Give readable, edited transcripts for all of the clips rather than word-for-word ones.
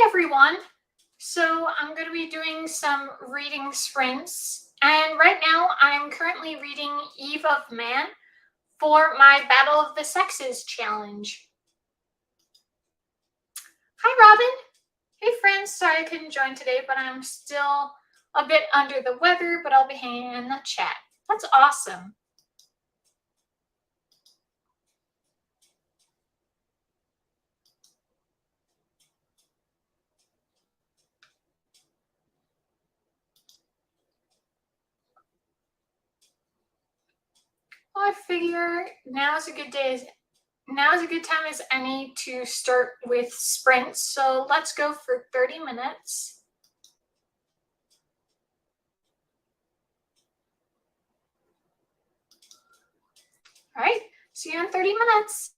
everyone. So I'm going to be doing some reading sprints. And right now I'm currently reading Eve of Man for my Battle of the Sexes challenge. Hi, Robin. Hey, friends. Sorry I couldn't join today, but I'm still a bit under the weather, but I'll be hanging in the chat. That's awesome. Well, I figure now is a good time as any to start with sprints. So let's go for 30 minutes. All right, see you in 30 minutes.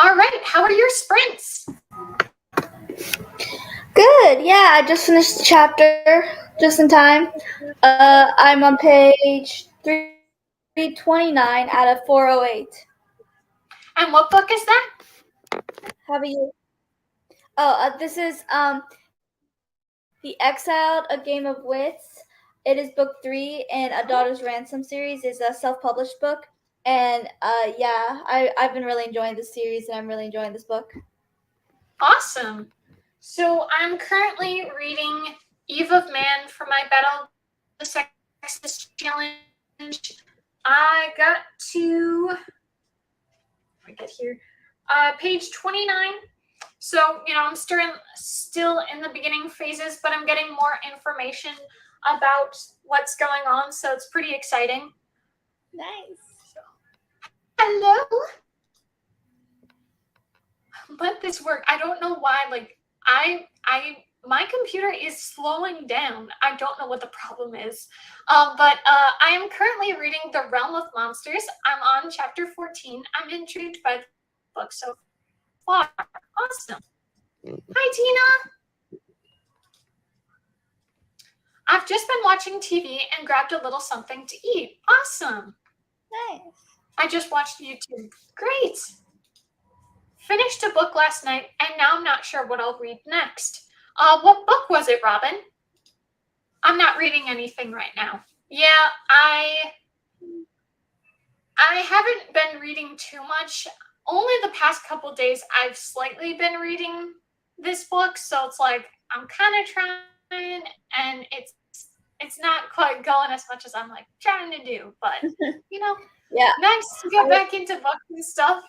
All right, how are your sprints? Good. Yeah, I just finished the chapter just in time. I'm on page 329 out of 408. And what book is that? How about you? Oh, this is The Exiled: A Game of Wits. It is book 3 in A Daughter's Ransom series. It's a self-published book, and yeah, I've been really enjoying this series, and I'm really enjoying this book. Awesome. So I'm currently reading Eve of Man for my Battle of the Sexes challenge. I got to page 29. So, I'm still in the beginning phases, but I'm getting more information about what's going on, so it's pretty exciting. Nice. Hello. Let this work. I don't know why. My computer is slowing down. I don't know what the problem is. But I am currently reading The Realm of Monsters. I'm on chapter 14. I'm intrigued by the book so far. Awesome. Hi, Tina. I've just been watching TV and grabbed a little something to eat. Awesome. Nice. I just watched YouTube. Great. Finished a book last night, and now I'm not sure what I'll read next. What book was it, Robin? I'm not reading anything right now. Yeah, I haven't been reading too much. Only the past couple days I've slightly been reading this book, so it's like I'm kind of trying, and it's not quite going as much as I'm like trying to do, but Yeah. Nice to get back into books and stuff,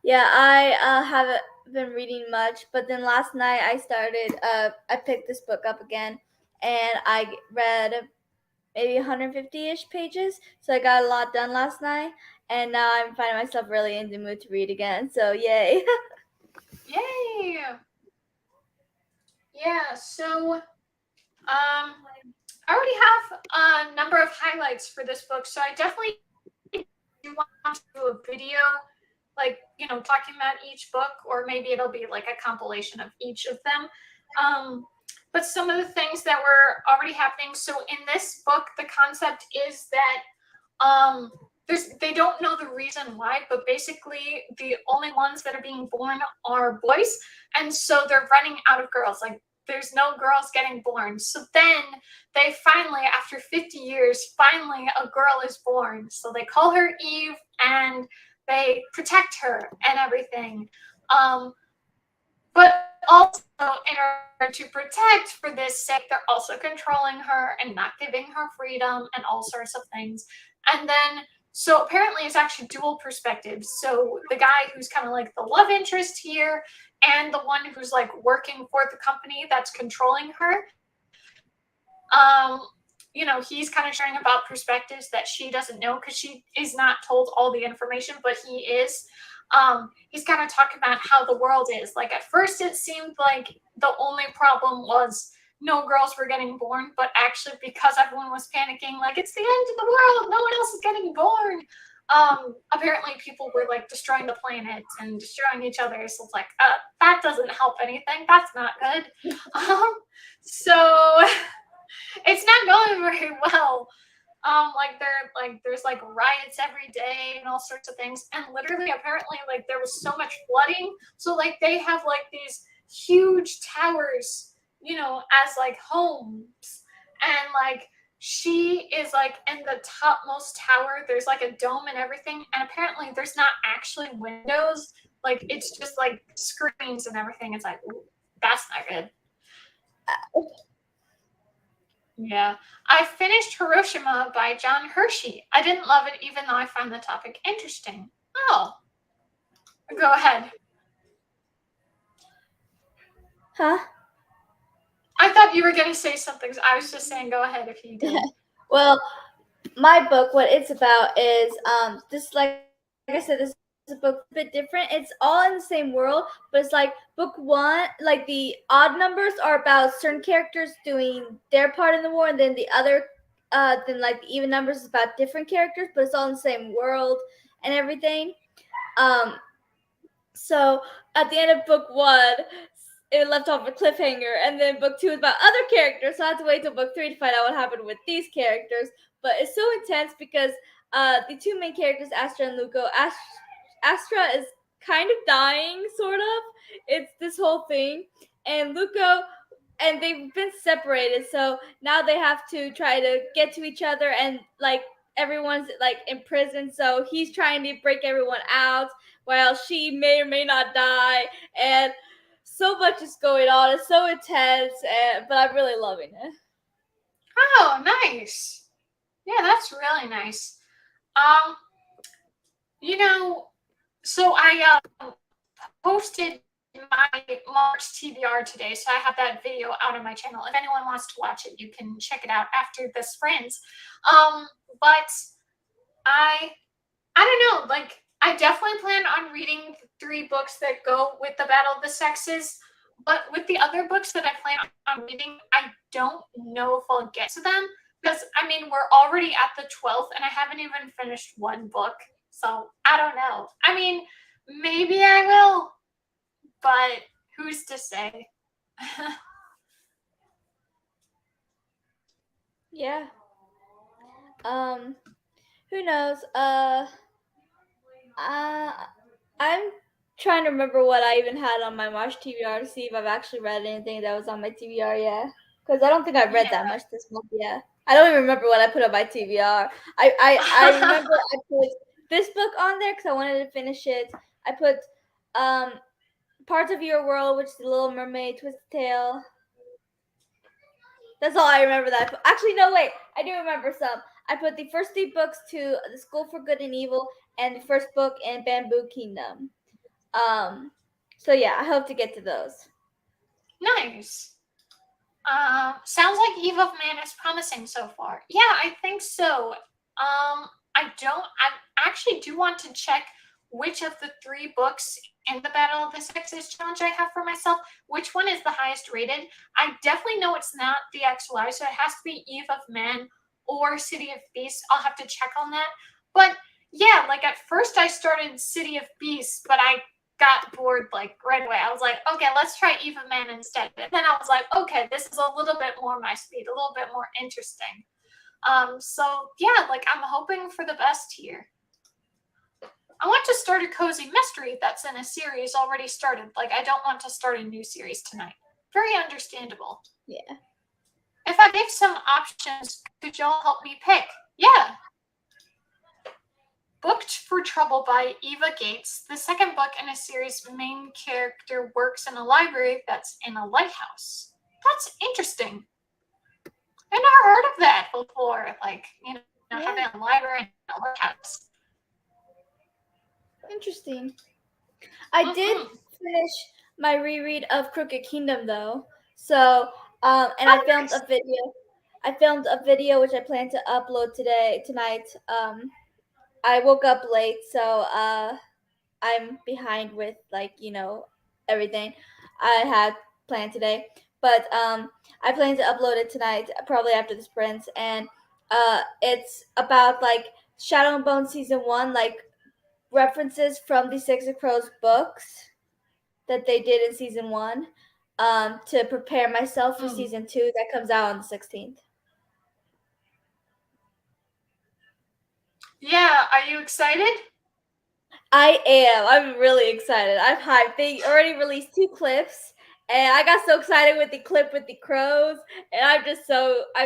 Yeah, I haven't been reading much, but then last night I picked this book up again, and I read maybe 150-ish pages, so I got a lot done last night, and now I'm finding myself really in the mood to read again, so yay. Yay! Yeah, so I already have a number of highlights for this book, so I definitely do want to do a video, talking about each book, or maybe it'll be like a compilation of each of them. But some of the things that were already happening. So in this book, the concept is that they don't know the reason why, but basically the only ones that are being born are boys, and so they're running out of girls. Like there's no girls getting born. So then they finally, after 50 years, finally a girl is born. So they call her Eve, and they protect her and everything. But also, in order to protect for this sake, they're also controlling her and not giving her freedom and all sorts of things. And then, so apparently it's actually dual perspectives. So the guy who's kind of like the love interest here, and the one who's like working for the company that's controlling her, he's kind of sharing about perspectives that she doesn't know because she is not told all the information, but he is. He's kind of talking about how the world is. Like at first it seemed like the only problem was no girls were getting born, but actually because everyone was panicking, like it's the end of the world, no one else is getting born. Apparently people were like destroying the planet and destroying each other. So it's like, that doesn't help anything. That's not good. So it's not going very well. There's like riots every day and all sorts of things, and literally apparently like there was so much flooding, so like they have like these huge towers, as like homes, and like she is like in the topmost tower. There's like a dome and everything, and apparently there's not actually windows, like it's just like screens and everything. It's like, ooh, that's not good. Yeah. I finished Hiroshima by John Hershey. I didn't love it, even though I found the topic interesting. Oh. Go ahead. Huh? I thought you were going to say something. So I was just saying go ahead if you did. Well, my book, what it's about is this, like I said, this is a book a bit different. It's all in the same world, but it's like book 1, like the odd numbers are about certain characters doing their part in the war, and then the other then like the even numbers is about different characters, but it's all in the same world and everything. So at the end of book 1, it left off a cliffhanger, and then book 2 is about other characters. So I have to wait till book 3 to find out what happened with these characters. But it's so intense because the two main characters, Astra and Luco. Astra is kind of dying, sort of. It's this whole thing, and Luco, and they've been separated, so now they have to try to get to each other, and like everyone's like in prison, so he's trying to break everyone out while she may or may not die, and so much is going on. It's so intense, but I'm really loving it. Oh, nice. Yeah, that's really nice. Um, you know, so I posted my March TBR today, so I have that video out on my channel. If anyone wants to watch it, you can check it out after this, friends. But I don't know, like I definitely plan on reading the 3 books that go with the Battle of the Sexes. But with the other books that I plan on reading, I don't know if I'll get to them because I mean we're already at the 12th and I haven't even finished one book. So I don't know. I mean, maybe I will, but who's to say? Yeah. Who knows? I'm trying to remember what I even had on my March TBR to see if I've actually read anything that was on my TBR yet. Because I don't think I've read Yeah. that much this month yet. I don't even remember what I put on my TBR. I remember I put this book on there because I wanted to finish it. I put Parts of Your World, which is The Little Mermaid, Twisted Tale. That's all I remember that I put. Actually, no, wait. I do remember some. I put the first 3 books to The School for Good and Evil and the first book in Bamboo Kingdom. So yeah, I hope to get to those. Nice. Sounds like Eve of Man is promising so far. Yeah, I think so. I actually do want to check which of the 3 books in the Battle of the Sexes challenge I have for myself, which one is the highest rated. I definitely know it's not the XY, so it has to be Eve of Man or City of Beasts. I'll have to check on that. But yeah, like at first I started City of Beasts, but I got bored like right away. I was like, okay, let's try Eve of Man instead. And then I was like, okay, this is a little bit more my speed, a little bit more interesting. So yeah, like I'm hoping for the best here. I want to start a cozy mystery that's in a series already started. Like I don't want to start a new series tonight. Very understandable. Yeah. If I give some options, could y'all help me pick? Yeah. Booked for Trouble by Eva Gates, the second book in a series, main character works in a library that's in a lighthouse. That's interesting. I never heard of that before. Like, Yeah. having a library in a lighthouse. Interesting. I did finish my reread of Crooked Kingdom though. So, and I filmed Nice. a video. I filmed a video which I plan to upload tonight. I woke up late, so I'm behind with everything I had planned today. But I plan to upload it tonight, probably after the sprints, and it's about like Shadow and Bone season 1, like references from the Six of Crows books that they did in season 1, to prepare myself for season 2 that comes out on the 16th. Yeah, are you excited? I am. I'm really excited. I'm hyped. They already released 2 clips, and I got so excited with the clip with the crows, and I'm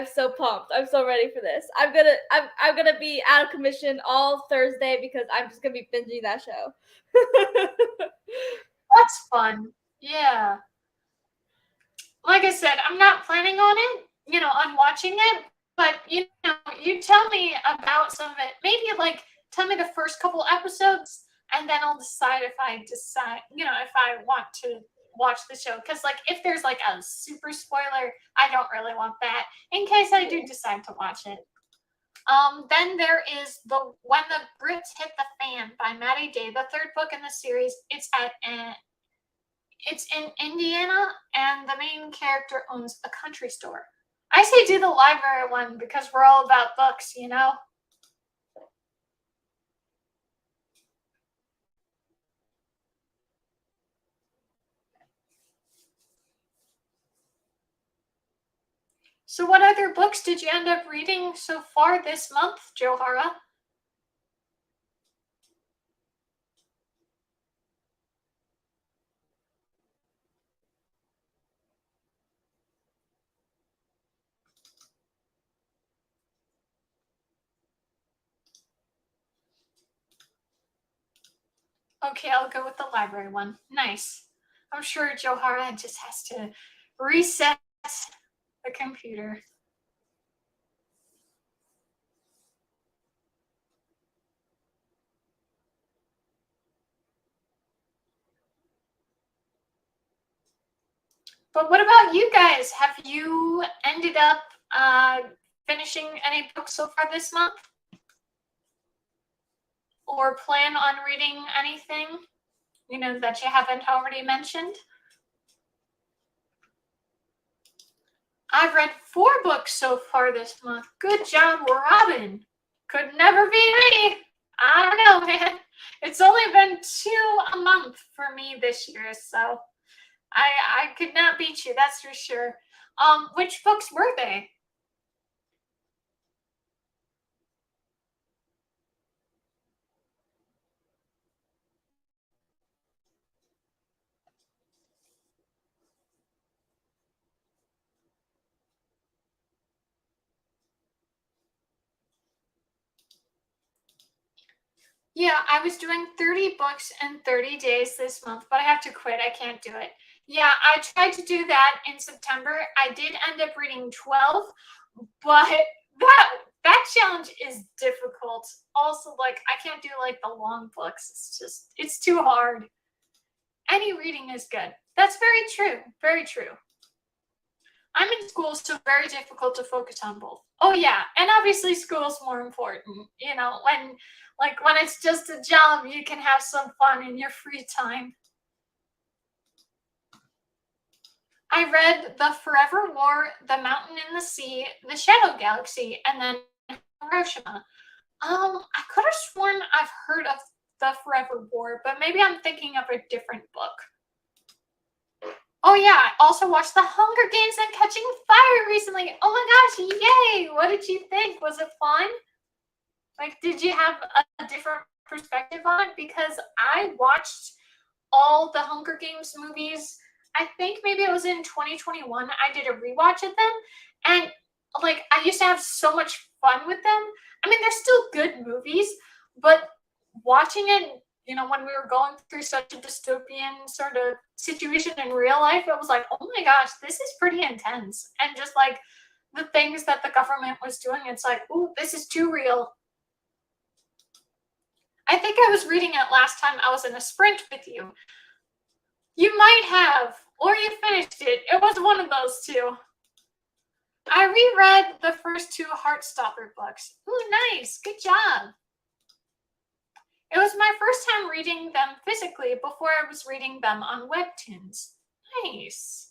so pumped. I'm so ready for this. I'm gonna be out of commission all Thursday because I'm just gonna be binging that show. That's fun. Yeah. Like I said, I'm not planning on it, on watching it, but you tell me about some of it. Maybe like tell me the first couple episodes and then I'll decide if I want to watch the show. Because like if there's like a super spoiler, I don't really want that in case I do decide to watch it. Then there is the When the Brits Hit the Fan by Maddie Day, the 3rd book in the series. It's in Indiana, and the main character owns a country store. I say do the library one because we're all about books, So what other books did you end up reading so far this month, Joharra? Okay, I'll go with the library one. Nice. I'm sure Joharra just has to reset the computer. But what about you guys? Have you ended up finishing any books so far this month? Or plan on reading anything, that you haven't already mentioned? I've read 4 books so far this month. Good job, Robin. Could never be me. I don't know, man. It's only been 2 a month for me this year, so I could not beat you, that's for sure. Which books were they? Yeah, I was doing 30 books in 30 days this month, but I have to quit. I can't do it. Yeah, I tried to do that in September. I did end up reading 12, but that challenge is difficult. Also, like I can't do like the long books. It's too hard. Any reading is good. That's very true. Very true. I'm in school, so very difficult to focus on both. Oh yeah, and obviously school's more important. When it's just a job, you can have some fun in your free time. I read The Forever War, The Mountain in the Sea, The Shadow Galaxy, and then Hiroshima. I could have sworn I've heard of The Forever War, but maybe I'm thinking of a different book. Oh yeah, I also watched The Hunger Games and Catching Fire recently. Oh my gosh, yay! What did you think? Was it fun? Like, did you have a different perspective on it? Because I watched all the Hunger Games movies. I think maybe it was in 2021. I did a rewatch of them, and like I used to have so much fun with them. I mean, they're still good movies, but watching it, when we were going through such a dystopian sort of situation in real life, it was like, oh my gosh, this is pretty intense. And just like the things that the government was doing, it's like, ooh, this is too real. I think I was reading it last time I was in a sprint with you. You might have, or you finished it. It was one of those two. I reread the first 2 Heartstopper books. Ooh, nice. Good job. It was my first time reading them physically before I was reading them on Webtoons. Nice.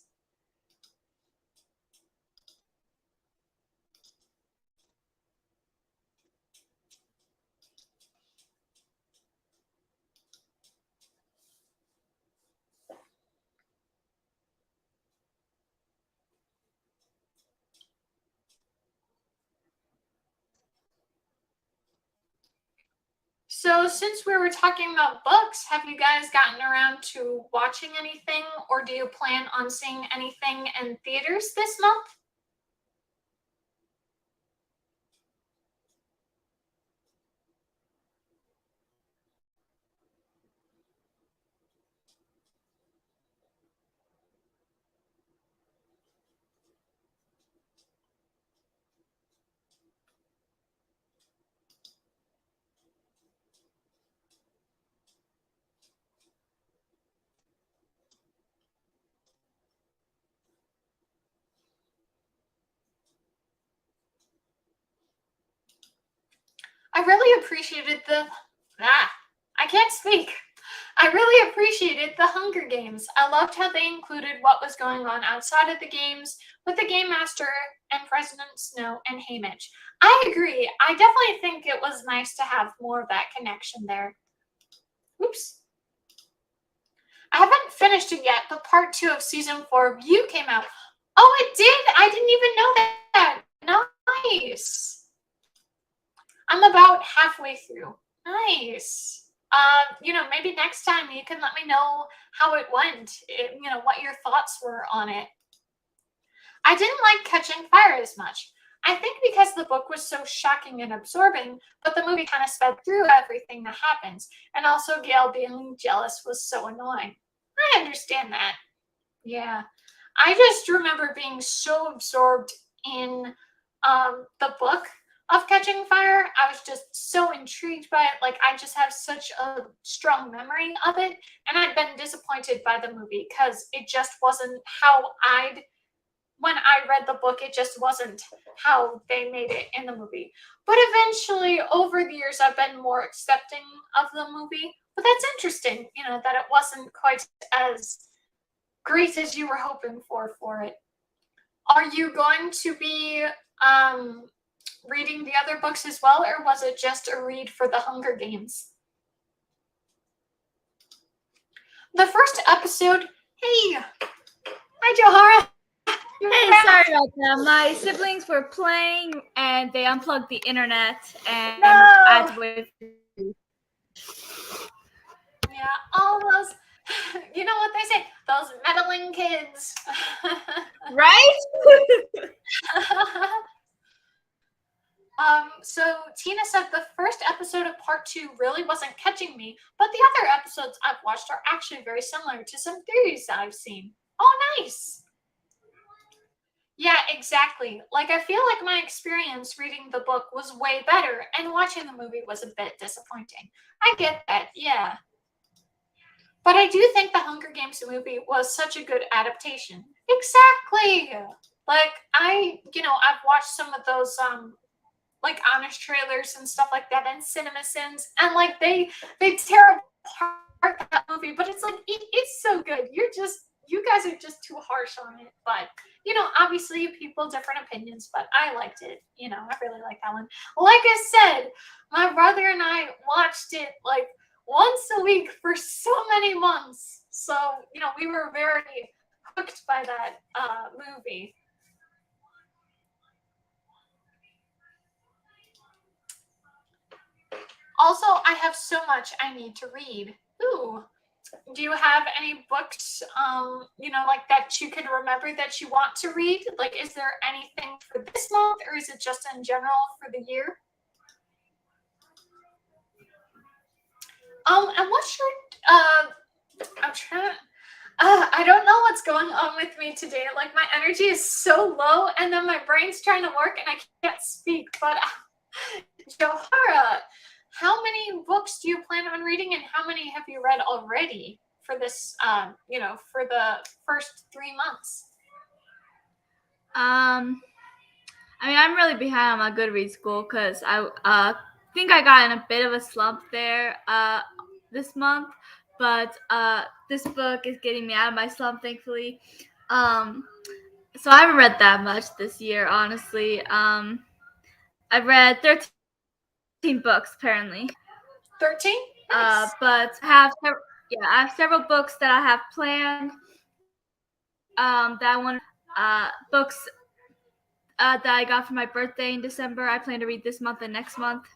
So, since we were talking about books, have you guys gotten around to watching anything, or do you plan on seeing anything in theaters this month? I really appreciated I can't speak. I really appreciated the Hunger Games. I loved how they included what was going on outside of the games with the Game Master and President Snow and Haymitch. I agree. I definitely think it was nice to have more of that connection there. Oops. I haven't finished it yet, but part 2 of season 4 of You came out. Oh, it did? I didn't even know that. Nice. I'm about halfway through. Nice. Maybe next time you can let me know how it went. What your thoughts were on it. I didn't like Catching Fire as much. I think because the book was so shocking and absorbing, but the movie kind of sped through everything that happens. And also, Gail being jealous was so annoying. I understand that. Yeah. I just remember being so absorbed in the book of Catching Fire. I was just so intrigued by it. Like, I just have such a strong memory of it. And I'd been disappointed by the movie because it just wasn't when I read the book, it just wasn't how they made it in the movie. But eventually, over the years, I've been more accepting of the movie. But that's interesting, that it wasn't quite as great as you were hoping for it. Are you going to be reading the other books as well, or was it just a read for the Hunger Games? The first episode. Hey, hi, Joharra. Hey, sorry about that. My siblings were playing and they unplugged the internet, and No. I had to wait. Yeah, all those. You know what they say? Those meddling kids. Right? So Tina said the first episode of part 2 really wasn't catching me, but the other episodes I've watched are actually very similar to some theories that I've seen. Oh, nice. Yeah, exactly. Like, I feel like my experience reading the book was way better, and watching the movie was a bit disappointing. I get that, yeah. But I do think the Hunger Games movie was such a good adaptation. Exactly. Like, I've watched some of those like honest trailers and stuff like that and CinemaSins, and like they tear apart that movie, but it's like it's so good. You guys are just too harsh on it. But obviously people different opinions, but I liked it. I really like that one. Like I said, my brother and I watched it like once a week for so many months. So, we were very hooked by that movie. Also, I have so much I need to read. Ooh. Do you have any books, like that you can remember that you want to read? Like, is there anything for this month, or is it just in general for the year? And what's your, I'm trying to, I don't know what's going on with me today. Like, my energy is so low, and then my brain's trying to work, and I can't speak. But, Joharra, how many books do you plan on reading, and how many have you read already for this, for the first 3 months? I'm really behind on my Goodreads school because I think I got in a bit of a slump there this month, but this book is getting me out of my slump, thankfully. So I haven't read that much this year, honestly. I've read 13 books apparently. 13? Nice. But I have several books that I have planned. That I want books that I got for my birthday in December. I plan to read this month and next month.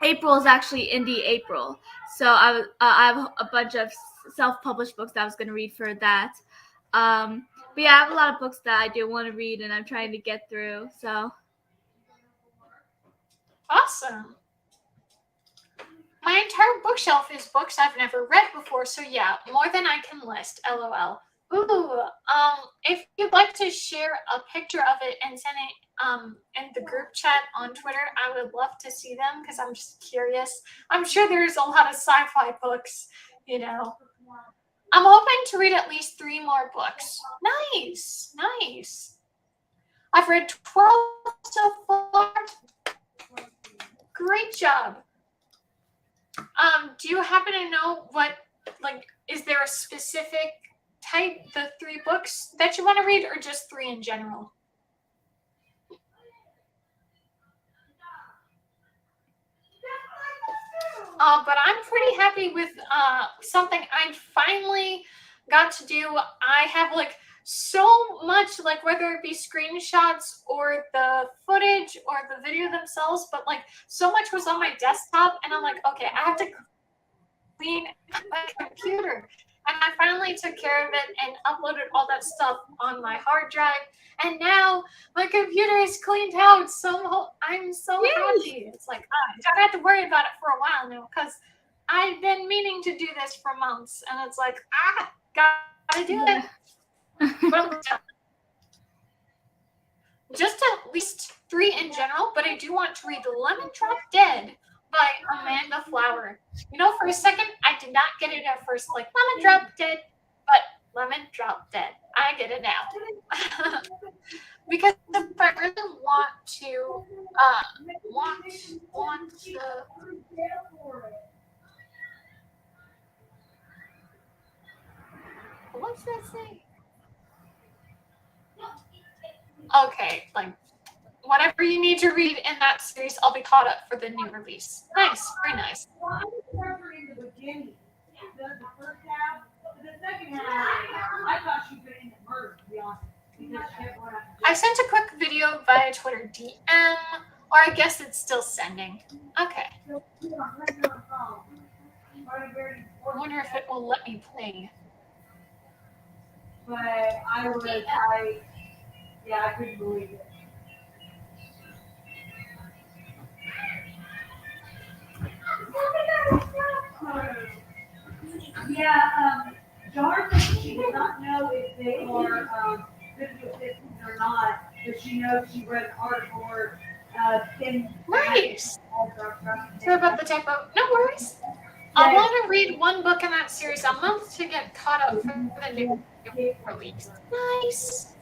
April is actually Indie April, so I have a bunch of self-published books that I was going to read for that. But yeah, I have a lot of books that I do want to read, and I'm trying to get through. So Awesome. My entire bookshelf is books I've never read before, so yeah, more than I can list. LOL. Ooh, if you'd like to share a picture of it and send it in the group chat on Twitter, I would love to see them because I'm just curious. I'm sure there's a lot of sci-fi books, I'm hoping to read at least 3 more books. Nice, nice. I've read 12 so far. Great job. Do you happen to know is there a specific type, the 3 books that you want to read, or just 3 in general? But I'm pretty happy with something I finally got to do. I have like so much, like whether it be screenshots or the footage or the video themselves, but like so much was on my desktop, and I'm like, okay, I have to clean my computer. And I finally took care of it and uploaded all that stuff on my hard drive. And now my computer is cleaned out. So I'm so happy. It's like, I don't have to worry about it for a while now because I've been meaning to do this for months. And it's like, gotta do it. But I'm just at least 3 in general, but I do want to read Lemon Drop Dead by Amanda Flower. You know, for a second, I did not get it at first, like Lemon Drop Dead, but Lemon Drop Dead. I get it now. Because if I really want to, what's that say? Okay, like whatever you need to read in that series, I'll be caught up for the new release. Nice, very nice. I sent a quick video via Twitter DM, or I guess it's still sending. Okay. I wonder if it will let me play. But I couldn't believe it. Joharra said she does not know if they are physical assistants or not, but she knows she read an article or nice. Sorry about the typo. No worries. I want to read one book in that series a month to get caught up for the new release. Nice.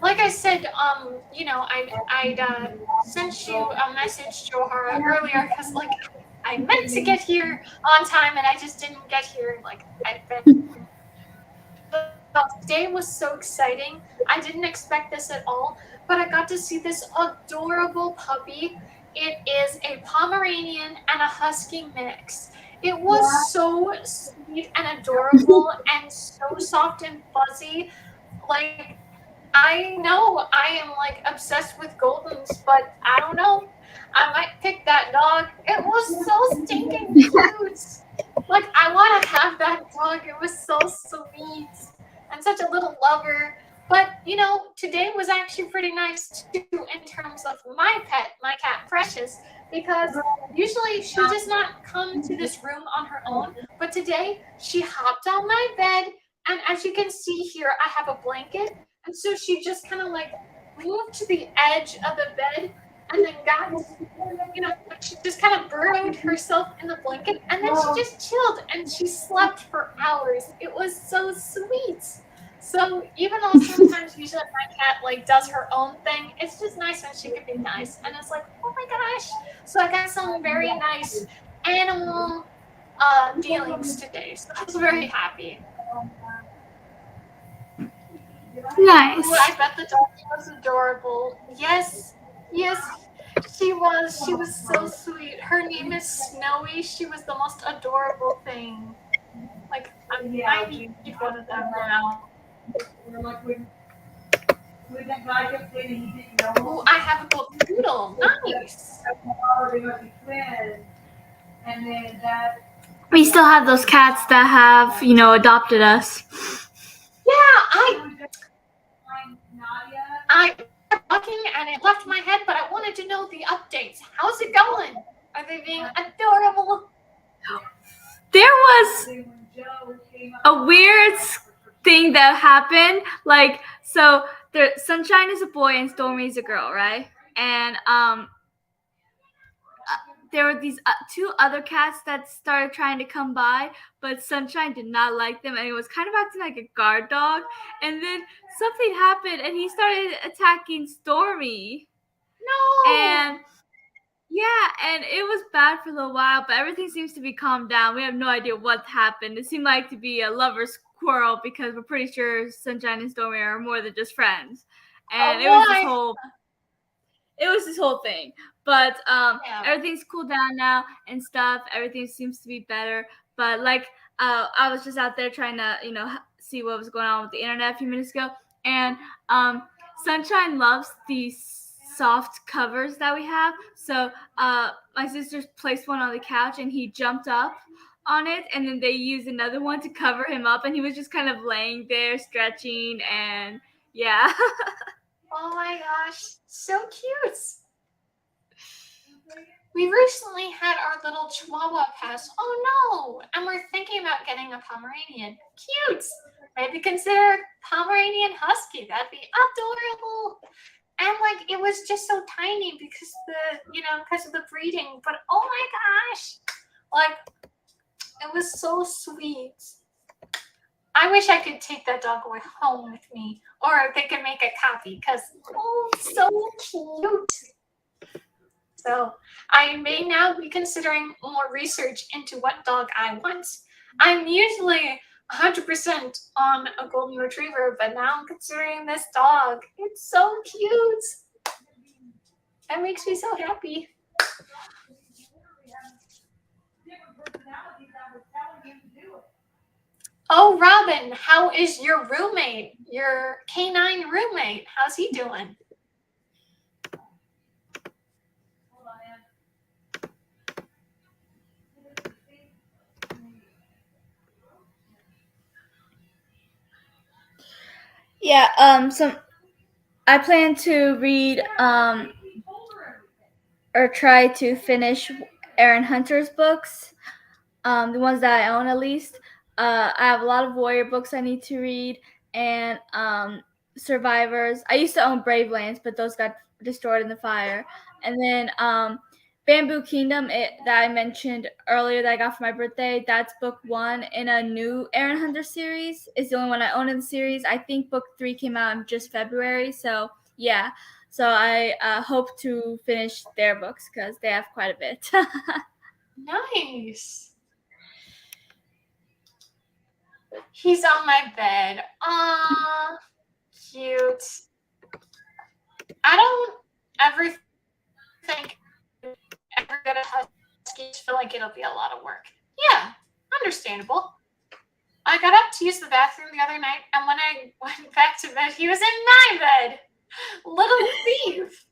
Like I said, you know, I'd sent you a message, Joharra, earlier because like I meant to get here on time and I just didn't get here. Like today was so exciting. I didn't expect this at all, but I got to see this adorable puppy. It is a Pomeranian and a Husky mix. It was so sweet and adorable and so soft and fuzzy. Like, I know I am like obsessed with Goldens, but I don't know. I might pick that dog. It was so stinking cute. Like, I want to have that dog. It was so sweet and such a little lover. But, you know, today was actually pretty nice too in terms of my pet, my cat Precious, because usually she does not come to this room on her own. But today she hopped on my bed, and as you can see here, I have a blanket. And so she just kind of like moved to the edge of the bed and then got, you know, she just kind of burrowed herself in the blanket and then she just chilled and she slept for hours. It was so sweet. So even though sometimes usually my cat like does her own thing, it's just nice when she can be nice. And it's like, oh my gosh. So I got some very nice animal dealings today. So I was very happy. Nice. Ooh, I bet the dog was adorable. Yes, she was. She was so sweet. Her name is Snowy. She was the most adorable thing. Like, I need one of them now. Ooh, I have a gold poodle. Nice. We still have those cats that have, you know, adopted us. Yeah, I kept talking and it left my head, but I wanted to know the updates. How's it going? Are they being adorable? There was a weird thing that happened. Like, so Sunshine is a boy and Stormy is a girl, right? And there were these 2 other cats that started trying to come by, but Sunshine did not like them, and it was kind of acting like a guard dog. And then something happened, and he started attacking Stormy. No. And yeah, and it was bad for a little while, but everything seems to be calmed down. We have no idea what happened. It seemed like to be a lover's quarrel because we're pretty sure Sunshine and Stormy are more than just friends. And it was it was this whole thing. But Yeah. everything's cooled down now and stuff. Everything seems to be better. But like I was just out there trying to see what was going on with the internet a few minutes ago, and Sunshine loves these soft covers that we have. So my sister placed one on the couch, and he jumped up on it, and then they used another one to cover him up, and he was just kind of laying there stretching, and yeah. Oh my gosh, so cute. We recently had our little Chihuahua pass. Oh no! And we're thinking about getting a Pomeranian. Cute! Maybe consider Pomeranian Husky. That'd be adorable. And like it was just so tiny because because of the breeding. But oh my gosh! Like it was so sweet. I wish I could take that dog away home with me, or they could make a copy because so cute. So I may now be considering more research into what dog I want. I'm usually 100% on a golden retriever, but now I'm considering this dog. It's so cute. That makes me so happy. Oh, Robin, how is your roommate? Your canine roommate? How's he doing? Yeah, so I plan to read or try to finish Aaron Hunter's books, the ones that I own at least. I have a lot of warrior books I need to read, and survivors. I used to own Brave Lands, but those got destroyed in the fire. And then Bamboo Kingdom, that I mentioned earlier that I got for my birthday, that's book 1 in a new Aaron Hunter series. It's the only one I own in the series. I think book 3 came out in just February, so yeah. So I hope to finish their books because they have quite a bit. Nice. He's on my bed. Aww, cute. I don't ever think ever gonna huskies feel like it'll be a lot of work. Yeah, understandable. I got up to use the bathroom the other night, and when I went back to bed, he was in my bed. Little thief.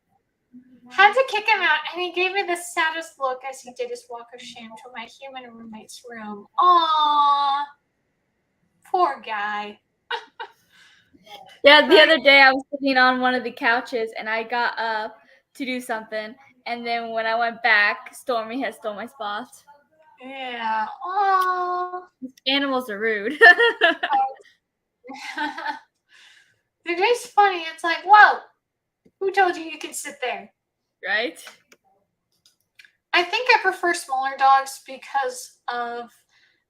Had to kick him out, and he gave me the saddest look as he did his walk of shame to my human roommate's room. Aww. Poor guy. Yeah, the other day I was sitting on one of the couches and I got up to do something, and then when I went back, Stormy had stole my spot. Yeah. Aww. Animals are rude. It is funny. It's like, whoa, who told you could sit there? Right? I think I prefer smaller dogs because of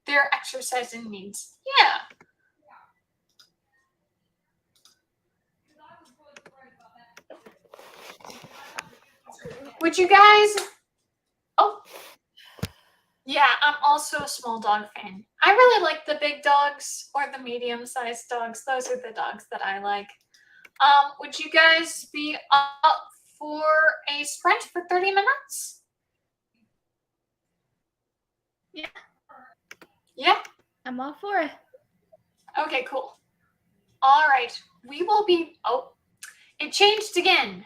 their exercising needs. Yeah. Would you guys? Oh, yeah. I'm also a small dog fan. I really like the big dogs or the medium-sized dogs. Those are the dogs that I like. Would you guys be up for a sprint for 30 minutes? Yeah. Yeah. I'm all for it. Okay, cool. All right. We will be. Oh, it changed again.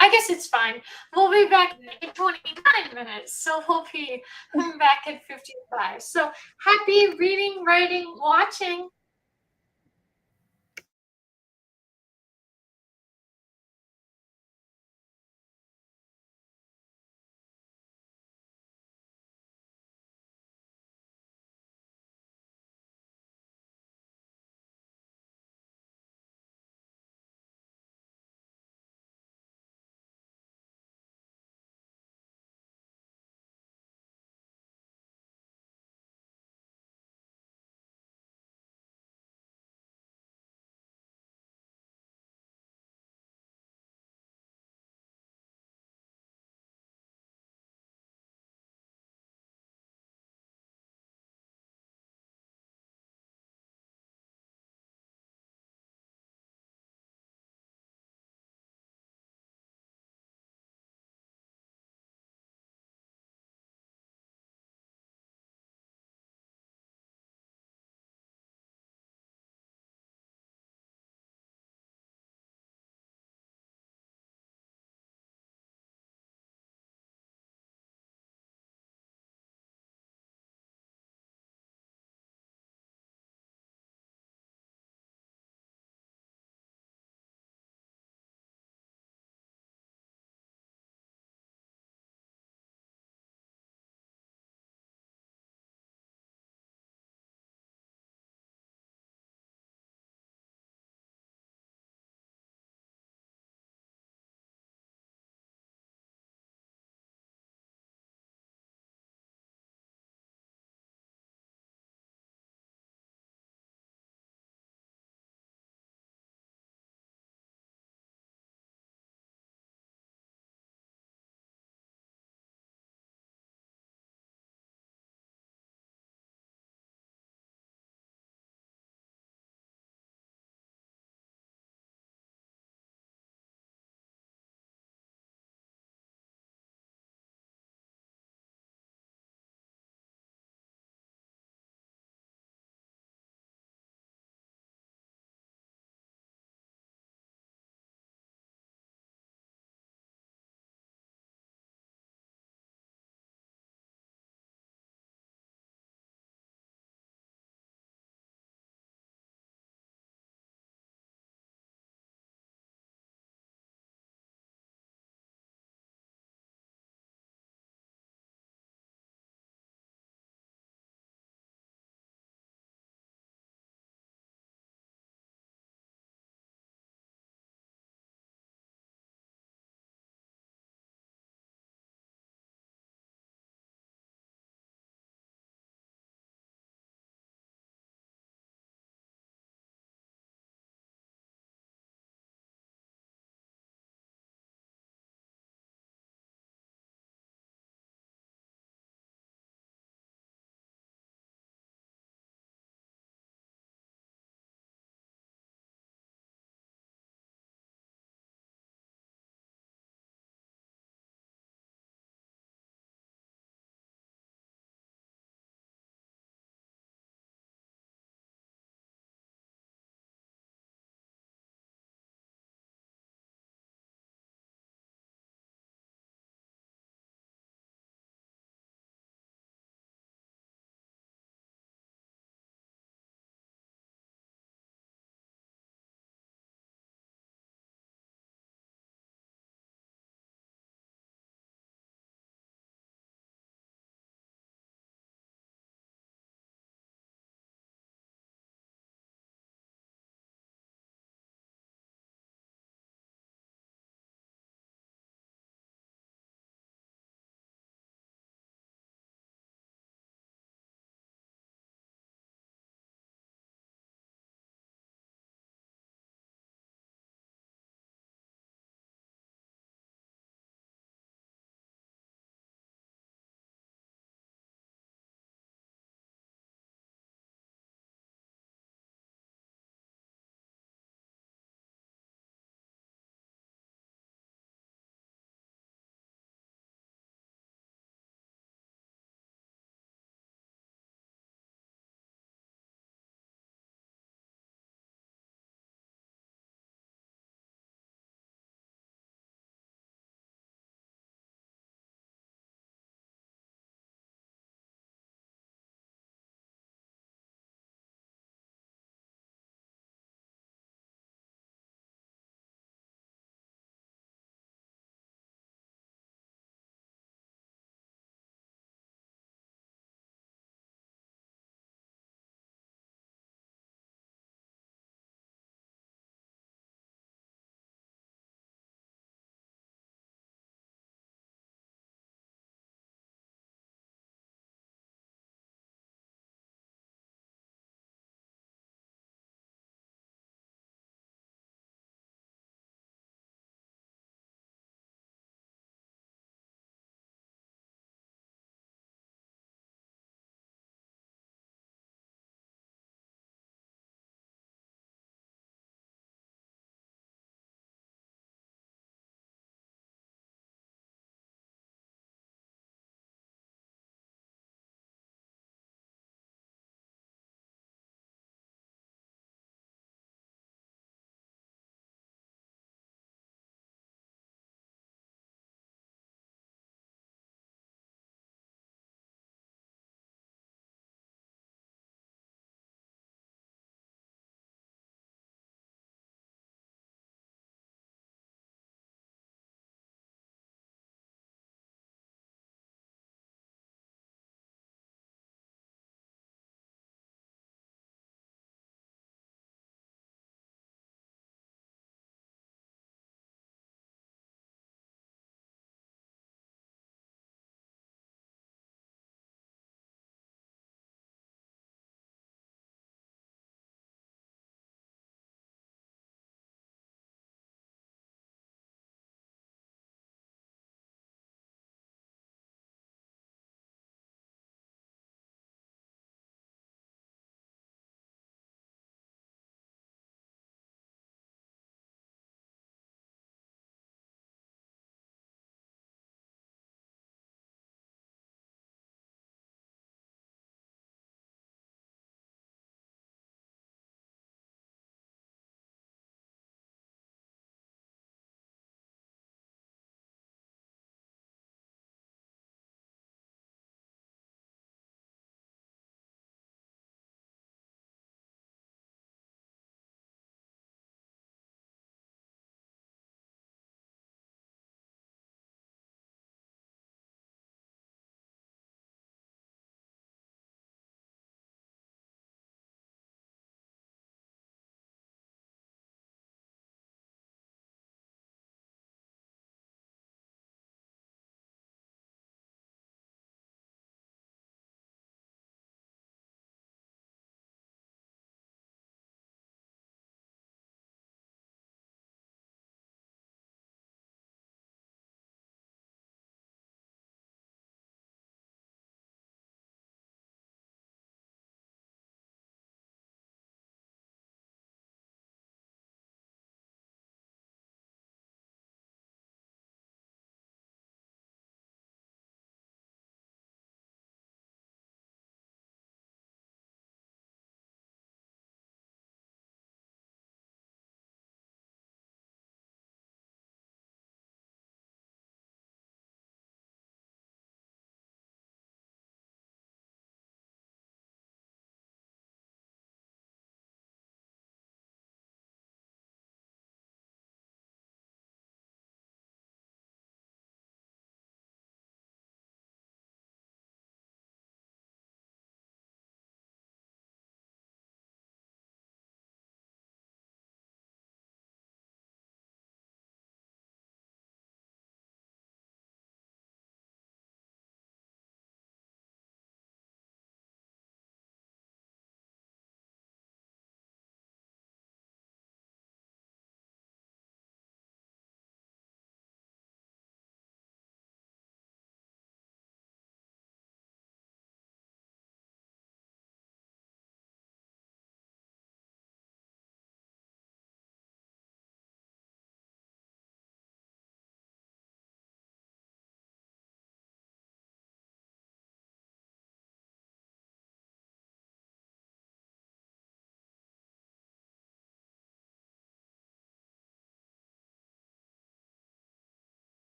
I guess it's fine. We'll be back in 29 minutes. So we'll be back at 55. So happy reading, writing, watching.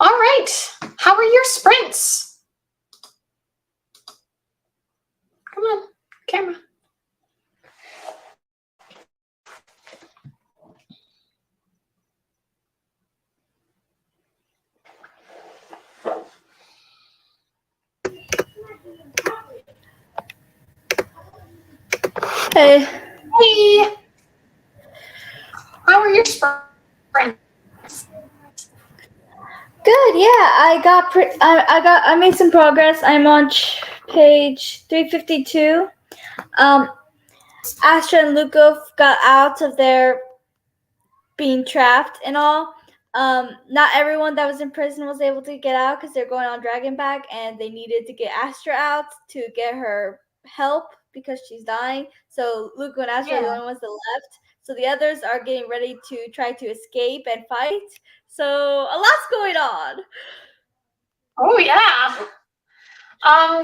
All right. How are your sprints? Come on, camera. Hey. Hey. How are your sprints? Good. Yeah, I made some progress. I'm on page 352. Astra and Lukov got out of their being trapped and all. Not everyone that was in prison was able to get out because they're going on Dragonback, and they needed to get Astra out to get her help because she's dying. So Luko and Astra are the only ones that left. So the others are getting ready to try to escape and fight. So a lot's going on. Oh yeah.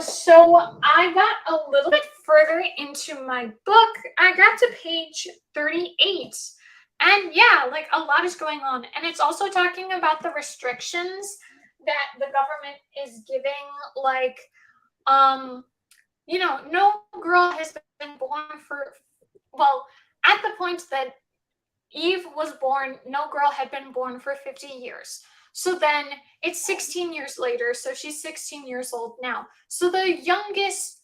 So I got a little bit further into my book. I got to page 38. And yeah, like a lot is going on. And it's also talking about the restrictions that the government is giving, like no girl has been born at the point that Eve was born, no girl had been born for 50 years. So then it's 16 years later, so she's 16 years old now. So the youngest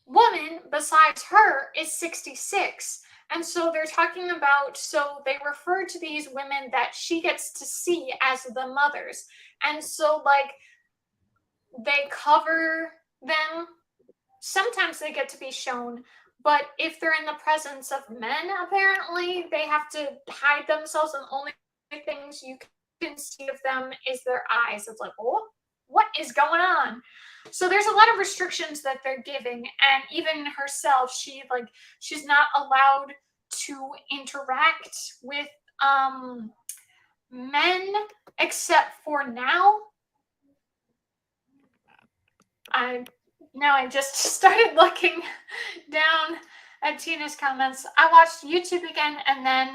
woman besides her is 66. And so they're talking about, so they refer to these women that she gets to see as the mothers. And so, like, they cover them. Sometimes they get to be shown, but if they're in the presence of men, apparently they have to hide themselves, and the only things you can see of them is their eyes. It's like, oh, what is going on? So there's a lot of restrictions that they're giving, and even herself, she's not allowed to interact with men except for now. I just started looking down at Tina's comments. I watched YouTube again and then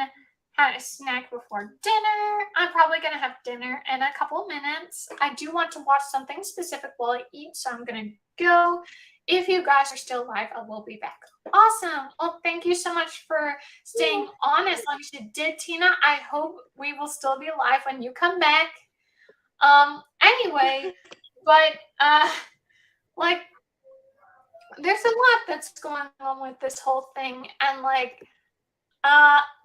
had a snack before dinner. I'm probably going to have dinner in a couple minutes. I do want to watch something specific while I eat, so I'm going to go. If you guys are still live, I will be back. Awesome. Well, thank you so much for staying on as long as you did, Tina. I hope we will still be live when you come back. Anyway, but like, there's a lot that's going on with this whole thing, and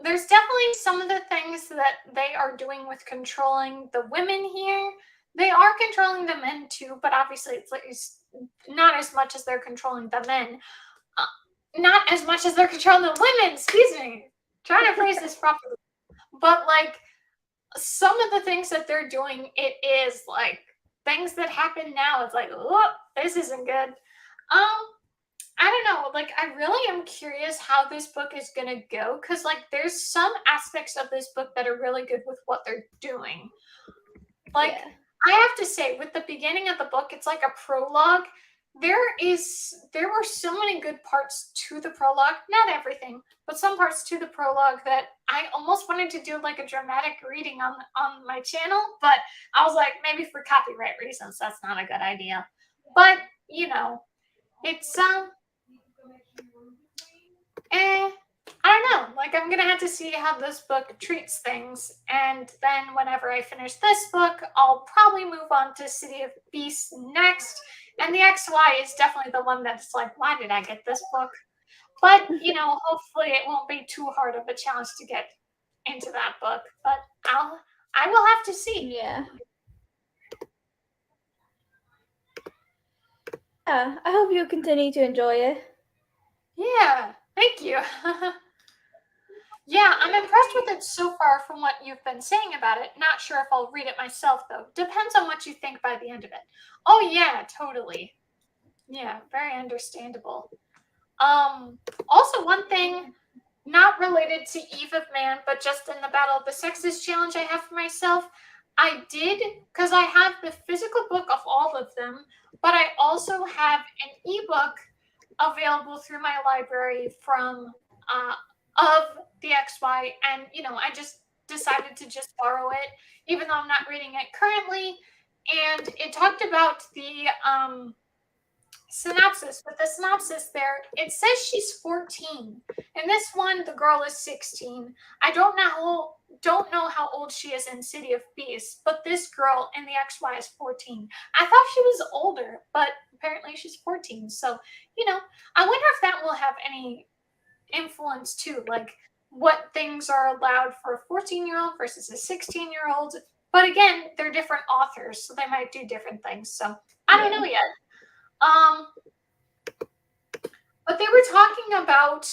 there's definitely some of the things that they are doing with controlling the women here. They are controlling the men too, but obviously it's not as much as they're controlling the men. Not as much as they're controlling the women. Excuse me. Trying to phrase this properly. But like, some of the things that they're doing, it is like things that happen now. It's like, oh, this isn't good. I don't know, like, I really am curious how this book is gonna go, because like there's some aspects of this book that are really good with what they're doing. Like, yeah. I have to say, with the beginning of the book, it's like a prologue. There were so many good parts to the prologue, not everything, but some parts to the prologue that I almost wanted to do like a dramatic reading on my channel, but I was like, maybe for copyright reasons, that's not a good idea. But it's I don't know. Like, I'm gonna have to see how this book treats things, and then whenever I finish this book, I'll probably move on to City of Beasts next. And the XY is definitely the one that's like, why did I get this book? But hopefully it won't be too hard of a challenge to get into that book. But I will have to see. Yeah. Yeah, I hope you continue to enjoy it. Yeah, thank you. Yeah, I'm impressed with it so far from what you've been saying about it. Not sure if I'll read it myself, though. Depends on what you think by the end of it. Oh, yeah, totally. Yeah, very understandable. Also, one thing not related to Eve of Man, but just in the Battle of the Sexes challenge I have for myself, I did, because I have the physical book of all of them, but I also have an ebook available through my library from of the XY, and I just decided to just borrow it, even though I'm not reading it currently. And it talked about the synopsis. But the synopsis there, it says she's 14. In this one, the girl is 16. I don't know how old she is in City of Beasts, but this girl in the XY is 14. I thought she was older, but apparently she's 14. So, I wonder if that will have any influence too, like what things are allowed for a 14-year-old versus a 16-year-old. But again, they're different authors, so they might do different things. So I don't know yet. But they were talking about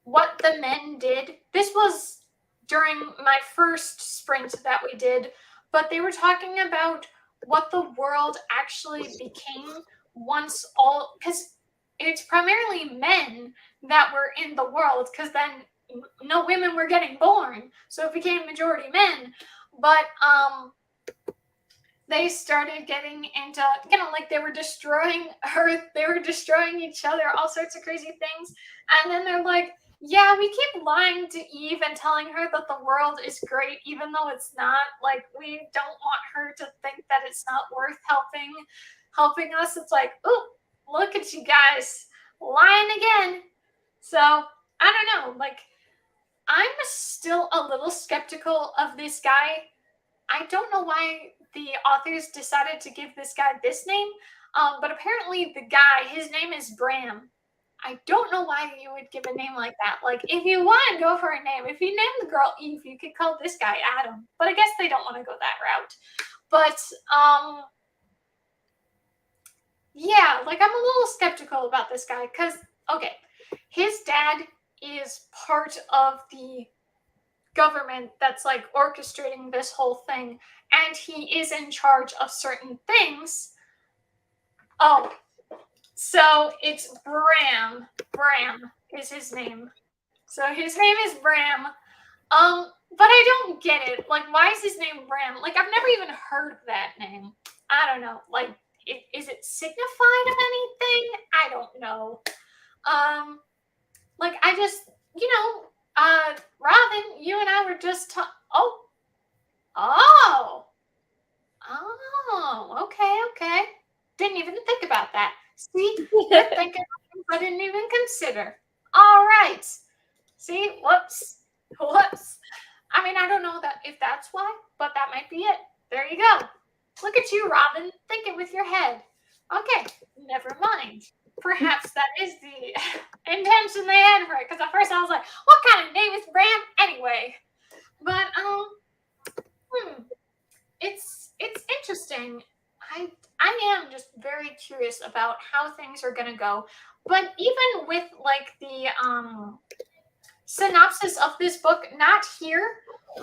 what the men did. This was during my first sprint that we did, but they were talking about what the world actually became once all, because it's primarily men that were in the world, because then no women were getting born, so it became majority men. But they started getting into, like they were destroying Earth, they were destroying each other, all sorts of crazy things. And then they're like, yeah, we keep lying to Eve and telling her that the world is great, even though it's not. Like, we don't want her to think that it's not worth helping us. It's like, oh, look at you guys lying again. So I don't know. Like, I'm still a little skeptical of this guy. I don't know why the authors decided to give this guy this name, but apparently the guy, his name is Bram. I don't know why you would give a name like that. Like, if you want to go for a name, if you name the girl Eve, you could call this guy Adam. But I guess they don't want to go that route. But, yeah, like, I'm a little skeptical about this guy because, okay, his dad is part of the government that's like orchestrating this whole thing, and he is in charge of certain things. Oh, so it's Bram. Bram is his name. So his name is Bram. But I don't get it. Like, why is his name Bram? Like, I've never even heard that name. I don't know. Like, is it signified of anything? I don't know. Like, I just, Robin, you and I were just okay. Didn't even think about that. See, you're thinking of things I didn't even consider. All right. See, whoops. I mean, I don't know if that's why, but that might be it. There you go. Look at you, Robin, thinking with your head. Okay, never mind. Perhaps that is the intention they had for it. Because at first I was like, what kind of name is Bram anyway? But it's interesting. I am just very curious about how things are gonna go. But even with like the synopsis of this book, not here,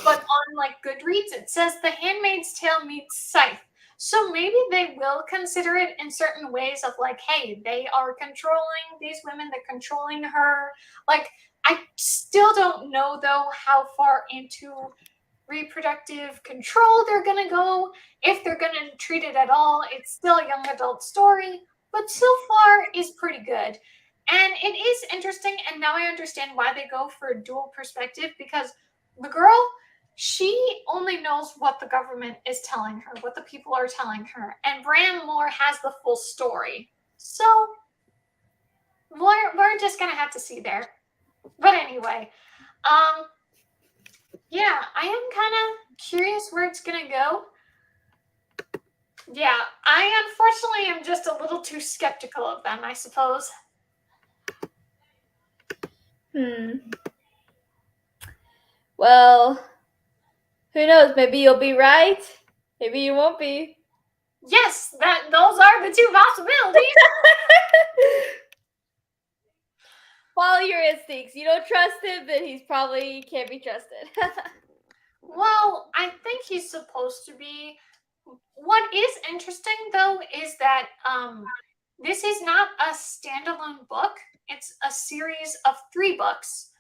but on like Goodreads, it says The Handmaid's Tale meets Scythe. So maybe they will consider it in certain ways of like, hey, they are controlling these women, they're controlling her. Like, I still don't know though how far into reproductive control they're gonna go, if they're gonna treat it at all. It's still a young adult story, but so far is pretty good. And it is interesting, and now I understand why they go for a dual perspective, because the girl, she only knows what the government is telling her, what the people are telling her, and Bram Moore has the full story. So we're just gonna have to see there. But anyway, yeah, I am kind of curious where it's gonna go. Yeah, I unfortunately am just a little too skeptical of them, I suppose. Well, who knows? Maybe you'll be right. Maybe you won't be. Yes, those are the two possibilities. Follow your instincts. You don't trust him, then he's probably can't be trusted. Well, I think he's supposed to be. What is interesting though is that this is not a standalone book. It's a series of 3 books.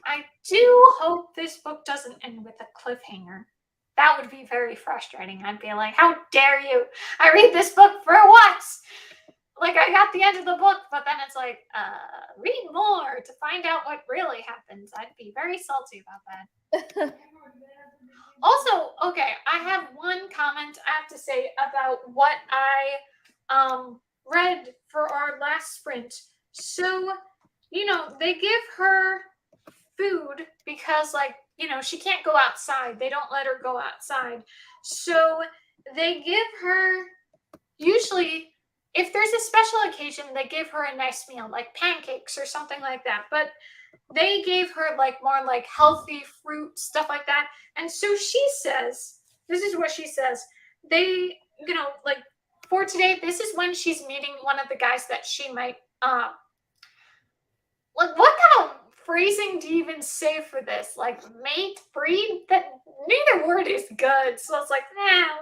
I do hope this book doesn't end with a cliffhanger. That would be very frustrating. I'd be like, how dare you? I read this book for what? Like, I got the end of the book, but then it's like, read more to find out what really happens. I'd be very salty about that. Also, okay, I have one comment I have to say about what I read for our last sprint. So, they give her food because she can't go outside. They don't let her go outside. So, they give her usually if there's a special occasion, they give her a nice meal like pancakes or something like that. But they gave her more healthy fruit stuff like that, and so she says this is what she says. They for today, this is when she's meeting one of the guys that she might what kind of phrasing do you even say for this, mate, breed? That neither word is good, so it's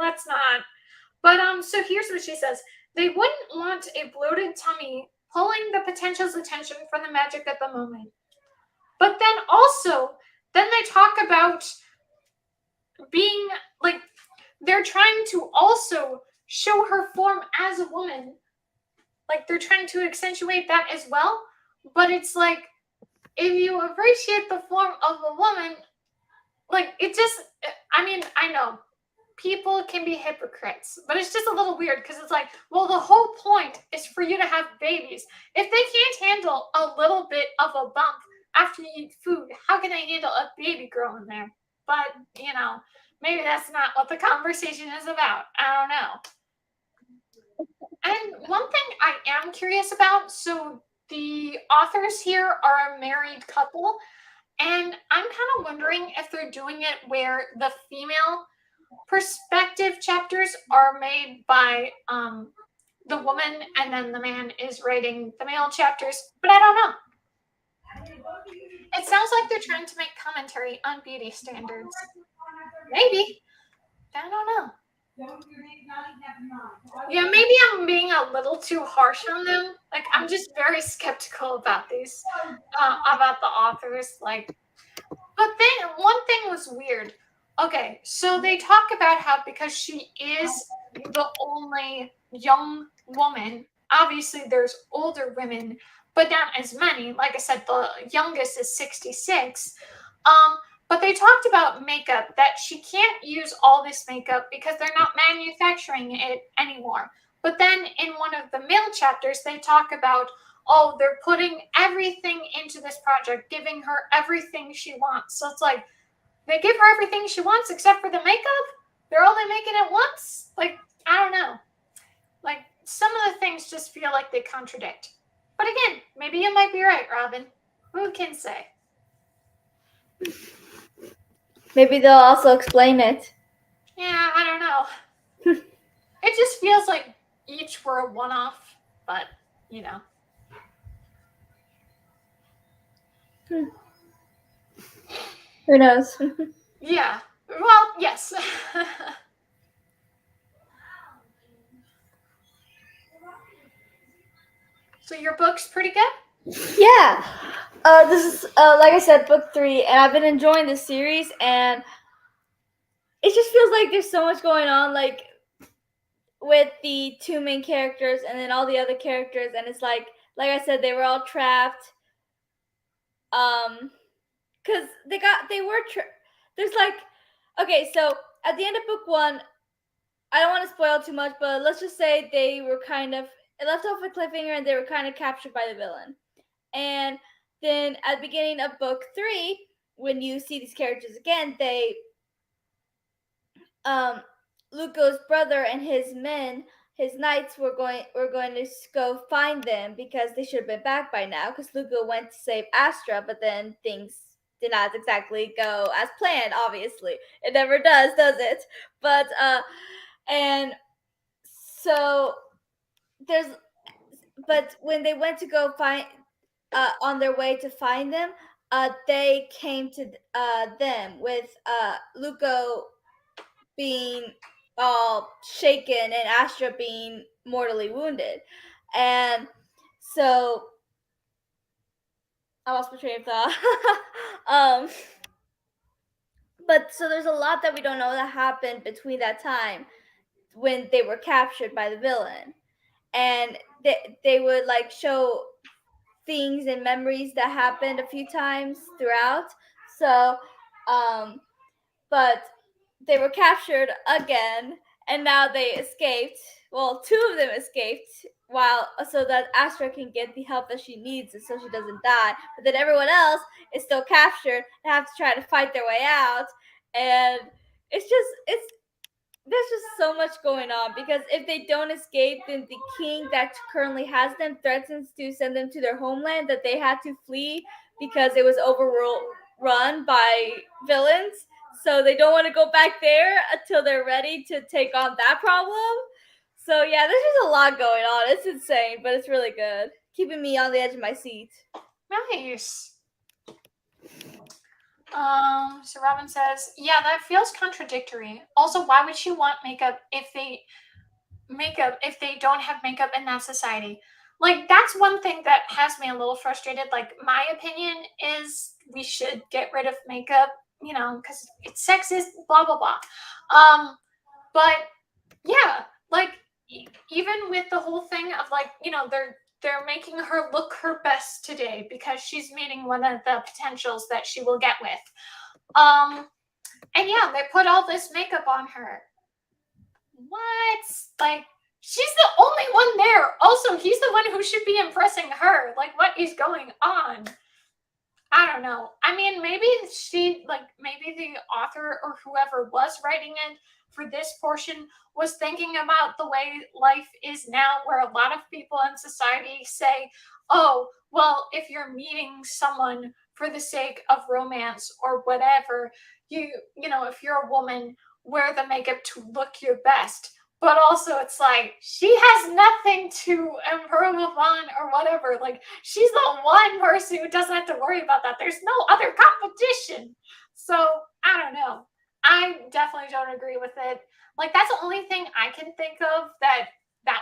let's not. But so here's what she says. They wouldn't want a bloated tummy pulling the potential's attention from the magic at the moment. But then they talk about being they're trying to also show her form as a woman. They're trying to accentuate that as well. But it's if you appreciate the form of a woman, it just, I know people can be hypocrites, but it's just a little weird because it's well, the whole point is for you to have babies. If they can't handle a little bit of a bump after you eat food, how can they handle a baby growing there? But, maybe that's not what the conversation is about. I don't know. And one thing I am curious about, so the authors here are a married couple, and I'm kind of wondering if they're doing it where the female perspective chapters are made by the woman and then the man is writing the male chapters, but I don't know. It sounds like they're trying to make commentary on beauty standards. Maybe. I don't know. Yeah, maybe I'm being a little too harsh on them. I'm just very skeptical about these, about the authors. But then one thing was weird. Okay, so they talk about how because she is the only young woman, obviously there's older women, but not as many. Like I said, the youngest is 66. But they talked about makeup, that she can't use all this makeup because they're not manufacturing it anymore. But then in one of the male chapters, they talk about, oh, they're putting everything into this project, giving her everything she wants. So it's they give her everything she wants except for the makeup? They're only making it once? I don't know. Some of the things just feel like they contradict. But again, maybe you might be right, Robin. Who can say? Maybe they'll also explain it. Yeah, I don't know. It just feels like each were a one-off, but, Who knows? Yeah. Well, yes. So your book's pretty good? Yeah. This is, like I said, book 3, and I've been enjoying this series, and it just feels like there's so much going on, with the 2 main characters and then all the other characters, and it's like I said, they were all trapped. Because there's okay, so at the end of book 1, I don't want to spoil too much, but let's just say they were it left off a cliffhanger and they were kind of captured by the villain. And then at the beginning of book 3, when you see these characters again, Luco's brother and his men, his knights, were going to go find them because they should have been back by now, because Luco went to save Astra, but then things did not exactly go as planned. Obviously, it never does it? But and so but when they went to go find, on their way to find them, they came to them with Luco being all shaken and Astra being mortally wounded. And so I lost my train of thought. But so there's a lot that we don't know that happened between that time when they were captured by the villain. And they would show things and memories that happened a few times throughout. So but they were captured again, and now they escaped. Well, 2 of them escaped, so that Astra can get the help that she needs, and so she doesn't die. But then everyone else is still captured and have to try to fight their way out. And it's there's just so much going on, because if they don't escape, then the king that currently has them threatens to send them to their homeland that they had to flee because it was overrun by villains. So they don't want to go back there until they're ready to take on that problem. So yeah, there's just a lot going on. It's insane, but it's really good, keeping me on the edge of my seat. Nice. So Robin says, yeah, that feels contradictory. Also, why would she want makeup if they don't have makeup in that society? Like, that's one thing that has me a little frustrated. Like, my opinion is we should get rid of makeup, because it's sexist, blah blah blah. But yeah, like even with the whole thing of like, they're making her look her best today because she's meeting one of the potentials that she will get with. And yeah, they put all this makeup on her. What? Like, she's the only one there. Also, he's the one who should be impressing her. Like, what is going on? I don't know. I mean, maybe the author or whoever was writing it for this portion was thinking about the way life is now, where a lot of people in society say, oh, well, if you're meeting someone for the sake of romance or whatever, if you're a woman, wear the makeup to look your best. But also, it's like, she has nothing to improve upon or whatever. Like, she's the one person who doesn't have to worry about that. There's no other competition. So, I don't know. I definitely don't agree with it. Like, that's the only thing I can think of that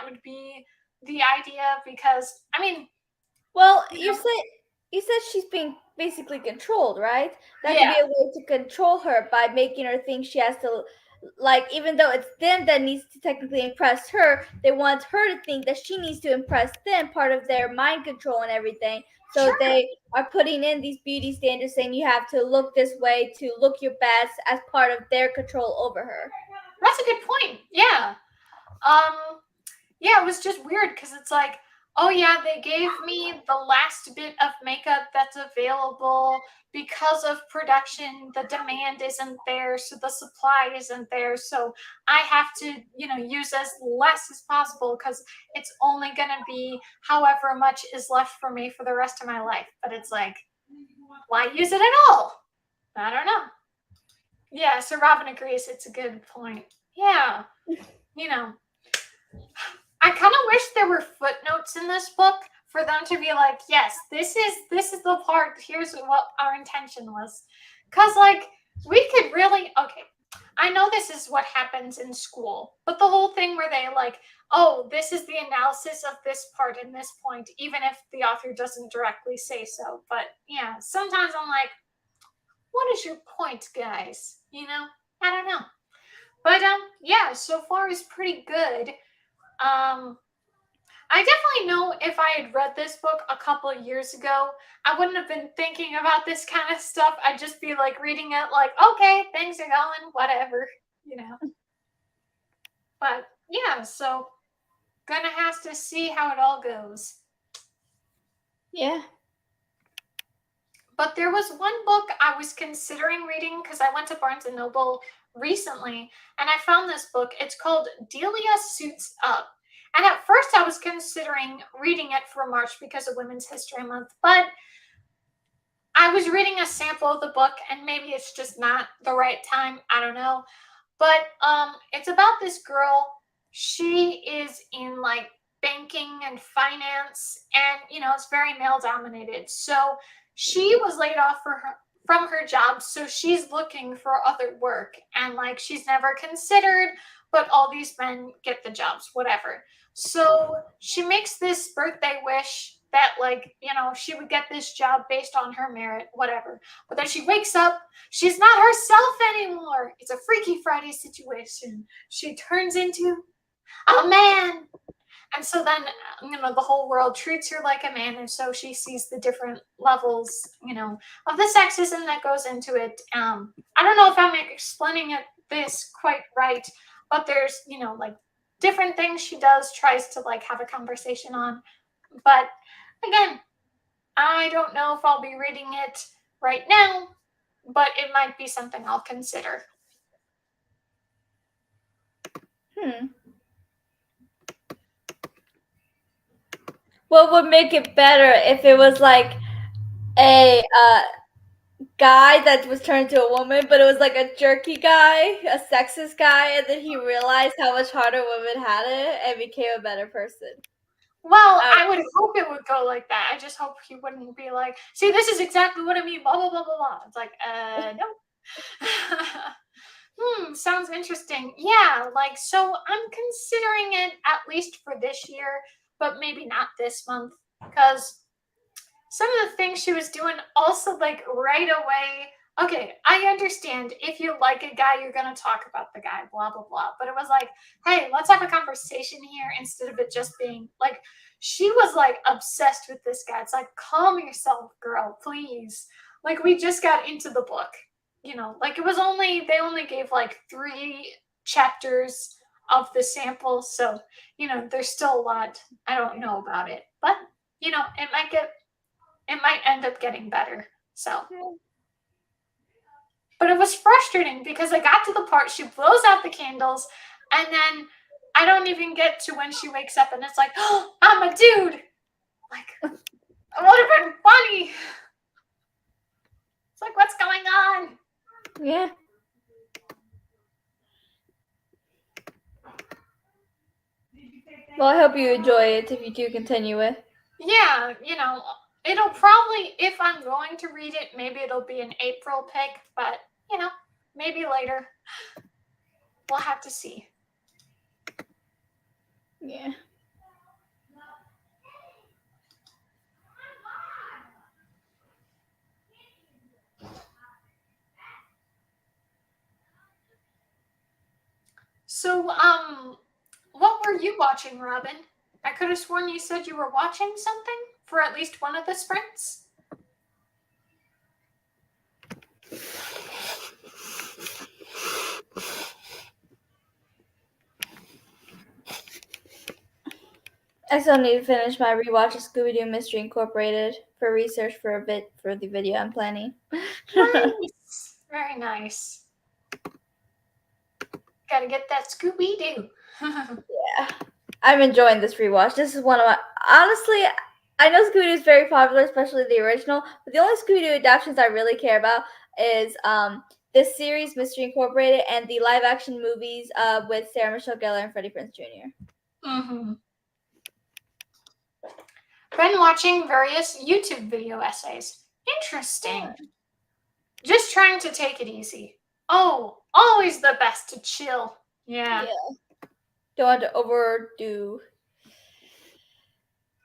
would be the idea, because, I mean... Well, you said she's being basically controlled, right? That could be a way to control her by making her think she has to, like, even though it's them that needs to technically impress her, they want her to think that she needs to impress them, part of their mind control and everything. So Sure. They are putting in these beauty standards saying you have to look this way to look your best as part of their control over her. That's a good point. Yeah. Yeah, it was just weird because it's like, oh yeah, they gave me the last bit of makeup that's available because of production. The demand isn't there, so the supply isn't there. So I have to, use as less as possible because it's only going to be however much is left for me for the rest of my life. But it's like, why use it at all? I don't know. Yeah, so Robin agrees. It's a good point. Yeah, I kind of wish there were footnotes in this book for them to be like, yes, this is the part, here's what our intention was. Because, like, we could really, okay, I know this is what happens in school, but the whole thing where they like, oh, this is the analysis of this part in this point, even if the author doesn't directly say so. But yeah, sometimes I'm like, what is your point, guys? I don't know. But yeah, so far is pretty good. I definitely know if I had read this book a couple of years ago, I wouldn't have been thinking about this kind of stuff. I'd just be like reading it like, okay, things are going, whatever, But yeah, so gonna have to see how it all goes. Yeah. But there was one book I was considering reading because I went to Barnes & Noble recently and I found this book. It's called Delia Suits Up. And at first I was considering reading it for March because of Women's History Month, but I was reading a sample of the book and maybe it's just not the right time. I don't know. But it's about this girl. She is in like banking and finance and, it's very male dominated. So she was laid off from her job. So she's looking for other work and like she's never considered, but all these men get the jobs, whatever. So she makes this birthday wish that like, she would get this job based on her merit, whatever. But then she wakes up, she's not herself anymore. It's a Freaky Friday situation. She turns into a man. And so then, the whole world treats her like a man. And so she sees the different levels, of the sexism that goes into it. I don't know if I'm explaining it this quite right. But there's, like different things she does, tries to like have a conversation on. But again, I don't know if I'll be reading it right now, but it might be something I'll consider. What would make it better if it was like a guy that was turned to a woman, but it was like a jerky guy, a sexist guy, and then he realized how much harder women had it and became a better person? Well, I would hope it would go like that. I just hope he wouldn't be like, see, this is exactly what I mean, blah, blah, blah, blah, blah. It's like, no. Sounds interesting. Yeah, like, so I'm considering it at least for this year, but maybe not this month, because some of the things she was doing also, like, right away. Okay, I understand if you like a guy, you're going to talk about the guy, blah, blah, blah. But it was like, hey, let's have a conversation here instead of it just being like, she was like obsessed with this guy. It's like, calm yourself, girl, please. Like, we just got into the book, like they only gave like 3 chapters of the sample. So, there's still a lot I don't know about it. But, it might end up getting better. So, but it was frustrating because I got to the part she blows out the candles, and then I don't even get to when she wakes up, and it's like, oh, I'm a dude. Like, it would have been funny. It's like, what's going on? Yeah. Well, I hope you enjoy it if you do continue it. Yeah, it'll probably, if I'm going to read it, maybe it'll be an April pick, but, maybe later. We'll have to see. Yeah. So, what were you watching, Robin? I could have sworn you said you were watching something for at least one of the sprints. I still need to finish my rewatch of Scooby-Doo Mystery Incorporated for research for a bit for the video I'm planning. Nice. Very nice. Gotta get that Scooby-Doo. Yeah. I'm enjoying this rewatch. This is one of my... Honestly, I know Scooby-Doo is very popular, especially the original, but the only Scooby-Doo adaptations I really care about is this series, Mystery Incorporated, and the live-action movies with Sarah Michelle Gellar and Freddie Prinze Jr. Mm-hmm. Been watching various YouTube video essays. Interesting. Just trying to take it easy. Oh, always the best to chill. Yeah. Don't want to overdo.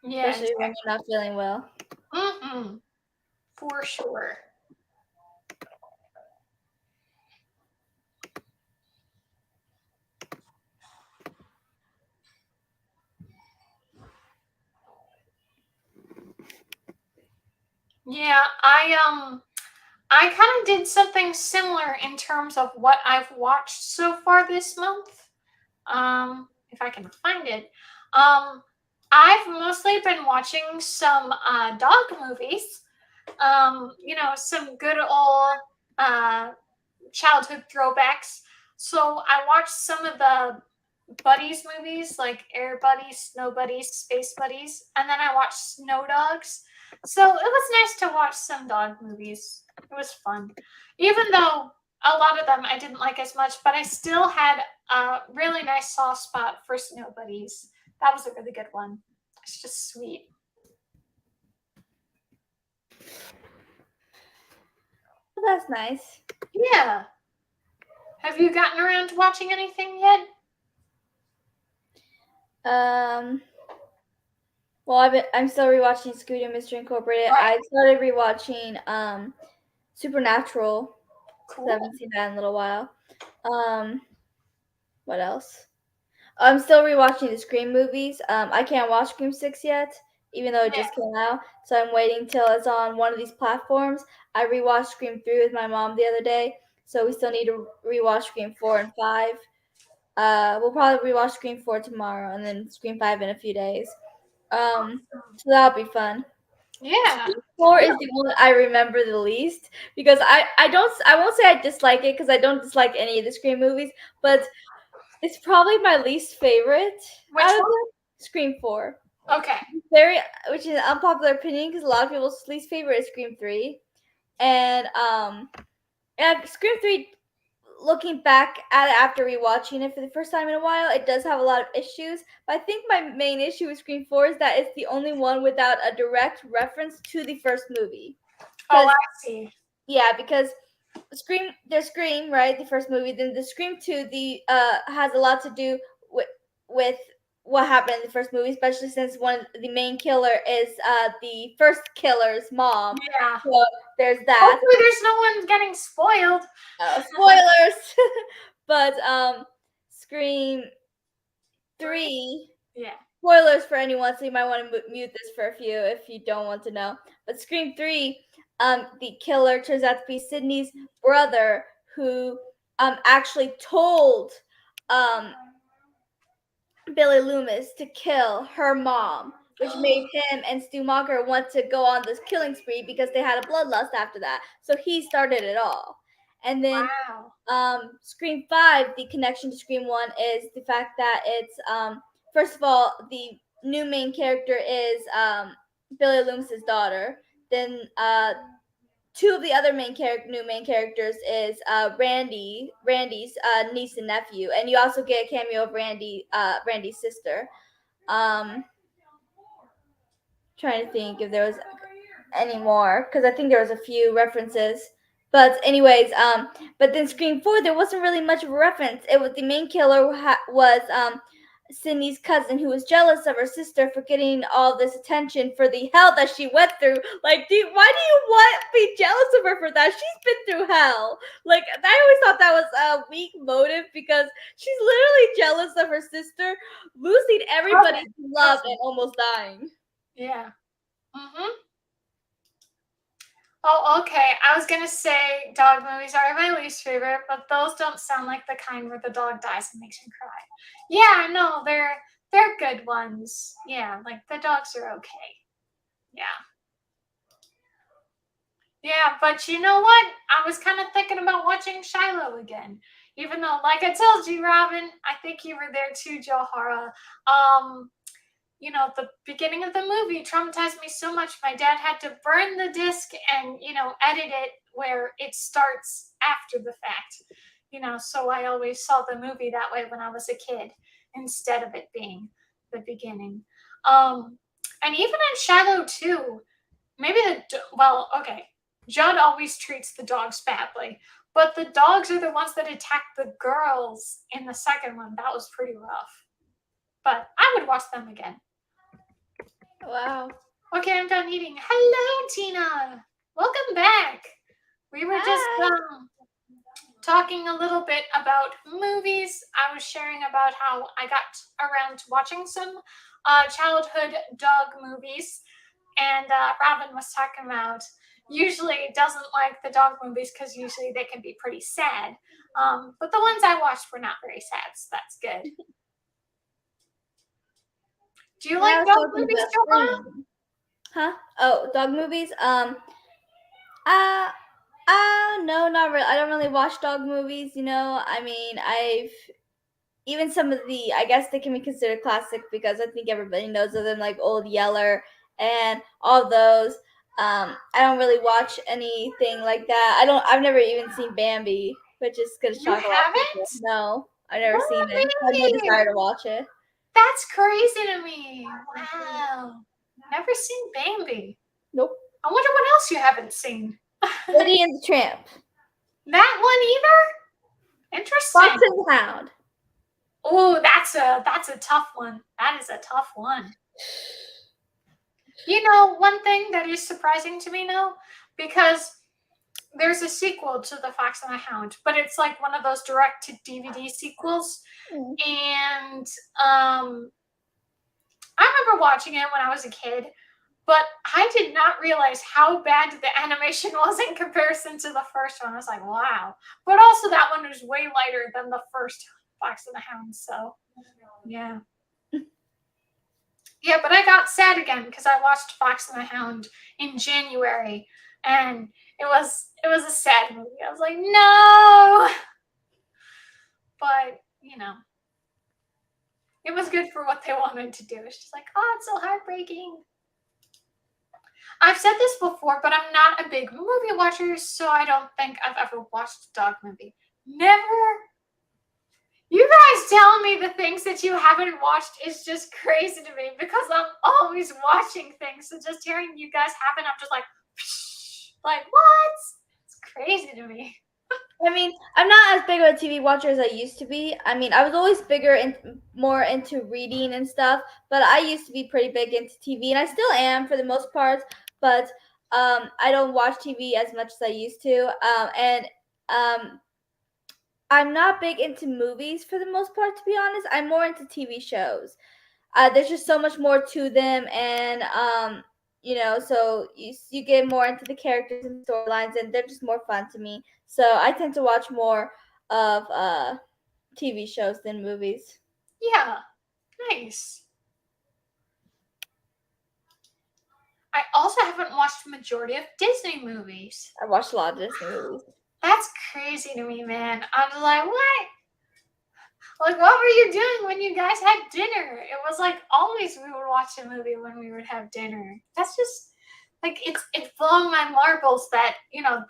Yeah. Especially when you're not feeling well. Mm-hmm. For sure. Yeah, I kind of did something similar in terms of what I've watched so far this month. If I can find it. I've mostly been watching some dog movies. Some good old childhood throwbacks. So I watched some of the Buddies movies, like Air Buddies, Snow Buddies, Space Buddies, and then I watched Snow Dogs. So it was nice to watch some dog movies. It was fun. Even though a lot of them I didn't like as much, but I still had a really nice soft spot for Snow Buddies. That was a really good one. It's just sweet. Well, that's nice. Yeah. Have you gotten around to watching anything yet? Well, I'm still rewatching Scooby-Doo Mystery Incorporated. Right. I started rewatching Supernatural. Cool. I haven't seen that in a little while. What else? I'm still rewatching the Scream movies. I can't watch Scream 6 yet, even though it just came out. So I'm waiting till it's on one of these platforms. I rewatched Scream 3 with my mom the other day. So we still need to rewatch Scream 4 and 5. We'll probably rewatch Scream 4 tomorrow and then Scream 5 in a few days. So that'll be fun. Yeah. Scream 4 is the one I remember the least because I won't say I dislike it because I don't dislike any of the Scream movies, but it's probably my least favorite Which out of one? them. Scream 4. Okay. Very, which is an unpopular opinion because a lot of people's least favorite is Scream 3. And yeah, Scream 3, looking back at it after rewatching it for the first time in a while, it does have a lot of issues. But I think my main issue with Scream 4 is that it's the only one without a direct reference to the first movie. Oh, I see. Yeah, because there's Scream, right? The first movie. Then the Scream 2, the has a lot to do with what happened in the first movie, especially since the main killer is the first killer's mom. Yeah. So there's that. Hopefully, there's no one getting spoiled. Spoilers. But Scream 3. Yeah. Spoilers for anyone, so you might want to mute this for a few if you don't want to know. But Scream 3, the killer turns out to be Sydney's brother, who actually told Billy Loomis to kill her mom, which made him and Stu Macher want to go on this killing spree because they had a bloodlust after that. So he started it all. And then Scream 5, the connection to Scream 1 is the fact that it's first of all, the new main character is Billy Loomis's daughter. Then two of the other new main characters is Randy's niece and nephew, and you also get a cameo of Randy's sister. Trying to think if there was any more because I think there was a few references. But anyways, but then Scream 4, there wasn't really much of a reference. It was the main killer was Sydney's cousin who was jealous of her sister for getting all this attention for the hell that she went through. Like, why do you want to be jealous of her for that? She's been through hell. Like, I always thought that was a weak motive because she's literally jealous of her sister losing everybody she loved and almost dying. Yeah. Mhm. Oh, okay. I was gonna say dog movies are my least favorite, but those don't sound like the kind where the dog dies and makes me cry. Yeah, no, they're good ones. Yeah, like the dogs are okay. Yeah. Yeah, but you know what? I was kind of thinking about watching Shiloh again. Even though, like I told you, Robin, I think you were there too, Joharra. You know, the beginning of the movie traumatized me so much. My dad had to burn the disc and, edit it where it starts after the fact. So I always saw the movie that way when I was a kid instead of it being the beginning. And even in Shiloh too, okay, Judd always treats the dogs badly, but the dogs are the ones that attack the girls in the second one. That was pretty rough. But I would watch them again. Wow. Okay, I'm done eating. Hello, Tina. Welcome back. We were just talking a little bit about movies. I was sharing about how I got around to watching some childhood dog movies. And Robin was talking about usually doesn't like the dog movies because usually they can be pretty sad. But the ones I watched were not very sad, so that's good. Do you like dog movies, Joharra? Huh? Oh, dog movies? No, not really. I don't really watch dog movies, I mean, even some of I guess they can be considered classic because I think everybody knows of them, like Old Yeller and all those. I don't really watch anything like that. I've never even seen Bambi, which is gonna shock a lot of people. No, I've never seen it. I have no desire to watch it. That's crazy to me. Wow. Never seen Bambi. Nope. I wonder what else you haven't seen. Lady and the Tramp. That one either? Interesting. Fox and the Hound. Oh, that's a tough one. That is a tough one. One thing that is surprising to me now, because there's a sequel to The Fox and the Hound, but it's like one of those direct to DVD sequels. And I remember watching it when I was a kid, But I did not realize how bad the animation was in comparison to the first one. I was like, wow. But also that one was way lighter than the first Fox and the Hound. So yeah. Yeah, but I got sad again because I watched Fox and the Hound in January, and it was a sad movie. I was like, no. But it was good for what they wanted to do. It's just like, oh, it's so heartbreaking. I've said this before, but I'm not a big movie watcher, so I don't think I've ever watched a dog movie. Never. You guys telling me the things that you haven't watched is just crazy to me because I'm always watching things. So just hearing you guys haven't, I'm just like, like what? It's crazy to me. I mean, I'm not as big of a TV watcher as I used to be. I mean, I was always more into reading and stuff, but I used to be pretty big into TV, and I still am for the most part. But I don't watch TV as much as I used to, and I'm not big into movies for the most part. To be honest, I'm more into TV shows. There's just so much more to them, and so you get more into the characters and storylines, and they're just more fun to me. So I tend to watch more of TV shows than movies. Yeah, nice. I also haven't watched the majority of Disney movies. I watched a lot of Disney movies. That's crazy to me, man. I was like, what? Like, what were you doing when you guys had dinner? It was like always we would watch a movie when we would have dinner. That's just like it's blowing my marbles that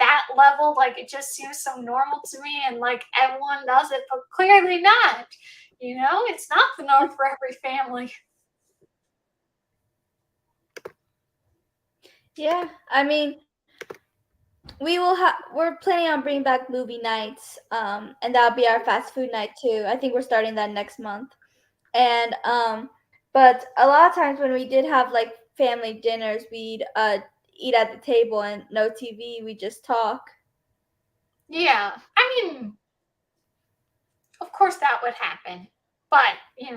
that level, like it just seems so normal to me, and like everyone does it, but clearly not. It's not the norm for every family. Yeah, I mean, we're planning on bringing back movie nights, and that'll be our fast food night too. I think we're starting that next month. And but a lot of times when we did have like family dinners, we'd eat at the table and no TV, we just talk. Yeah, I mean, of course that would happen, but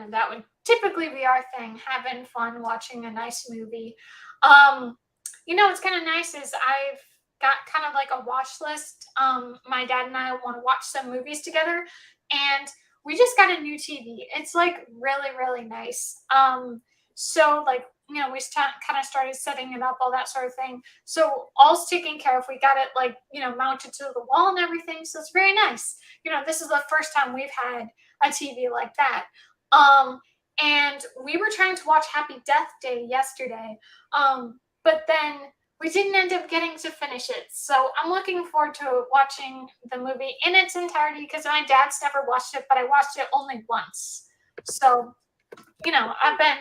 that would typically be our thing, having fun watching a nice movie. What's kind of nice is I've got kind of like a watch list. My dad and I want to watch some movies together, and we just got a new TV. It's like really, really nice. So like we kind of started setting it up, all that sort of thing. So all's taken care of. We got it like mounted to the wall and everything. So it's very nice. This is the first time we've had a TV like that. And we were trying to watch Happy Death Day yesterday. But then we didn't end up getting to finish it. So I'm looking forward to watching the movie in its entirety because my dad's never watched it, but I watched it only once. So, I've been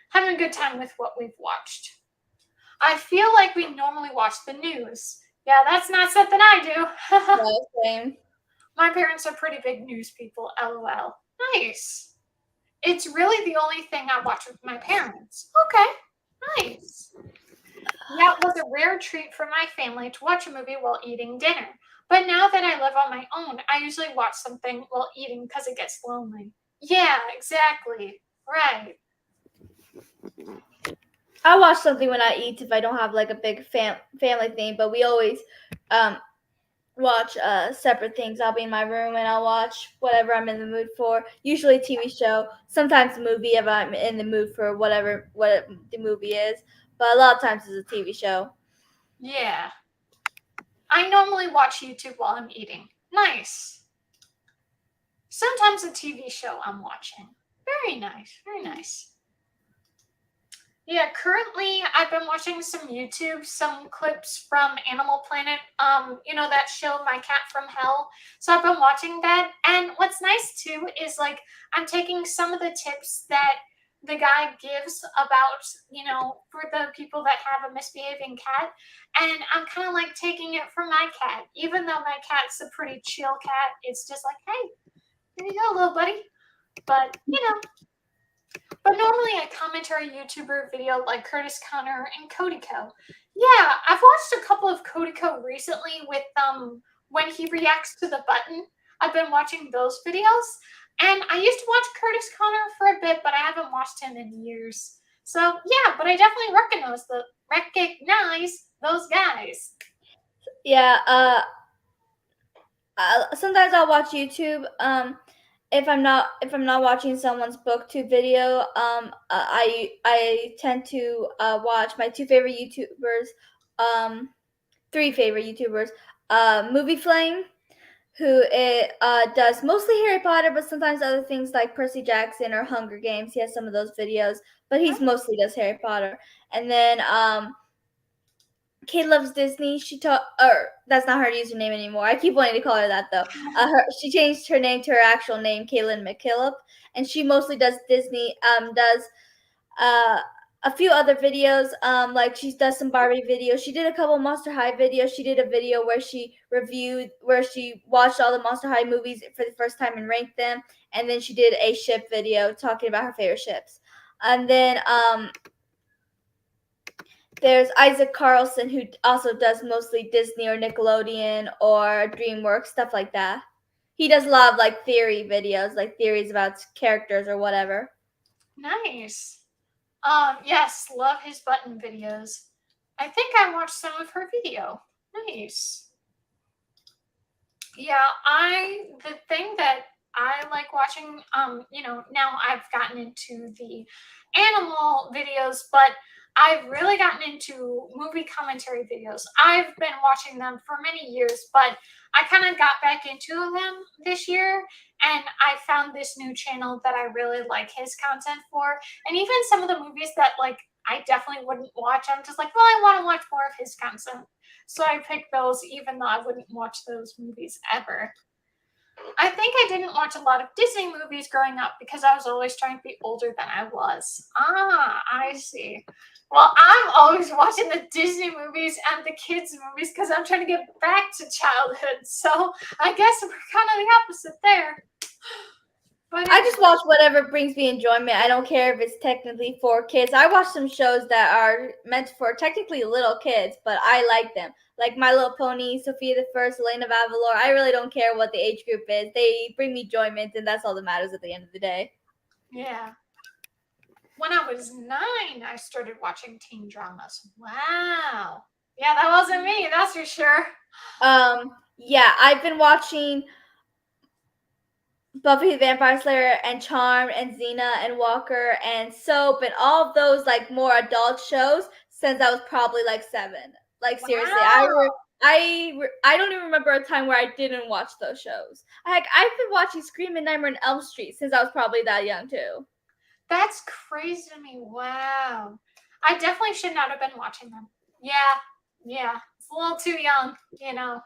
having a good time with what we've watched. I feel like we normally watch the news. Yeah, that's not something I do. No, same. My parents are pretty big news people, LOL. Nice. It's really the only thing I watch with my parents. Okay, nice. Yeah, it was a rare treat for my family to watch a movie while eating dinner. But now that I live on my own, I usually watch something while eating because it gets lonely. Yeah, exactly. Right. I watch something when I eat if I don't have like a big family thing, but we always watch separate things. I'll be in my room and I'll watch whatever I'm in the mood for. Usually a TV show, sometimes a movie if I'm in the mood for what the movie is. But a lot of times it's a TV show. Yeah. I normally watch YouTube while I'm eating. Nice. Sometimes a TV show I'm watching. Very nice. Very nice. Yeah, currently I've been watching some YouTube, some clips from Animal Planet. That show My Cat from Hell. So I've been watching that. And what's nice too is like I'm taking some of the tips that the guy gives about, for the people that have a misbehaving cat. And I'm kind of like taking it from my cat. Even though my cat's a pretty chill cat, it's just like, hey, here you go, little buddy. But, But normally I comment or a YouTuber video like Curtis Connor and Cody Co. Yeah, I've watched a couple of Cody Co recently with when he reacts to the button. I've been watching those videos. And I used to watch Curtis Connor for a bit, but I haven't watched him in years. So yeah, but I definitely recognize those guys. Yeah. Sometimes I'll watch YouTube. If I'm not watching someone's booktube video, I tend to watch my two favorite YouTubers, three favorite YouTubers, Movie Flame, who does mostly Harry Potter, but sometimes other things like Percy Jackson or Hunger Games. He has some of those videos, but he's mostly does Harry Potter. And then Kate Loves Disney. That's not her username anymore. I keep wanting to call her that though. She changed her name to her actual name, Caitlin McKillop, and she mostly does Disney. Does uh a few other videos. Like she does some Barbie videos. She did a couple Monster High videos. She did a video where she watched all the Monster High movies for the first time and ranked them. And then she did a ship video talking about her favorite ships. And then there's Isaac Carlson, who also does mostly Disney or Nickelodeon or DreamWorks, stuff like that. He does a lot of like theory videos, like theories about characters or whatever. Nice. Yes, love his button videos. I think I watched some of her video. Nice. Yeah, the thing that I like watching, now I've gotten into the animal videos, but I've really gotten into movie commentary videos. I've been watching them for many years, but I kind of got back into them this year, and I found this new channel that I really like his content for. And even some of the movies that like I definitely wouldn't watch, I'm just like, well, I want to watch more of his content. So I picked those even though I wouldn't watch those movies ever. I think I didn't watch a lot of Disney movies growing up because I was always trying to be older than I was. Ah, I see. Well, I'm always watching the Disney movies and the kids' movies because I'm trying to get back to childhood. So I guess we're kind of the opposite there. But I just watch whatever brings me enjoyment. I don't care if it's technically for kids. I watch some shows that are meant for technically little kids, but I like them. Like My Little Pony, Sophia the First, Elena of Avalor. I really don't care what the age group is. They bring me enjoyment, and that's all that matters at the end of the day. Yeah. When I was 9, I started watching teen dramas. Wow. Yeah, that wasn't me, that's for sure. Yeah, I've been watching Buffy the Vampire Slayer and Charmed and Xena and Walker and Soap and all of those like more adult shows since I was probably like 7. Like seriously, Wow. I don't even remember a time where I didn't watch those shows. Like I've been watching Scream and Nightmare on Elm Street since I was probably that young too. That's crazy to me. Wow. I definitely should not have been watching them. Yeah. It's a little too young, you know.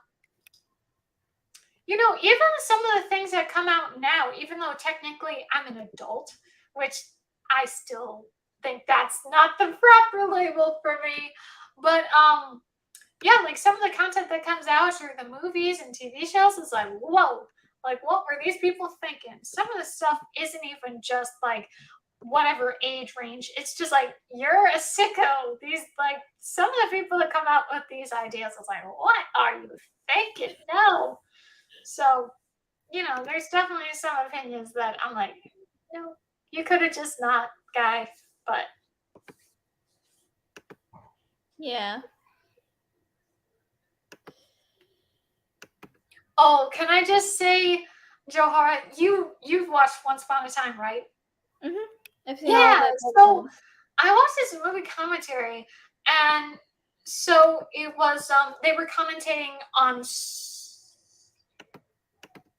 Even some of the things that come out now, even though technically I'm an adult, which I still think that's not the proper label for me. But yeah, like some of the content that comes out through the movies and TV shows is like, whoa, like what were these people thinking? Some of the stuff isn't even just like whatever age range. It's just like you're a sicko. These like some of the people that come out with these ideas is like, what are you thinking? No. So, there's definitely some opinions that I'm like, no, you could have just not, guy. But Yeah. oh, can I just say, Joharra, you've watched Once Upon a Time, right? I've seen all of it. So I watched this movie commentary, and so it was they were commentating on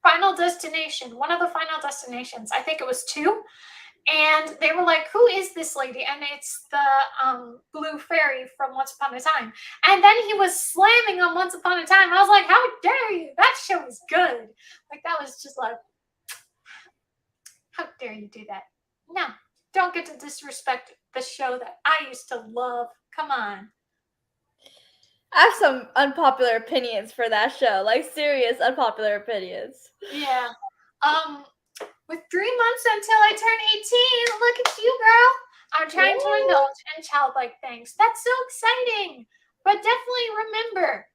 Final Destination, one of the Final Destinations. I think it was 2. And they were like, who is this lady? And it's the blue fairy from Once Upon a Time. And then he was slamming on Once Upon a Time. I was like, how dare you? That show is good. Like, that was just like, how dare you do that? No, don't get to disrespect the show that I used to love. Come on. I have some unpopular opinions for that show, like serious unpopular opinions. Yeah. With 3 months until I turn 18, look at you, girl. I'm trying to indulge in childlike things. That's so exciting. But definitely remember,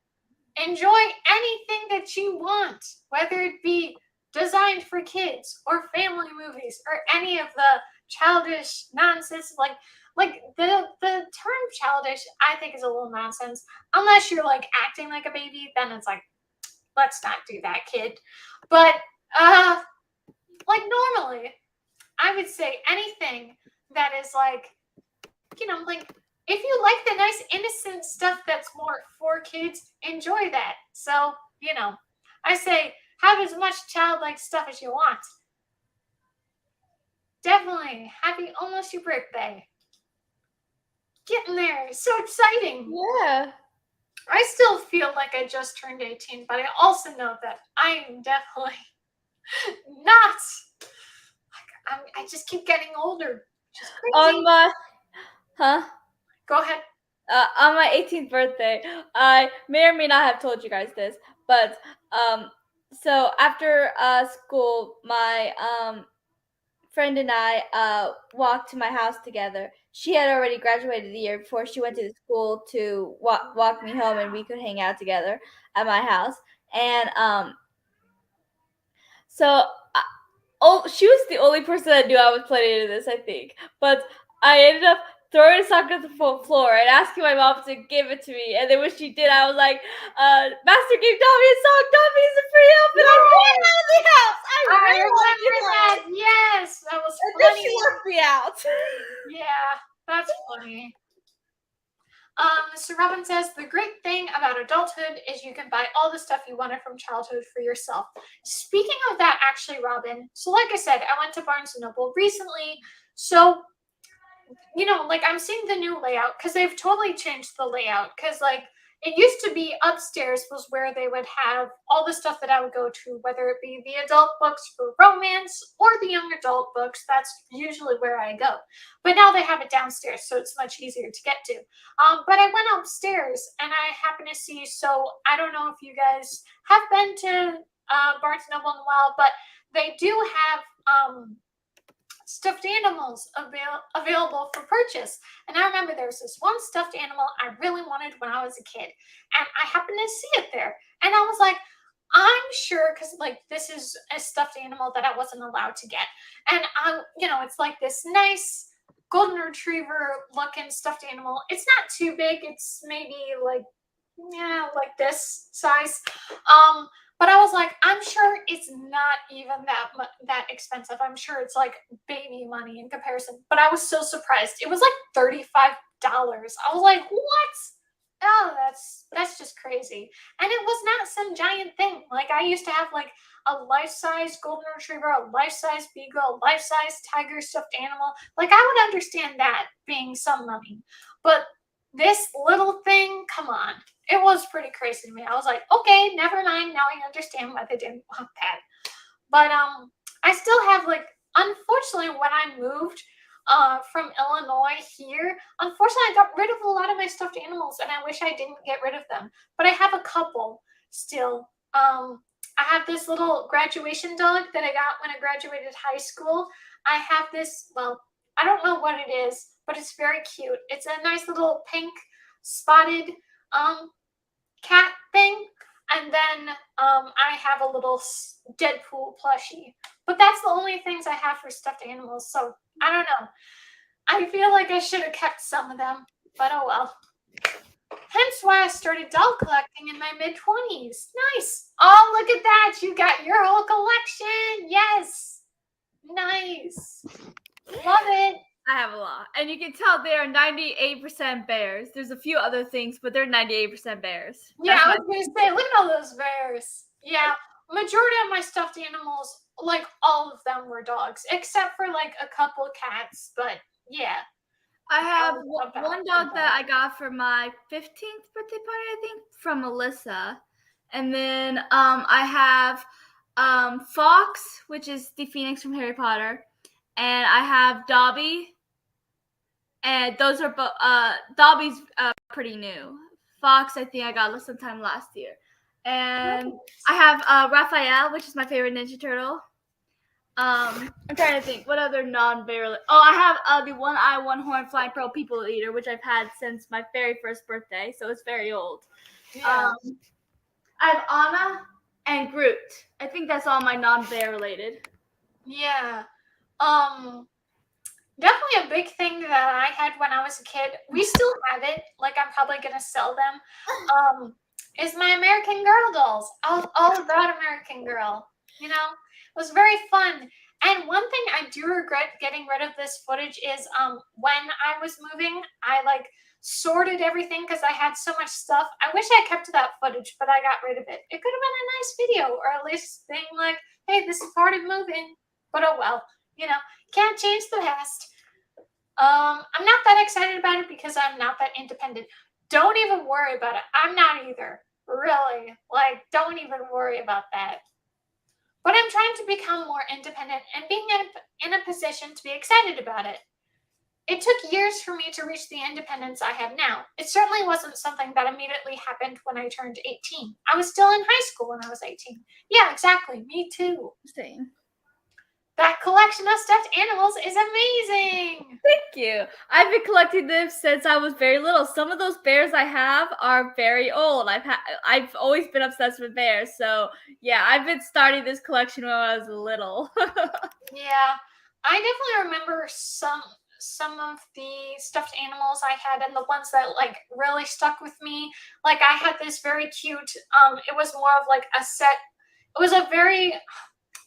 enjoy anything that you want, whether it be designed for kids or family movies or any of the childish nonsense. Like like the term childish, I think, is a little nonsense. Unless you're like acting like a baby, then it's like, let's not do that, kid. But like normally, I would say anything that is like, like if you like the nice innocent stuff that's more for kids, enjoy that. So, I say have as much childlike stuff as you want. Definitely. Happy almost your birthday. Getting there. It's so exciting. Yeah. I still feel like I just turned 18, but I also know that I am definitely not. I just keep getting older. Which is crazy. On my, huh? Go ahead. On my 18th birthday, I may or may not have told you guys this, but so after school, my friend and I walked to my house together. She had already graduated the year before. She went to the school to walk me home, and we could hang out together at my house. And so she was the only person that knew I was planning this, I think. But I ended up throwing a sock at the floor and asking my mom to give it to me. And then when she did, I was like, Master gave Dobby a sock. Dobby is a free outfit. I ran out of the house. I remember that. Yes, that was and funny. then she left me out. Yeah, that's funny. So Robin says, the great thing about adulthood is you can buy all the stuff you wanted from childhood for yourself. Speaking of that, actually, Robin, so like I said, I went to Barnes & Noble recently, so, like I'm seeing the new layout, because they've totally changed the layout, because like, it used to be upstairs was where they would have all the stuff that I would go to, whether it be the adult books for romance or the young adult books. That's usually where I go. But now they have it downstairs, so it's much easier to get to. But I went upstairs and I happened to see, so I don't know if you guys have been to Barnes & Noble in a while, but they do have stuffed animals available for purchase. And I remember there was this one stuffed animal I really wanted when I was a kid, and I happened to see it there, and I was like, I'm sure, because like this is a stuffed animal that I wasn't allowed to get, and it's like this nice golden retriever looking stuffed animal. It's not too big, it's maybe like this size, but I was like, I'm sure it's not even that expensive. I'm sure it's like baby money in comparison. But I was so surprised. It was like $35. I was like, what? Oh, that's just crazy. And it was not some giant thing. Like I used to have like a life-size golden retriever, a life-size beagle, a life-size tiger stuffed animal. Like I would understand that being some money. But this little thing, come on. It was pretty crazy to me. I was like, okay, never mind. Now I understand why they didn't want that. But I still have like, unfortunately, when I moved from Illinois here, unfortunately, I got rid of a lot of my stuffed animals, and I wish I didn't get rid of them. But I have a couple still. I have this little graduation dog that I got when I graduated high school. I have this, well, I don't know what it is, but it's very cute. It's a nice little pink spotted cat thing, and then I have a little Deadpool plushie. But that's the only things I have for stuffed animals, so I don't know. I feel like I should have kept some of them, but oh well. Hence why I started doll collecting in my mid-20s. Nice. Oh, look at that. You got your whole collection. Yes. Nice. Love it. I have a lot. And you can tell they are 98% bears. There's a few other things, but they're 98% bears. Yeah, I was going to say, look at all those bears. Yeah, majority of my stuffed animals, like all of them were dogs, except for like a couple cats, but yeah. I have one dog that I got for my 15th birthday party, I think, from Melissa. And then I have Fox, which is the Phoenix from Harry Potter. And I have Dobby. And those are both, Dobby's pretty new. Fox, I think I got sometime last year. And I have Raphael, which is my favorite Ninja Turtle. I'm trying to think what other non-bear. Oh, I have the one-eye, one-horn flying pearl people eater, which I've had since my very first birthday, so it's very old. Yeah. I have Anna and Groot. I think that's all my non-bear related. Yeah. Definitely a big thing that I had when I was a kid. We still have it. Like, I'm probably gonna sell them. Is my American Girl dolls. All about American Girl. You know, it was very fun. And one thing I do regret getting rid of this footage is when I was moving, I like sorted everything because I had so much stuff. I wish I kept that footage, but I got rid of it. It could have been a nice video, or at least being like, hey, this is part of moving. But oh well, you know, can't change the past. I'm not that excited about it because I'm not that independent. Don't even worry about it. I'm not either. Really. Like, don't even worry about that. But I'm trying to become more independent and being in a position to be excited about it. It took years for me to reach the independence I have now. It certainly wasn't something that immediately happened when I turned 18. I was still in high school when I was 18. Yeah, exactly. Me too. Same. That collection of stuffed animals is amazing. Thank you. I've been collecting them since I was very little. Some of those bears I have are very old. I've always been obsessed with bears. So yeah, I've been starting this collection when I was little. Yeah, I definitely remember some of the stuffed animals I had, and the ones that like really stuck with me. Like, I had this very cute. It was more of like a set. It was a very,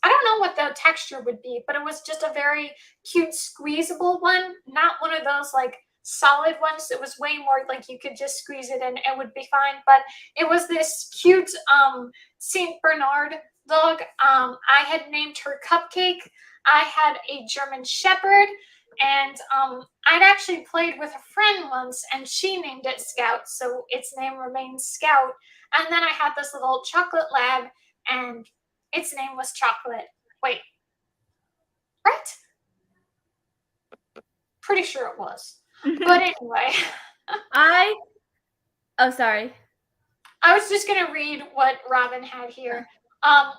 I don't know what the texture would be, but it was just a very cute squeezable one, not one of those like solid ones. It was way more like you could just squeeze it and it would be fine. But it was this cute Saint Bernard dog. I had named her Cupcake. I had a German Shepherd, and I'd actually played with a friend once, and she named it Scout, so its name remains Scout. And then I had this little chocolate lab, and its name was Chocolate. Wait. Right? Pretty sure it was. But anyway. Oh, sorry. I was just going to read what Robin had here.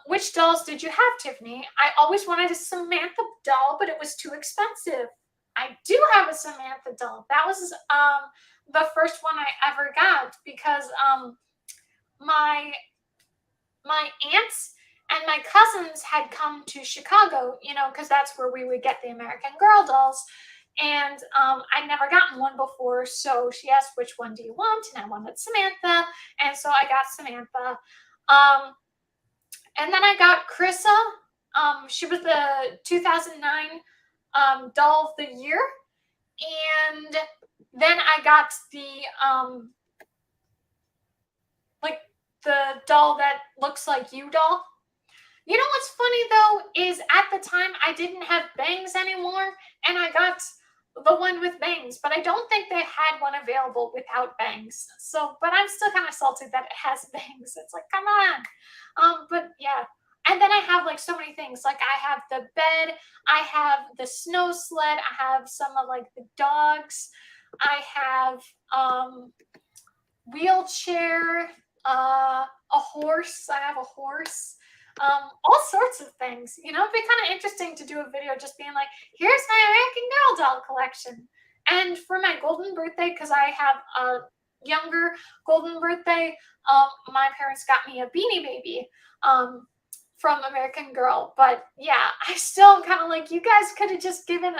Which dolls did you have, Tiffany? I always wanted a Samantha doll, but it was too expensive. I do have a Samantha doll. That was the first one I ever got because my aunts and my cousins had come to Chicago, you know, because that's where we would get the American Girl dolls. And I'd never gotten one before, so she asked, which one do you want? And I wanted Samantha, and so I got Samantha. And then I got Krissa. She was the 2009 Doll of the Year. And then I got the doll that looks like you doll. You know what's funny though is at the time I didn't have bangs anymore, and I got the one with bangs, but I don't think they had one available without bangs. So, but I'm still kind of salty that it has bangs. It's like, come on. But yeah. And then I have like so many things. Like, I have the bed, I have the snow sled, I have some of like the dogs, I have wheelchair, a horse. I have a horse. All sorts of things. You know, it'd be kind of interesting to do a video just being like, here's my American Girl doll collection. And for my golden birthday, because I have a younger golden birthday, my parents got me a Beanie Baby from American Girl. But yeah, I still kind of like, you guys could have just given a,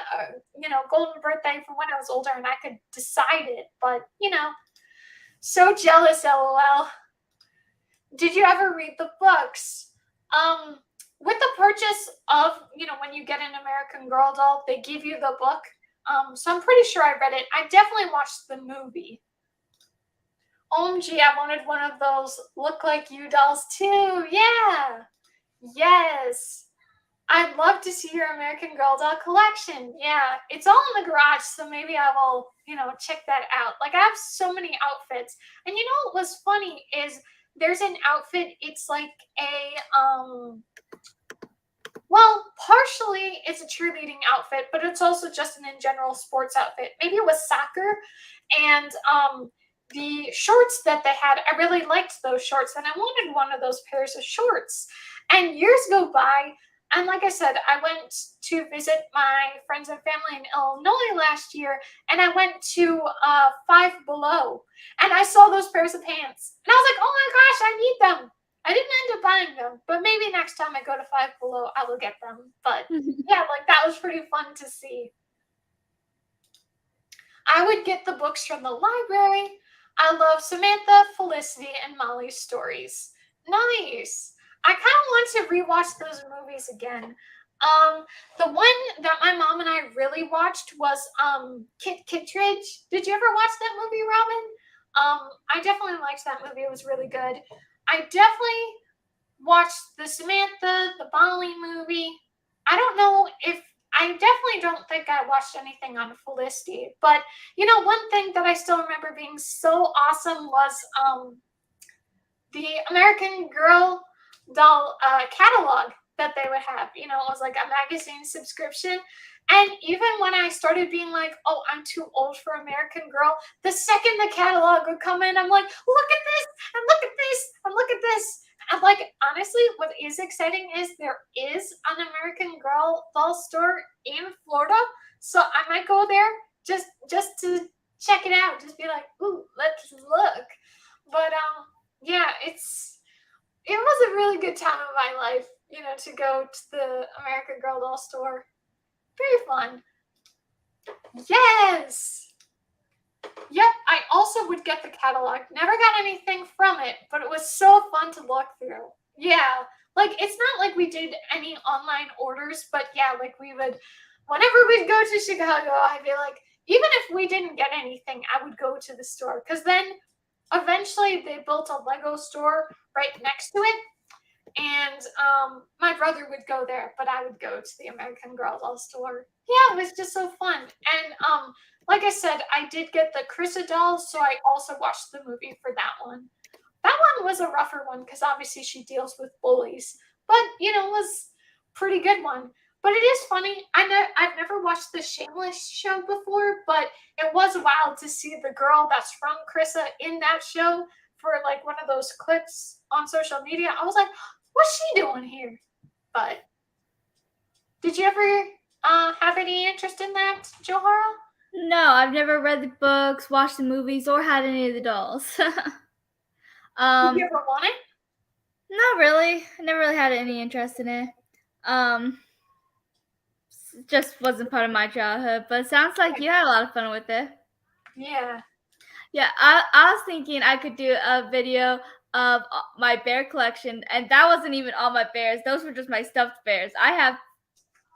golden birthday for when I was older and I could decide it. But, so jealous, LOL. Did you ever read the books? With the purchase of, when you get an American Girl doll, they give you the book. So I'm pretty sure I read it. I definitely watched the movie. OMG, I wanted one of those look like you dolls too. Yeah. Yes. I'd love to see your American Girl doll collection. Yeah, it's all in the garage, so maybe I will, check that out. Like, I have so many outfits. And what was funny is there's an outfit, it's like partially it's a cheerleading outfit, but it's also just an in general sports outfit. Maybe it was soccer, and the shorts that they had, I really liked those shorts, and I wanted one of those pairs of shorts. And years go by, and like I said, I went to visit my friends and family in Illinois last year, and I went to Five Below, and I saw those pairs of pants, and I was like, oh my gosh, I need them. I didn't end up buying them, but maybe next time I go to Five Below, I will get them. But yeah, like, that was pretty fun to see. I would get the books from the library. I love Samantha, Felicity, and Molly's stories. Nice. I kind of want to rewatch those movies again. The one that my mom and I really watched was Kit Kittredge. Did you ever watch that movie, Robin? I definitely liked that movie. It was really good. I definitely watched the Samantha, the Molly movie. I don't know if I definitely don't think I watched anything on Felicity, but one thing that I still remember being so awesome was the American Girl doll catalog that they would have. It was like a magazine subscription. And even when I started being like, oh, I'm too old for American Girl, the second the catalog would come in, I'm like, look at this, and look at this, and look at this. And like, honestly, what is exciting is there is an American Girl doll store in Florida. So I might go there just to check it out. Just be like, ooh, let's look. But yeah, it was a really good time of my life, to go to the American Girl doll store. Very fun. Yes. Yep, I also would get the catalog. Never got anything from it, but it was so fun to look through. Yeah, like it's not like we did any online orders, but yeah, like we would, whenever we'd go to Chicago, I'd be like, even if we didn't get anything, I would go to the store because then eventually they built a Lego store right next to it. And my brother would go there, but I would go to the American Girl doll store. Yeah, it was just so fun. And like I said, I did get the Carissa doll, so I also watched the movie for that one. That one was a rougher one because obviously she deals with bullies, but it was a pretty good one. But it is funny. I've never watched the Shameless show before, but it was wild to see the girl that's from Carissa in that show for like one of those clips on social media. I was like, what's she doing here? But did you ever have any interest in that, Joharra? No, I've never read the books, watched the movies, or had any of the dolls. Did you ever want it? Not really. I never really had any interest in it. Just wasn't part of my childhood. But it sounds like you had a lot of fun with it. Yeah. Yeah, I was thinking I could do a video of my bear collection, and that wasn't even all my bears. Those were just my stuffed bears. I have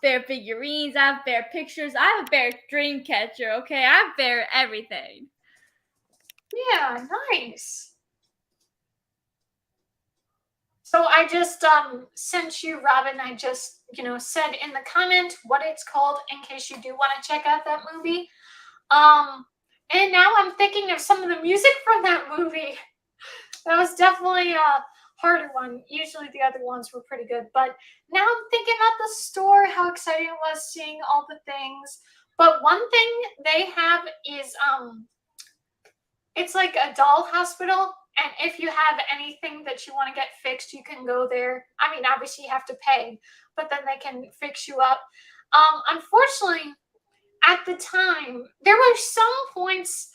bear figurines, I have bear pictures, I have a bear dream catcher, okay? I have bear everything. Yeah, nice. So I just sent you, Robin, I just, said in the comment what it's called in case you do want to check out that movie. And now I'm thinking of some of the music from that movie. That was definitely a harder one. Usually the other ones were pretty good. But now I'm thinking about the store, how exciting it was seeing all the things. But one thing they have is it's like a doll hospital. And if you have anything that you want to get fixed, you can go there. I mean, obviously you have to pay, but then they can fix you up. Unfortunately, at the time, there were some points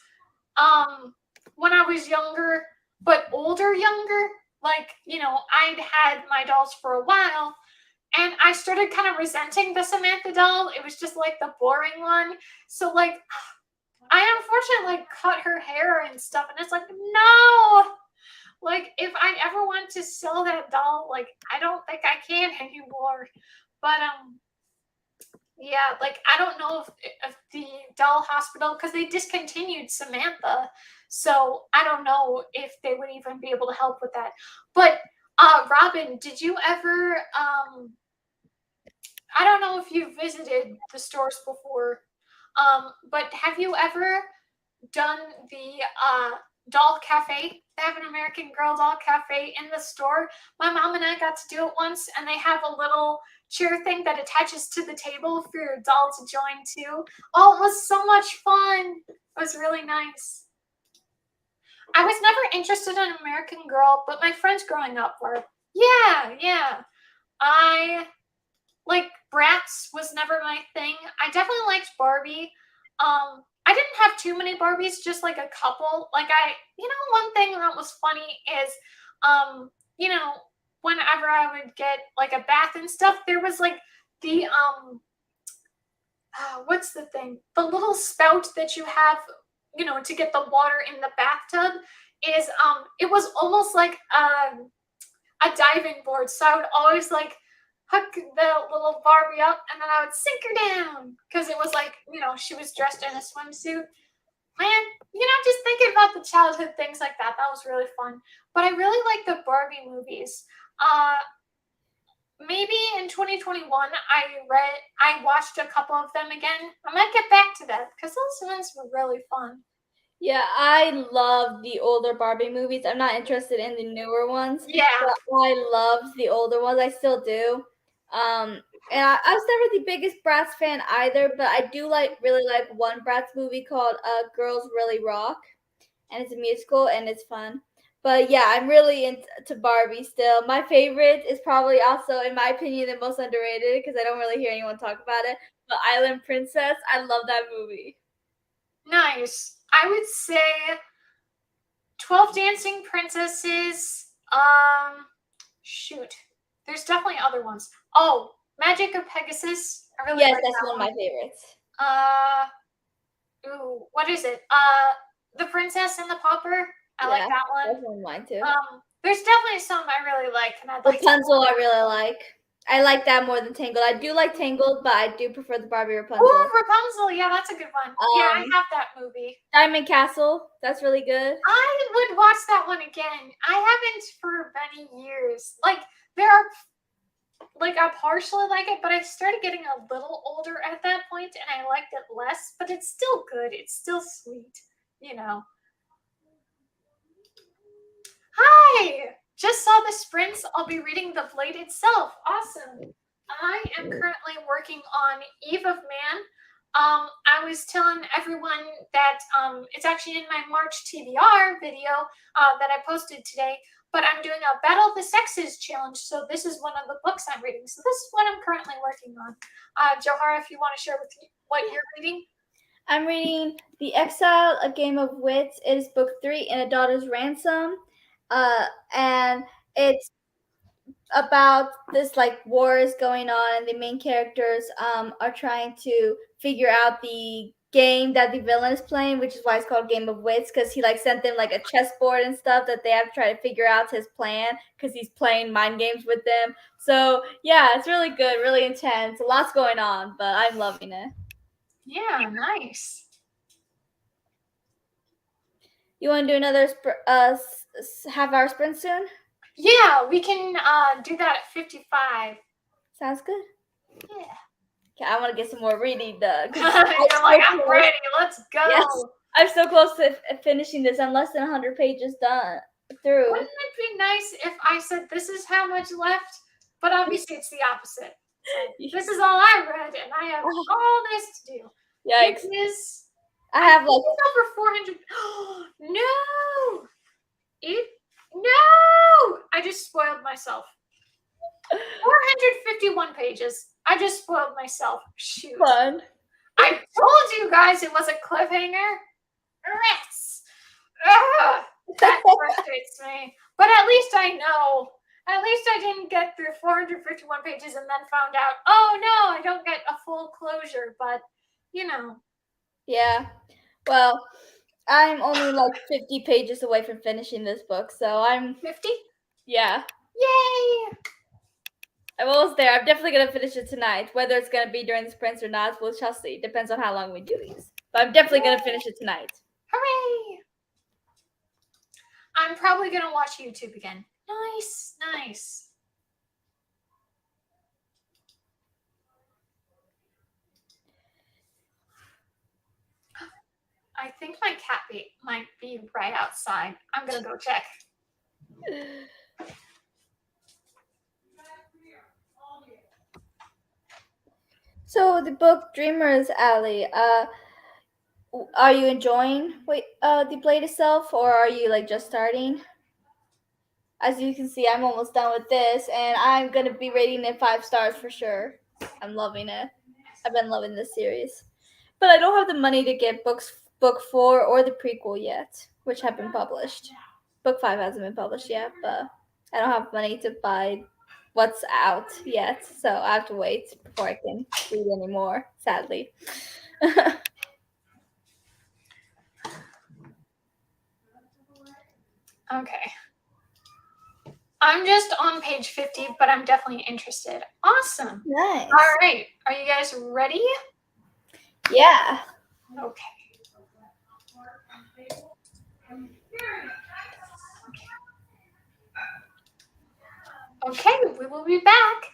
when I was younger, but younger, like, I'd had my dolls for a while, and I started kind of resenting the Samantha doll. It was just like the boring one. So, like, I unfortunately like cut her hair and stuff, and it's like, no! Like, if I ever want to sell that doll, like, I don't think I can anymore. But, yeah, like, I don't know if the doll hospital, because they discontinued Samantha, so I don't know if they would even be able to help with that. But, Robin, did you ever, I don't know if you've visited the stores before, but have you ever done the doll cafe? They have an American Girl doll cafe in the store. My mom and I got to do it once, and they have a little chair thing that attaches to the table for your doll to join too. Oh, it was so much fun. It was really nice. I was never interested in American Girl, but my friends growing up were. Yeah. I like Bratz was never my thing. I definitely liked Barbie. I didn't have too many Barbies, just like a couple. Like one thing that was funny is, whenever I would get like a bath and stuff, there was like the what's the thing? The little spout that you have, to get the water in the bathtub is it was almost like a diving board. So I would always like hook the little Barbie up and then I would sink her down because it was like, she was dressed in a swimsuit. Man, just thinking about the childhood things like that was really fun. But I really like the Barbie movies. Uh, Maybe in 2021 I watched a couple of them again. I might get back to that because those ones were really fun. Yeah, I love the older Barbie movies. I'm not interested in the newer ones. Yeah. But I love the older ones. I still do. And I was never the biggest Bratz fan either, but I do really like one Bratz movie called Girls Really Rock, and it's a musical and it's fun. But yeah, I'm really into Barbie still. My favorite is probably also, in my opinion, the most underrated because I don't really hear anyone talk about it. But Island Princess, I love that movie. Nice. I would say 12 Dancing Princesses. Shoot. There's definitely other ones. Oh, Magic of Pegasus. I really Yes, like that's that one of my favorites. What is it? The Princess and the Pauper. I like that one. That's one of mine too. There's definitely some I really like, and I'd like Rapunzel, I really like. I like that more than Tangled. I do like Tangled, but I do prefer the Barbie Rapunzel. Oh, Rapunzel, yeah, that's a good one. Yeah, I have that movie. Diamond Castle, that's really good. I would watch that one again. I haven't for many years. Like, I partially like it, but I started getting a little older at that point, and I liked it less, but it's still good. It's still sweet, Hi! Just saw the sprints. I'll be reading The Blade itself. Awesome. I am currently working on Eve of Man. I was telling everyone that it's actually in my March TBR video that I posted today, but I'm doing a Battle of the Sexes challenge, so this is one of the books I'm reading. So this is what I'm currently working on. Joharra, if you want to share with me what you're reading. I'm reading The Exile, A Game of Wits. It is book 3 in A Daughter's Ransom. And it's about this war is going on, and the main characters are trying to figure out the game that the villain is playing, which is why it's called Game of Wits, because he sent them a chessboard and stuff that they have to try to figure out his plan, because he's playing mind games with them. So yeah, it's really good, really intense, lots going on, but I'm loving it. Yeah, nice. You want to do another half-hour sprint soon? Yeah, we can do that at 55. Sounds good. Yeah. Okay, I want to get some more reading done. You're like, I'm ready. Let's go. Yes, I'm so close to finishing this. I'm less than 100 pages done through. Wouldn't it be nice if I said this is how much left? But obviously it's the opposite. This is all I read, and I have all this to do. Yikes. It is. I have over 400. No! No! I just spoiled myself. 451 pages. I just spoiled myself. Shoot. Fun. I told you guys it was a cliffhanger. Yes. That frustrates me. But at least I know. At least I didn't get through 451 pages and then found out, oh no, I don't get a full closure. But, Yeah. Well, I'm only 50 pages away from finishing this book, so I'm 50? Yeah. Yay! I'm almost there. I'm definitely gonna finish it tonight. Whether it's gonna be during the sprints or not, we'll shall see. Depends on how long we do these. But I'm definitely gonna finish it tonight. Hooray! I'm probably gonna watch YouTube again. Nice. I think my cat might be right outside. I'm gonna go check. So the book Dreamer's Alley, are you enjoying the blade itself, or are you just starting? As you can see, I'm almost done with this, and I'm gonna be rating it 5 stars for sure. I'm loving it. I've been loving this series, but I don't have the money to get book 4 or the prequel yet, which have been published. Book 5 hasn't been published yet, but I don't have money to buy what's out yet, so I have to wait before I can read anymore, sadly. Okay. I'm just on page 50, but I'm definitely interested. Awesome. Nice. All right. Are you guys ready? Yeah. Okay. Okay, we will be back.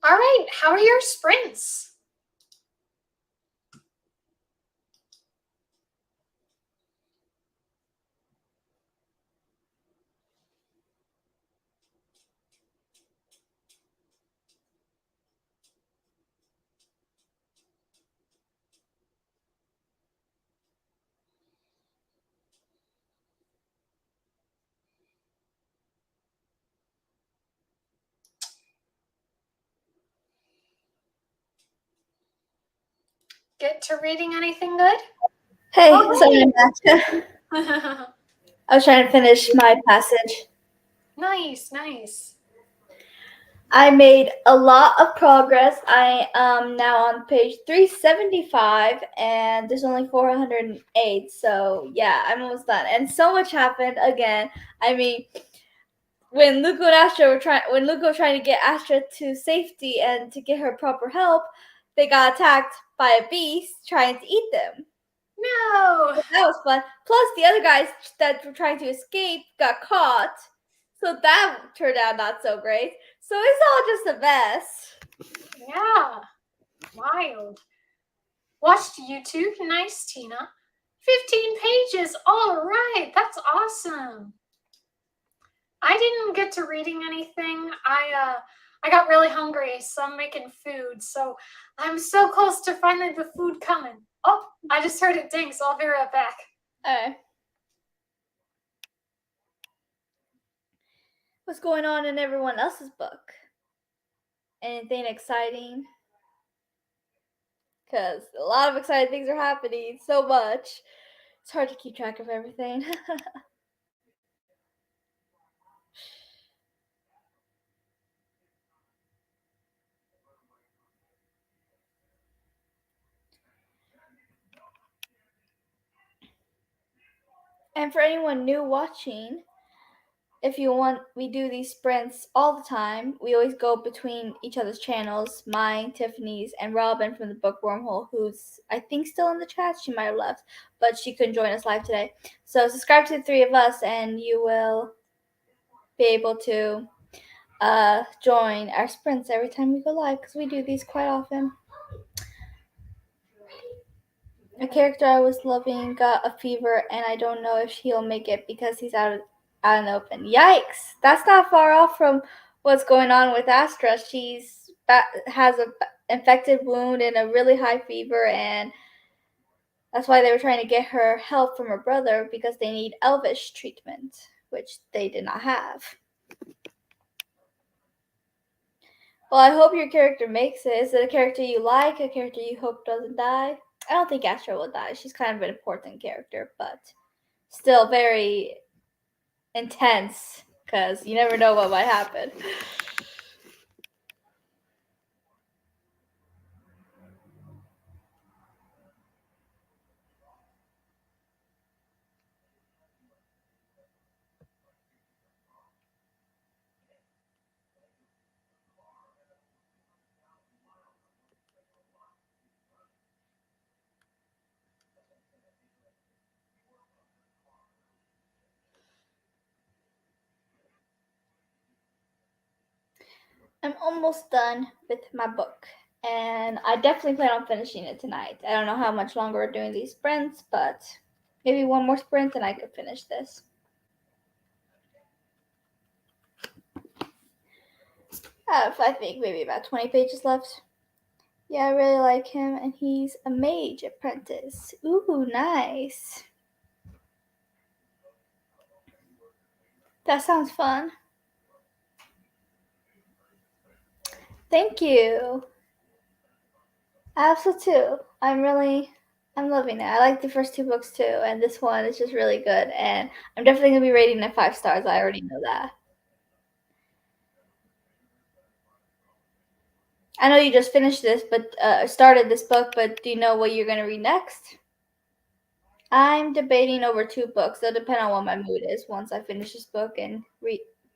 All right, how are your sprints? Get to reading anything good? Hey, Oh, sorry, I'm back. I was trying to finish my passage. Nice, nice. I made a lot of progress. I am now on page 375, and there's only 408. So yeah, I'm almost done. And so much happened again. I mean, when Luca and Astra when Luca was trying to get Astra to safety and to get her proper help, they got attacked by a beast trying to eat them. No. That was fun. Plus, the other guys that were trying to escape got caught. So that turned out not so great. So it's all just a mess. Yeah, wild. Watched YouTube. Nice, Tina. 15 pages. All right, that's awesome. I didn't get to reading anything. I got really hungry, so I'm making food. So I'm so close to finally the food coming. Oh, I just heard it ding, so I'll be right back. Alright. What's going on in everyone else's book? Anything exciting? Because a lot of exciting things are happening. So much. It's hard to keep track of everything. And for anyone new watching, if you want, we do these sprints all the time. We always go between each other's channels, mine, Tiffany's, and Robin from the book Wormhole, who's I think still in the chat. She might have left, but she couldn't join us live today. So subscribe to the three of us, and you will be able to join our sprints every time we go live, because we do these quite often. A character I was loving got a fever, and I don't know if he'll make it because he's out in the open. Yikes! That's not far off from what's going on with Astra. She's has a infected wound and a really high fever, and that's why they were trying to get her help from her brother because they need Elvish treatment, which they did not have. Well, I hope your character makes it. Is it a character you like? A character you hope doesn't die? I don't think Astra will die. She's kind of an important character, but still very intense because you never know what might happen. I'm almost done with my book, and I definitely plan on finishing it tonight. I don't know how much longer we're doing these sprints, but maybe one more sprint and I could finish this. I think maybe about 20 pages left. Yeah, I really like him, and he's a mage apprentice. Ooh, nice. That sounds fun. Thank you. I also too. I'm loving it. I like the first two books too, and this one is just really good. And I'm definitely gonna be rating it 5 stars. I already know that. I know you just finished this, but started this book. But do you know what you're gonna read next? I'm debating over 2 books. It'll depend on what my mood is once I finish this book and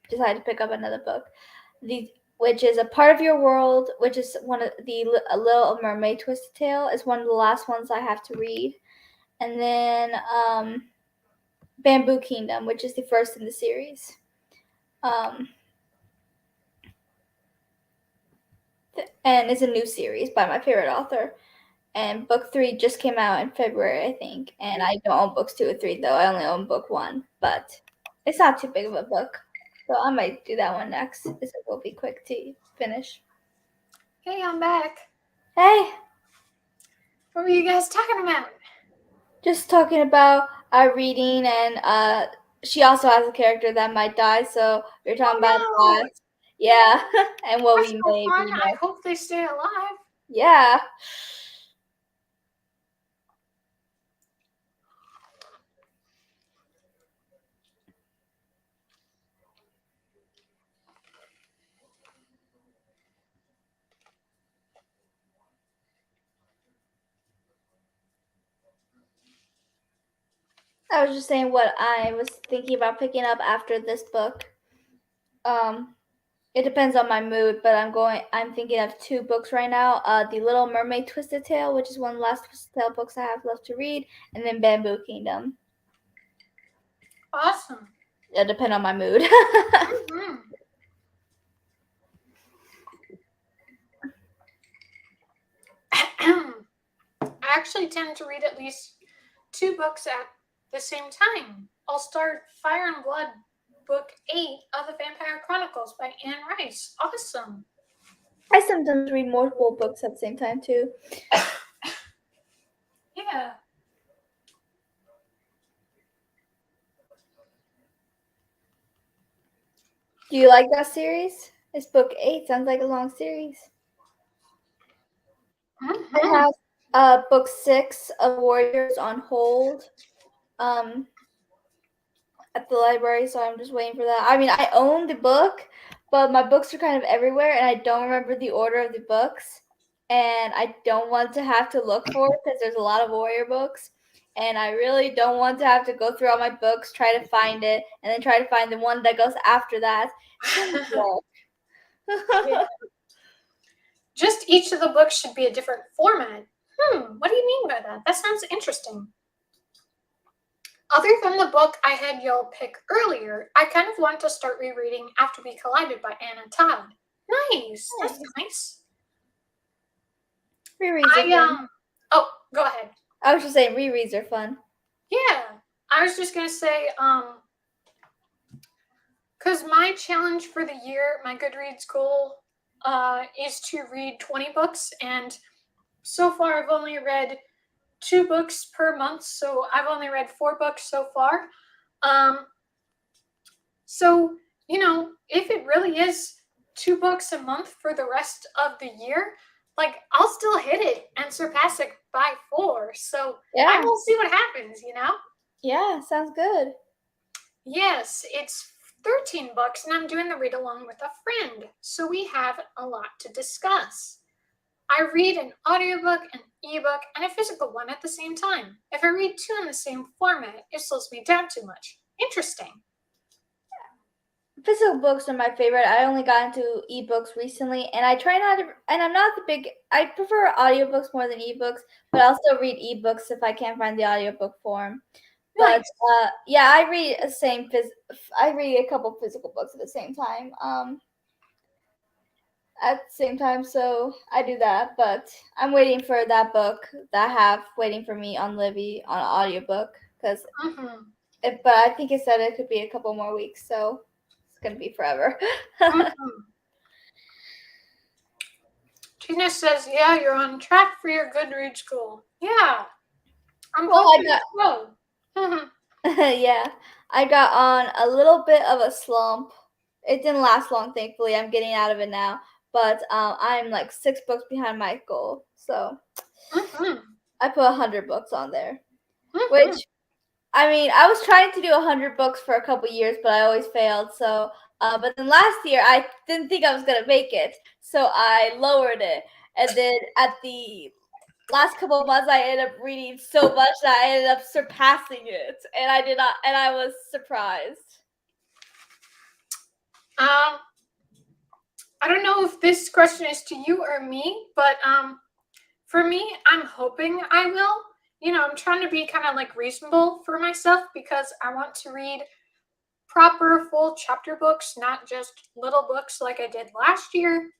decide to pick up another book. Which is A Part of Your World, which is one of the A Little Mermaid Twisted Tale, is one of the last ones I have to read. And then Bamboo Kingdom, which is the first in the series. and it's a new series by my favorite author. And book 3 just came out in February, I think. And I don't own books 2 or 3 though. I only own book 1, but it's not too big of a book, so I might do that one next. It will be quick to finish. Hey, I'm back. Hey, What were you guys talking about? just talking about our reading, and she also has a character that might die, so we're talking about Oh, no. that. Yeah, and what That's we so may fun. read I next. hope they stay alive. Yeah. I was just saying what I was thinking about picking up after this book. It depends on my mood, but I'm thinking of 2 books right now. The Little Mermaid Twisted Tale, which is one of the last Twisted Tale books I have left to read, and then Bamboo Kingdom. Awesome. It depends on my mood. Mm-hmm. I actually tend to read at least 2 books at the same time. I'll start Fire and Blood, Book 8 of the Vampire Chronicles by Anne Rice. Awesome. I sometimes read multiple books at the same time too. Yeah. Do you like that series? It's book 8. Sounds like a long series. Mm-hmm. I have book 6 of Warriors on hold. At the library, so I'm just waiting for that. I mean, I own the book, but my books are kind of everywhere, and I don't remember the order of the books, and I don't want to have to look for it because there's a lot of warrior books, and I really don't want to have to go through all my books, try to find it, and then try to find the one that goes after that. Yeah. Just each of the books should be a different format. What do you mean by that? That sounds interesting. Other than the book I had y'all pick earlier, I kind of want to start rereading After We Collided by Anna Todd. Nice. That's nice. Rereads are fun. Oh, go ahead. I was just saying rereads are fun. Yeah. I was just gonna say, because my challenge for the year, my Goodreads goal, is to read 20 books, and so far I've only read 2 books per month, so I've only read 4 books so far. So, if it really is 2 books a month for the rest of the year, like I'll still hit it and surpass it by 4. So I Yeah. will see what happens, Yeah, sounds good. Yes, it's 13 books and I'm doing the read along with a friend. So we have a lot to discuss. I read an audiobook, an ebook, and a physical one at the same time. If I read 2 in the same format, it slows me down too much. Interesting. Physical books are my favorite. I only got into ebooks recently, and I try not to. And I'm not the big. I prefer audiobooks more than ebooks, but I'll still read ebooks if I can't find the audiobook form. But Nice. yeah, I read I read a couple physical books at the same time. So I do that. But I'm waiting for that book that I have waiting for me on Libby on audiobook because. Mm-hmm. But I think it said it could be a couple more weeks, so it's gonna be forever. Mm-hmm. Tina says, "Yeah, you're on track for your Goodreads goal." Yeah, I'm Well, hoping so. yeah, I got on a little bit of a slump. It didn't last long, thankfully. I'm getting out of it now, but I'm like 6 books behind my goal. So Mm-hmm. I put 100 books on there, Mm-hmm. which I mean, I was trying to do 100 books for a couple years, but I always failed. So, but then last year I didn't think I was gonna make it, so I lowered it, and then at the last couple of months, I ended up reading so much that I ended up surpassing it, and I did not, and I was surprised. I don't know if this question is to you or me, but for me, I'm hoping I will. I'm trying to be kind of like reasonable for myself because I want to read proper full chapter books, not just little books like I did last year.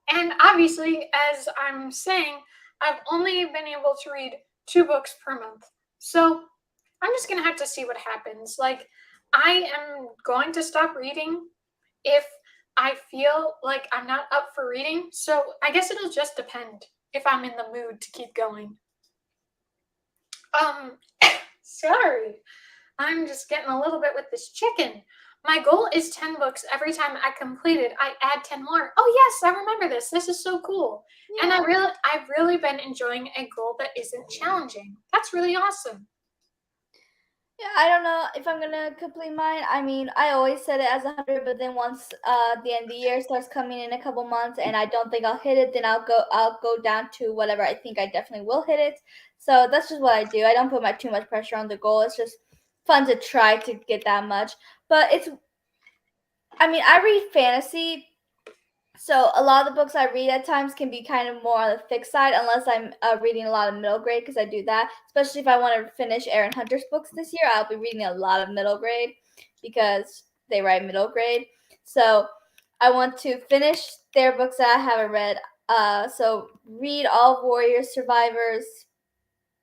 And obviously, as I'm saying, I've only been able to read 2 books per month. So I'm just going to have to see what happens. Like, I am going to stop reading if I feel like I'm not up for reading. So I guess it'll just depend if I'm in the mood to keep going. Um, sorry. I'm just getting a little bit with this chicken. My goal is 10 books. Every time I complete it, I add 10 more. Oh yes, I remember this. This is so cool. And I've really been enjoying a goal that isn't challenging. That's really awesome. Yeah, I don't know if I'm gonna complete mine. I mean, I always set it as 100, but then once the end of the year starts coming in a couple months, and I don't think I'll hit it, then I'll go down to whatever I think I definitely will hit it. So that's just what I do. I don't put too much pressure on the goal. It's just fun to try to get that much. But I mean, I read fantasy. So a lot of the books I read at times can be kind of more on the thick side, unless I'm reading a lot of middle grade, because I do that. Especially if I want to finish Aaron Hunter's books this year, I'll be reading a lot of middle grade because they write middle grade. So I want to finish their books that I haven't read. So read all of Warriors, Survivors,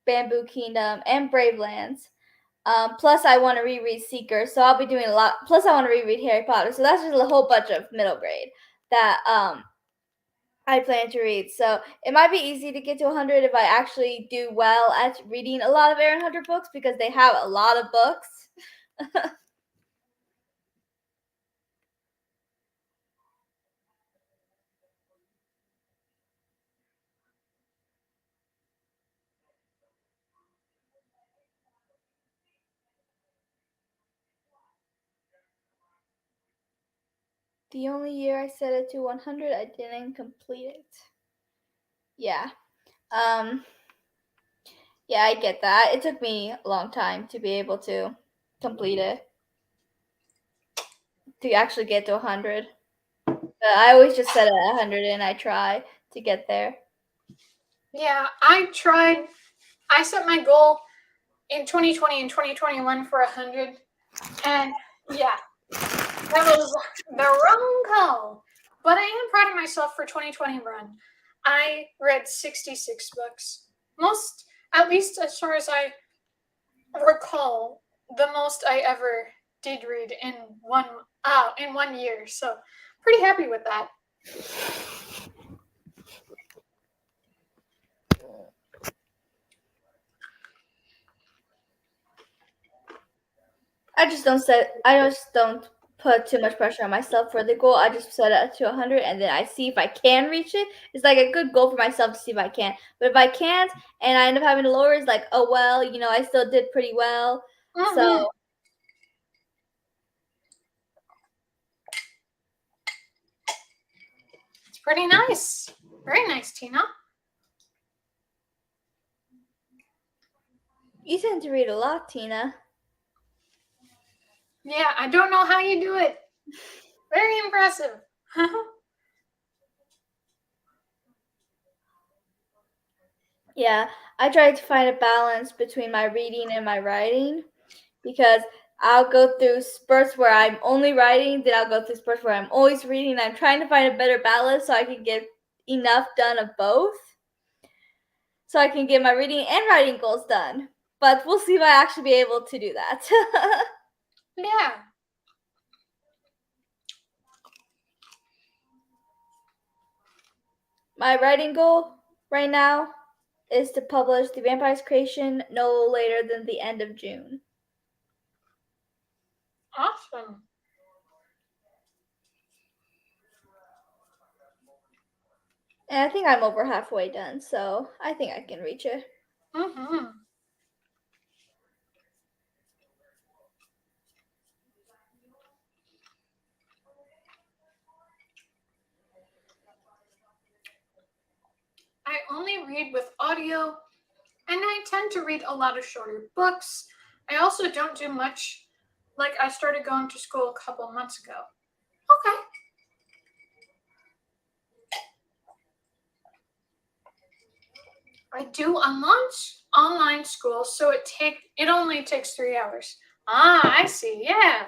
Bamboo Kingdom, and Bravelands. Plus, I want to reread Seeker, so I'll be doing a lot. Plus, I want to reread Harry Potter, so that's just a whole bunch of middle grade that I plan to read. So it might be easy to get to 100 if I actually do well at reading a lot of Aaron Hunter books, because they have a lot of books. The only year I set it to 100, I didn't complete it. Yeah. Yeah, I get that. It took me a long time to be able to complete it, to actually get to 100. But I always just set it at 100 and I try to get there. Yeah, I tried. I set my goal in 2020 and 2021 for 100. And yeah, that was the wrong call. But I am proud of myself for 2021. I read 66 books. Most, at least as far as I recall, the most I ever did read in 1 year. So pretty happy with that. I just don't put too much pressure on myself for the goal. I just set it to 100 and then I see if I can reach it. It's like a good goal for myself to see if I can. But if I can't and I end up having to lower, it's like, oh well, I still did pretty well. Mm-hmm. So it's pretty nice. Very nice, Tina. You tend to read a lot, Tina. Yeah, I don't know how you do it. Very impressive. Yeah, I try to find a balance between my reading and my writing, because I'll go through spurts where I'm only writing, then I'll go through spurts where I'm always reading. I'm trying to find a better balance so I can get enough done of both, so I can get my reading and writing goals done. But we'll see if I actually be able to do that. Yeah. My writing goal right now is to publish The Vampire's Creation no later than the end of June. Awesome. And I think I'm over halfway done, so I think I can reach it. Mm-hmm. I only read with audio, and I tend to read a lot of shorter books. I also don't do much, like I started going to school a couple months ago. Okay. I do online school, so it only takes 3 hours. Ah, I see. Yeah.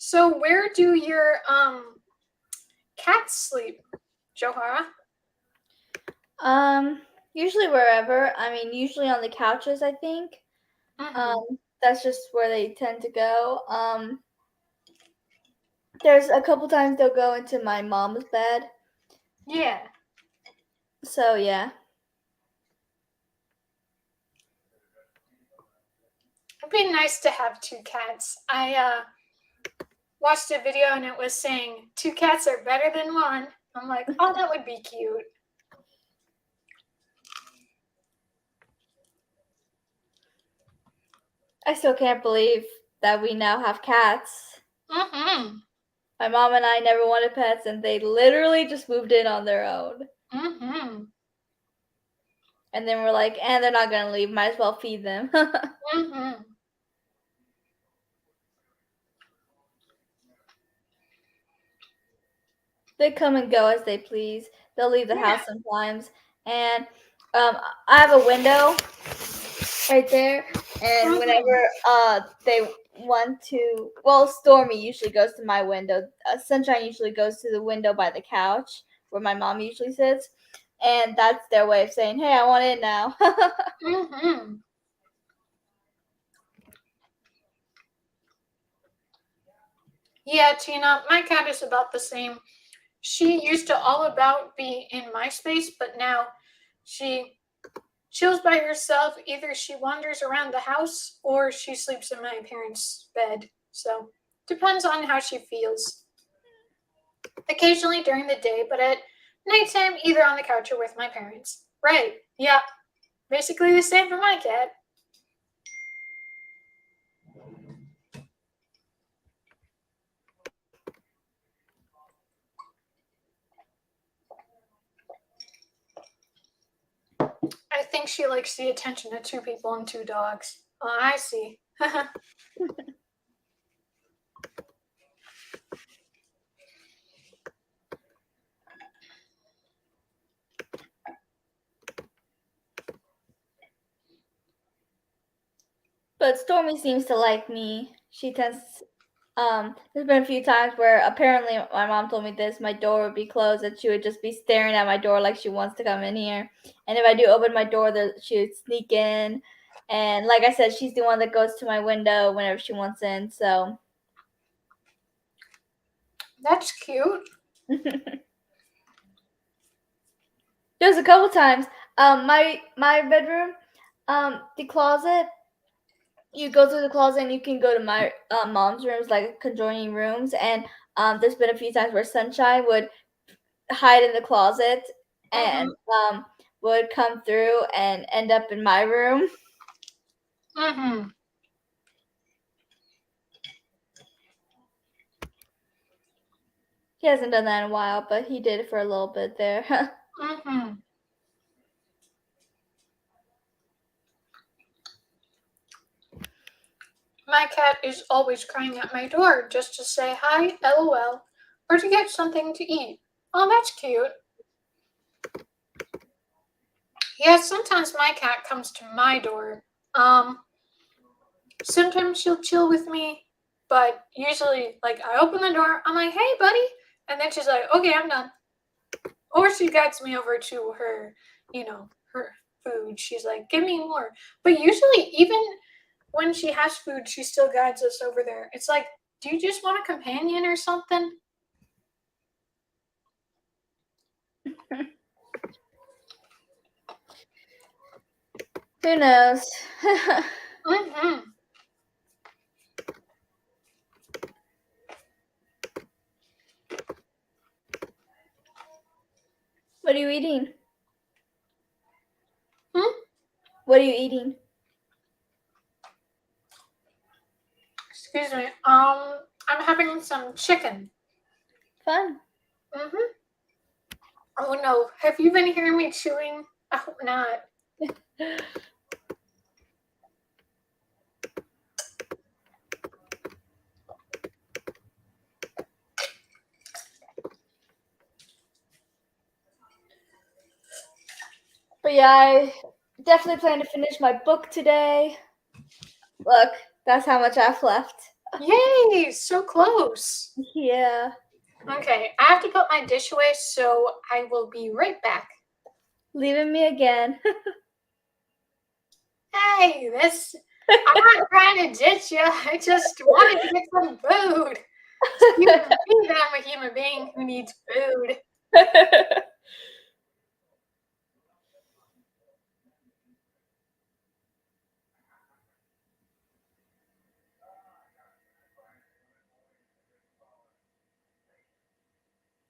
So where do your cats sleep, Joharra? Usually wherever. I mean, usually on the couches, I think. That's just where they tend to go. There's a couple times they'll go into my mom's bed. Yeah. So yeah. It'd be nice to have two cats. I watched a video and it was saying two cats are better than one. I'm like, oh, that would be cute. I still can't believe that we now have cats. Mm-hmm. My mom and I never wanted pets, and they literally just moved in on their own. Mm-hmm. And then we're like, and they're not gonna leave. Might as well feed them. Mm-hmm. They come and go as they please. They'll leave the Yeah. house sometimes. And I have a window right there. And Mhm. whenever they want to, well, Stormy usually goes to my window. Sunshine usually goes to the window by the couch where my mom usually sits. And that's their way of saying, hey, I want in now. Mm-hmm. Yeah, Tina, my cat is about the same. She used to all about be in my space, but now she chills by herself. Either she wanders around the house or she sleeps in my parents' bed. So, depends on how she feels. Occasionally during the day, but at nighttime, either on the couch or with my parents. Right. Yeah. Basically the same for my cat. I think she likes the attention of two people and two dogs. Oh, I see. But Stormy seems to like me. She tends. There's been a few times where apparently my mom told me this. My door would be closed, and she would just be staring at my door like she wants to come in here. And if I do open my door, she would sneak in. And like I said, she's the one that goes to my window whenever she wants in. So That's cute. there's a couple times. My bedroom, the closet. You go through the closet and you can go to my mom's rooms, like conjoining rooms. And there's been a few times where Sunshine would hide in the closet and would come through and end up in my room. Mm-hmm. He hasn't done that in a while, but he did it for a little bit there. Mm-hmm. My cat is always crying at my door just to say hi, lol, or to get something to eat. Oh, that's cute. Yeah, sometimes my cat comes to my door. Sometimes she'll chill with me, but usually, like, I open the door, I'm like, hey, buddy, and then she's like, okay, I'm done. Or she guides me over to her, her food. She's like, give me more. But usually, even when she has food, she still guides us over there. It's like, do you just want a companion or something? Who knows? Mm-hmm. What are you eating? What are you eating? Excuse me. I'm having some chicken. Fun. Mm-hmm. Oh no, have you been hearing me chewing? I hope not. But yeah, I definitely plan to finish my book today. Look, that's how much I've left. Yay! So close. Yeah. Okay, I have to put my dish away, so I will be right back. Leaving me again. Hey, I'm not trying to ditch you. I just wanted to get some food. Excuse me that I'm a human being who needs food.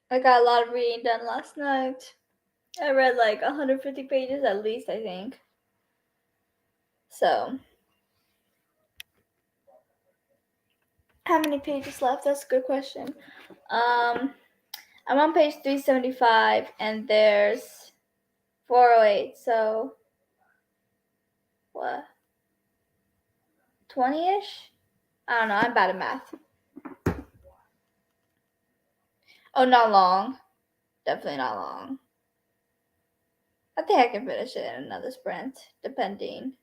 I got a lot of reading done last night. I read like 150 pages at least, I think. So, how many pages left? That's a good question. I'm on page 375 and there's 408. So, what? 20-ish? I don't know. I'm bad at math. Oh, not long. Definitely not long. I think I can finish it in another sprint, depending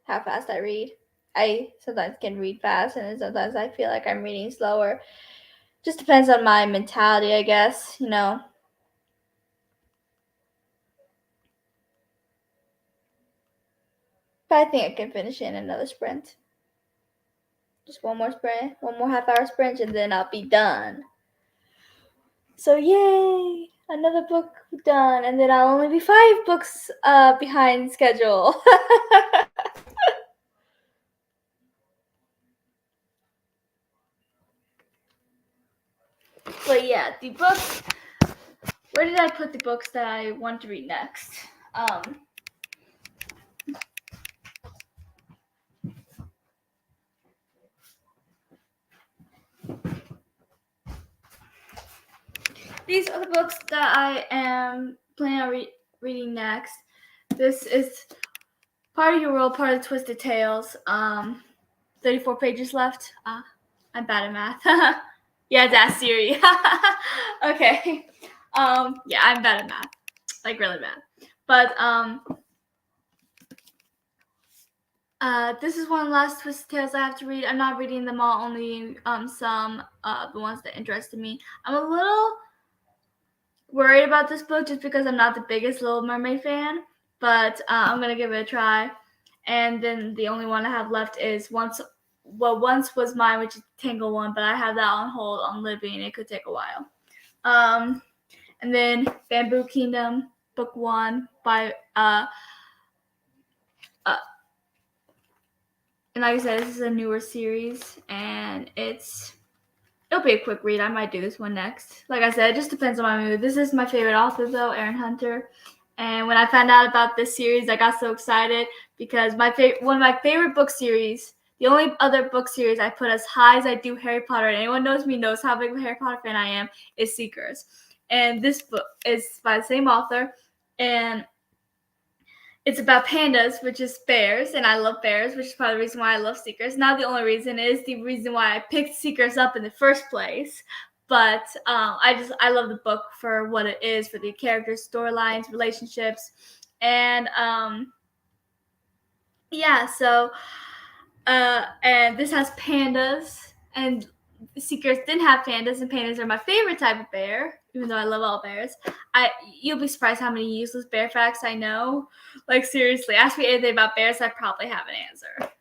how fast I read. I sometimes can read fast, and then sometimes I feel like I'm reading slower. Just depends on my mentality, I guess, you know. But I think I can finish it in another sprint. Just one more sprint, one more half-hour sprint, and then I'll be done. So yay! Another book done, and then I'll only be 5 books behind schedule. But yeah, the books. Where did I put the books that I want to read next? These are the books that I am planning on reading next. This is Part of Your World, Part of Twisted Tales. 34 pages left. I'm bad at math. Yeah, that's Siri. Okay. Yeah, I'm bad at math. Like really bad. But this is one of the last Twisted Tales I have to read. I'm not reading them all, only some the ones that interested me. I'm a little worried about this book just because I'm not the biggest Little Mermaid fan, but I'm gonna give it a try. And then the only one I have left is Once Was Mine, which is Tangle one, but I have that on hold on Libby, and it could take a while. And then Bamboo Kingdom, book 1 by and like I said, this is a newer series, and it'll be a quick read. I might do this one next. Like I said, it just depends on my mood. This is my favorite author, though, Erin Hunter. And when I found out about this series, I got so excited because one of my favorite book series, the only other book series I put as high as I do Harry Potter, and anyone knows me knows how big of a Harry Potter fan I am, is Seekers. And this book is by the same author, and it's about pandas, which is bears, and I love bears, which is part of the reason why I love Seekers. Not the only reason, it is the reason why I picked Seekers up in the first place. But I love the book for what it is, for the characters, storylines, relationships, and yeah. So and this has pandas, and Seekers didn't have pandas, and pandas are my favorite type of bear, even though I love all bears. You'll be surprised how many useless bear facts I know. Like seriously, ask me anything about bears, I probably have an answer.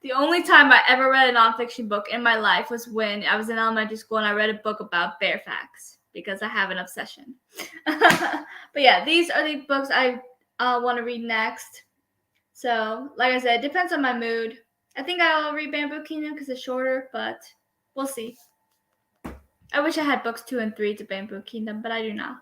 The only time I ever read a nonfiction book in my life was when I was in elementary school and I read a book about bear facts because I have an obsession. But yeah, these are the books I want to read next. So, like I said, it depends on my mood. I think I'll read Bamboo Kingdom because it's shorter, but we'll see. I wish I had books 2 and 3 to Bamboo Kingdom, but I do not.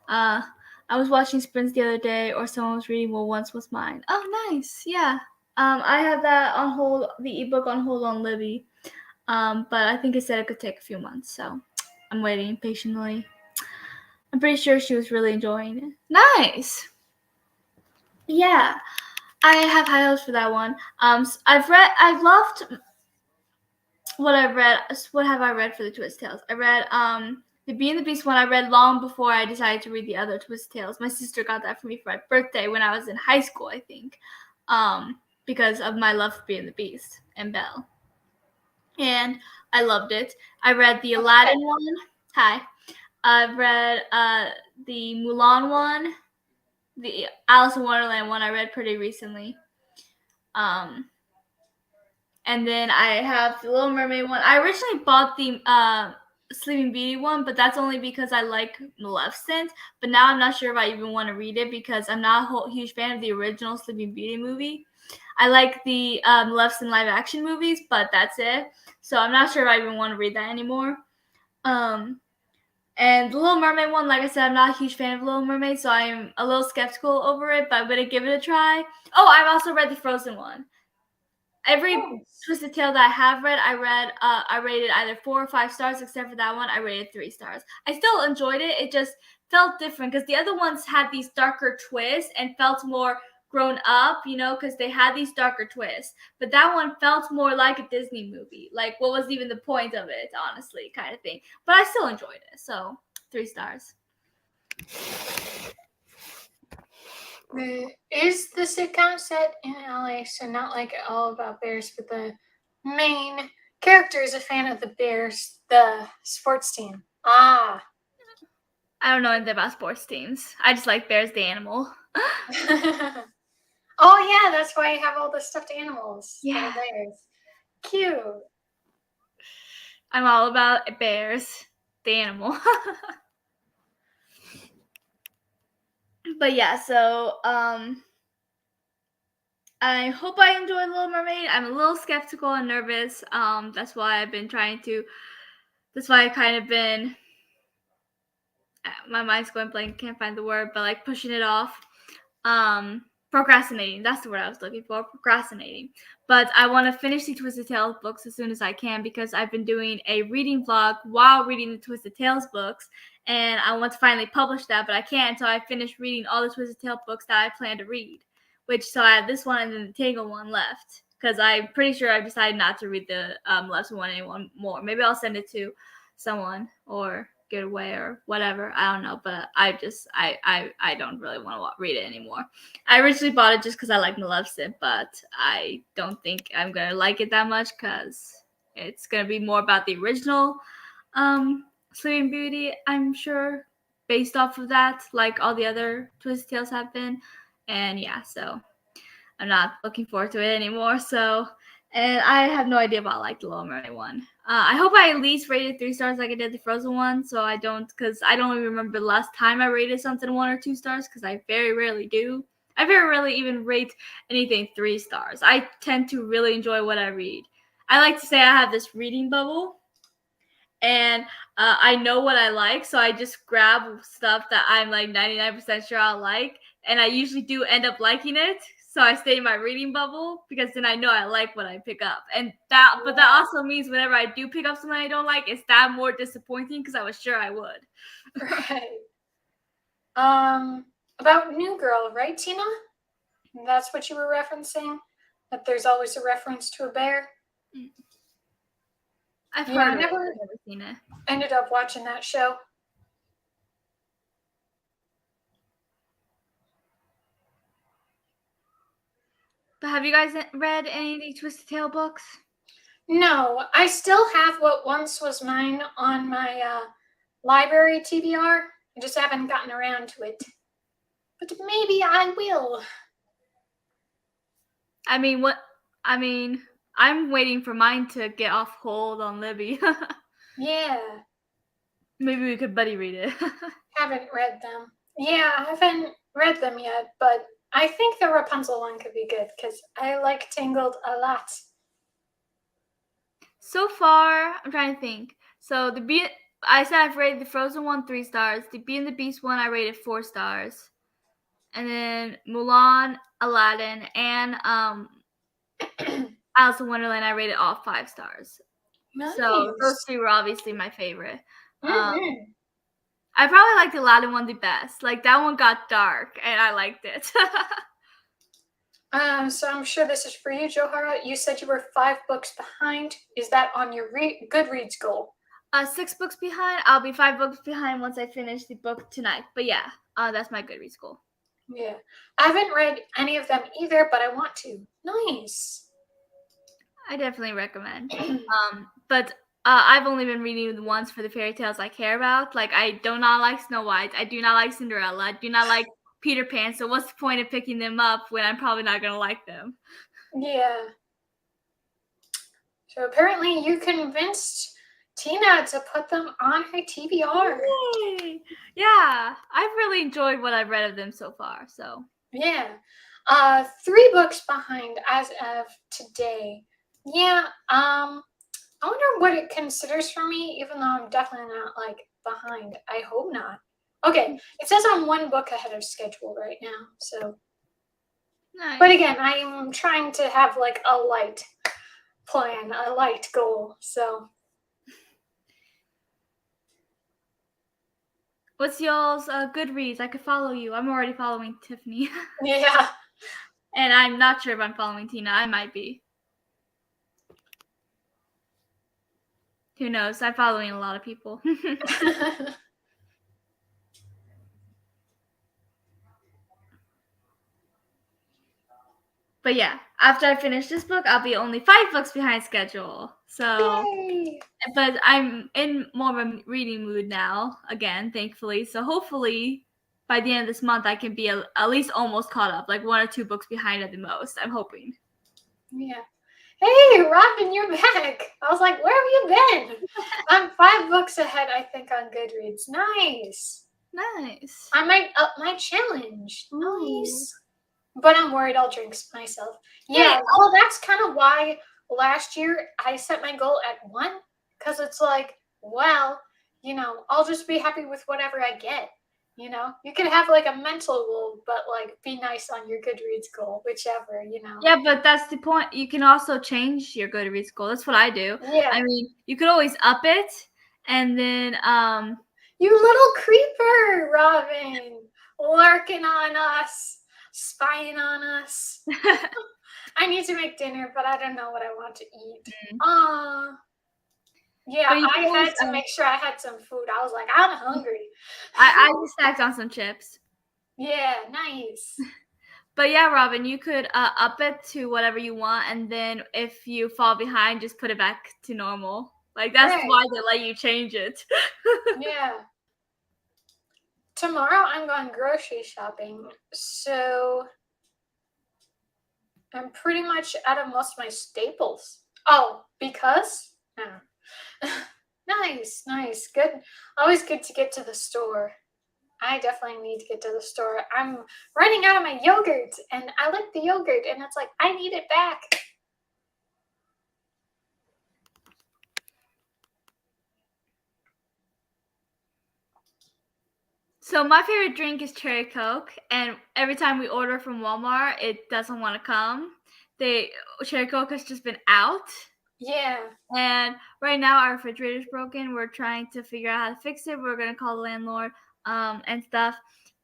I was watching Sprints the other day, or someone was reading Once Was Mine. Oh, nice. Yeah. I have that on hold, the ebook on hold on Libby. But I think it said it could take a few months, so I'm waiting patiently. I'm pretty sure she was really enjoying it. Nice. Yeah. I have high hopes for that one. I've loved what I've read. What have I read for the Twist Tales? I read the Bee and the Beast one. I read long before I decided to read the other Twist Tales. My sister got that for me for my birthday when I was in high school, I think, because of my love for Bee and the Beast and Belle. and I loved it. I read the Aladdin one. Hi. I've read the Mulan one, the Alice in Wonderland one I read pretty recently. And then I have the Little Mermaid one. I originally bought the Sleeping Beauty one, but that's only because I like Maleficent. But now I'm not sure if I even want to read it because I'm not a huge fan of the original Sleeping Beauty movie. I like the Maleficent live action movies, but that's it. So I'm not sure if I even want to read that anymore. And the Little Mermaid one, like I said, I'm not a huge fan of Little Mermaid, so I'm a little skeptical over it, but I'm going to give it a try. Oh, I've also read the Frozen one. Every Twisted Tale that I have read, I rated either 4 or 5 stars, except for that one, I rated 3 stars. I still enjoyed it. It just felt different because the other ones had these darker twists and felt more grown up, because they had these darker twists. But that one felt more like a Disney movie. Like, what was even the point of it, honestly, kind of thing. But I still enjoyed it, so 3 stars. Is the sitcom set in LA? So not like all about bears, but the main character is a fan of the Bears, the sports team. Ah. I don't know anything about sports teams. I just like Bears the animal. Oh yeah, that's why you have all the stuffed animals. Yeah. Bears. Cute. I'm all about Bears the animal. But yeah, so I hope I enjoyed Little Mermaid. I'm a little skeptical and nervous. That's why I've been that's why I kind of been, my mind's going blank, can't find the word, but like pushing it off. Procrastinating. That's the word I was looking for. Procrastinating. But I want to finish the Twisted Tales books as soon as I can because I've been doing a reading vlog while reading the Twisted Tales books, and I want to finally publish that, but I can't until I finish reading all the Twisted Tales books that I plan to read. So I have this one and then the Tangle one left because I'm pretty sure I've decided not to read the lesson one anymore. Maybe I'll send it to someone or give it away or whatever. I don't know, but I don't really want to read it anymore. I originally bought it just because I like Maleficent, but I don't think I'm gonna like it that much because it's gonna be more about the original Sleeping Beauty, I'm sure, based off of that, like all the other Twisted Tales have been. And yeah, so I'm not looking forward to it anymore. And I have no idea about like the Little Mermaid one. I hope I at least rated 3 stars like I did the Frozen one, so because I don't even remember the last time I rated something 1 or 2 stars, because I very rarely do. I very rarely even rate anything 3 stars. I tend to really enjoy what I read. I like to say I have this reading bubble, and I know what I like, so I just grab stuff that I'm like 99% sure I'll like, and I usually do end up liking it. So I stay in my reading bubble because then I know I like what I pick up. But that also means whenever I do pick up something I don't like, it's that more disappointing because I was sure I would. Right. About New Girl, right, Tina? That's what you were referencing? That there's always a reference to a bear? I've heard I of never it. I've never seen it. ended up watching that show. But have you guys read any of the Twisted Tale books? No, I still have what once was mine on my library TBR. I just haven't gotten around to it. But maybe I will. I'm waiting for mine to get off hold on Libby. Yeah. Maybe we could buddy read it. Haven't read them. Yeah, I haven't read them yet, but I think the Rapunzel one could be good because I like Tangled a lot. So far, I'm trying to think. So I said I've rated the Frozen one 3 stars. The Beauty and the Beast one I rated 4 stars. And then Mulan, Aladdin, and Alice in Wonderland I rated all 5 stars. Nice. So those 3 were obviously my favorite. Mm-hmm. I probably liked the Aladdin one the best. Like that one got dark and I liked it. So I'm sure this is for you, Joharra. You said you were 5 books behind. Is that on your Goodreads goal? 6 books behind. I'll be 5 books behind once I finish the book tonight. But yeah, that's my Goodreads goal. Yeah. I haven't read any of them either, but I want to. Nice. I definitely recommend. But I've only been reading the ones for the fairy tales I care about. Like, I do not like Snow White. I do not like Cinderella. I do not like Peter Pan. So what's the point of picking them up when I'm probably not gonna like them? Yeah. So apparently you convinced Tina to put them on her TBR. Yay! Yeah, I've really enjoyed what I've read of them so far. So Yeah. 3 books behind as of today. Yeah, I wonder what it considers for me, even though I'm definitely not like behind. I hope not. Okay, it says I'm 1 book ahead of schedule right now. So, nice. but again, I'm trying to have like a light plan, a light goal. So, What's y'all's Goodreads? I could follow you. I'm already following Tiffany. yeah. And I'm not sure if I'm following Tina. I might be. Who knows? I'm following a lot of people. But yeah, after I finish this book, I'll be only 5 books behind schedule. So, Yay. but I'm in more of a reading mood now, again, thankfully. So hopefully by the end of this month, I can be at least almost caught up, like 1 or 2 books behind at the most. I'm hoping. Yeah. Hey, Robin, you're back. I was like, where have you been? I'm 5 books ahead, I think, on Goodreads. Nice. Nice. I might up my challenge. Ooh. Nice. But I'm worried I'll jinx myself. Yeah, well, that's kind of why last year I set my goal at 1. Because it's like, well, I'll just be happy with whatever I get. You can have like a mental goal, but like be nice on your Goodreads goal, whichever. Yeah, but that's the point. You can also change your Goodreads goal. That's what I do. Yeah. I mean, you could always up it, and then You little creeper, Robin, lurking on us, spying on us. I need to make dinner, but I don't know what I want to eat. Yeah, But you I can had always, to make sure I had some food. I was like, I'm hungry. I just snacked on some chips. Yeah, nice. But yeah, Robin, you could up it to whatever you want, and then if you fall behind, just put it back to normal. Like, that's Right. why they let you change it. Yeah. Tomorrow I'm going grocery shopping, so I'm pretty much out of most of my staples. Oh, because? No. Nice. Good. Always good to get to the store. I definitely need to get to the store. I'm running out of my yogurt, and I like the yogurt, and it's like, I need it back. So my favorite drink is cherry Coke, and every time we order from Walmart, it doesn't want to come. Cherry Coke has just been out. Yeah. And right now our refrigerator's broken. We're trying to figure out how to fix it. We're gonna call the landlord and stuff.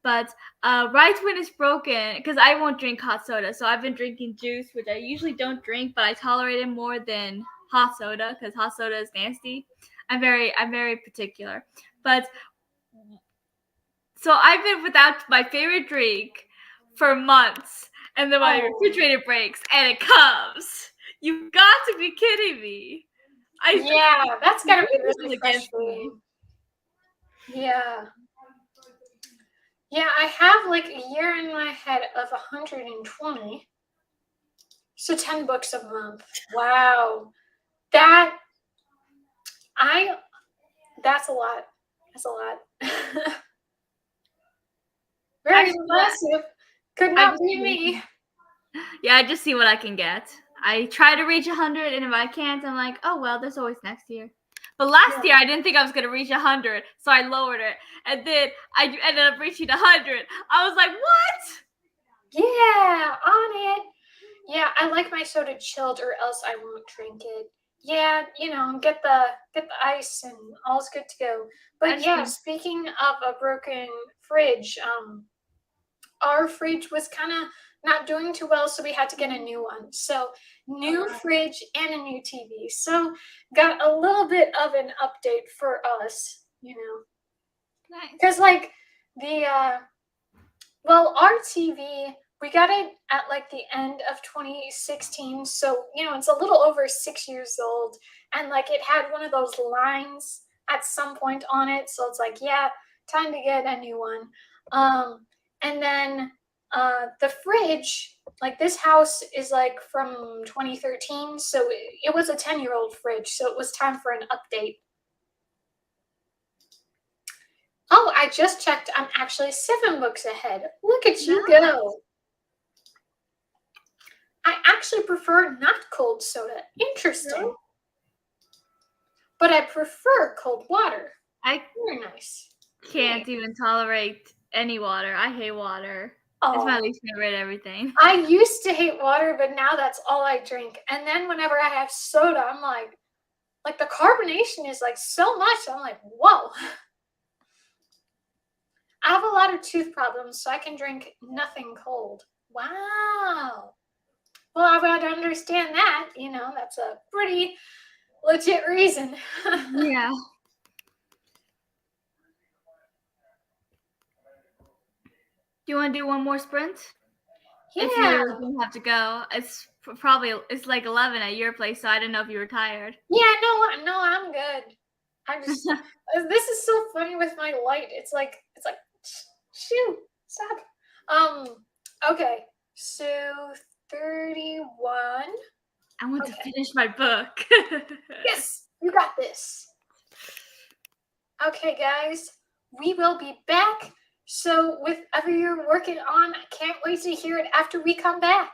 But right when it's broken, because I won't drink hot soda, so I've been drinking juice, which I usually don't drink, but I tolerate it more than hot soda because hot soda is nasty. I'm very particular. But so I've been without my favorite drink for months, and then my refrigerator breaks, and it comes. You've got to be kidding me. Yeah, that's gotta be really frustrating. Yeah. Yeah, I have like a year in my head of 120. So 10 books a month. Wow. That's a lot. That's a lot. Very impressive. Could not be me. Yeah, I just see what I can get. I try to reach 100, and if I can't, I'm like, oh well, there's always next year. But last year, I didn't think I was gonna reach 100, so I lowered it, and then I ended up reaching 100. I was like, what? Yeah, on it. Yeah, I like my soda chilled, or else I won't drink it. Yeah, get the ice, and all's good to go. But yeah, speaking of a broken fridge, our fridge was kind of not doing too well, so we had to get a new one. So new fridge and a new TV. So got a little bit of an update for us, Nice. because like our TV We got it at like the end of 2016, so it's a little over 6 years old, and like it had one of those lines at some point on it, so it's like, yeah, time to get a new one. And then the fridge, like this house is like from 2013, so it was a 10-year-old fridge, so it was time for an update. Oh, I just checked. I'm actually 7 books ahead. Look at you go. I actually prefer not cold soda. Interesting. Really? But I prefer cold water. I Very nice. can't even tolerate any water. I hate water. It's my least favorite everything. I used to hate water, but now that's all I drink. And then whenever I have soda, I'm like the carbonation is like so much. I'm like, whoa. I have a lot of tooth problems, so I can drink nothing cold. Wow. Well, I would understand that. That's a pretty legit reason. Yeah. Do you want to do one more sprint? Yeah. If you don't have to go, it's like 11 at your place, so I didn't know if you were tired. Yeah, no, I'm good. I'm just. This is so funny with my light. It's like, shoot, stop. Okay, so 31. I want to finish my book. Yes, you got this. Okay, guys, we will be back. So, whatever you're working on, I can't wait to hear it after we come back.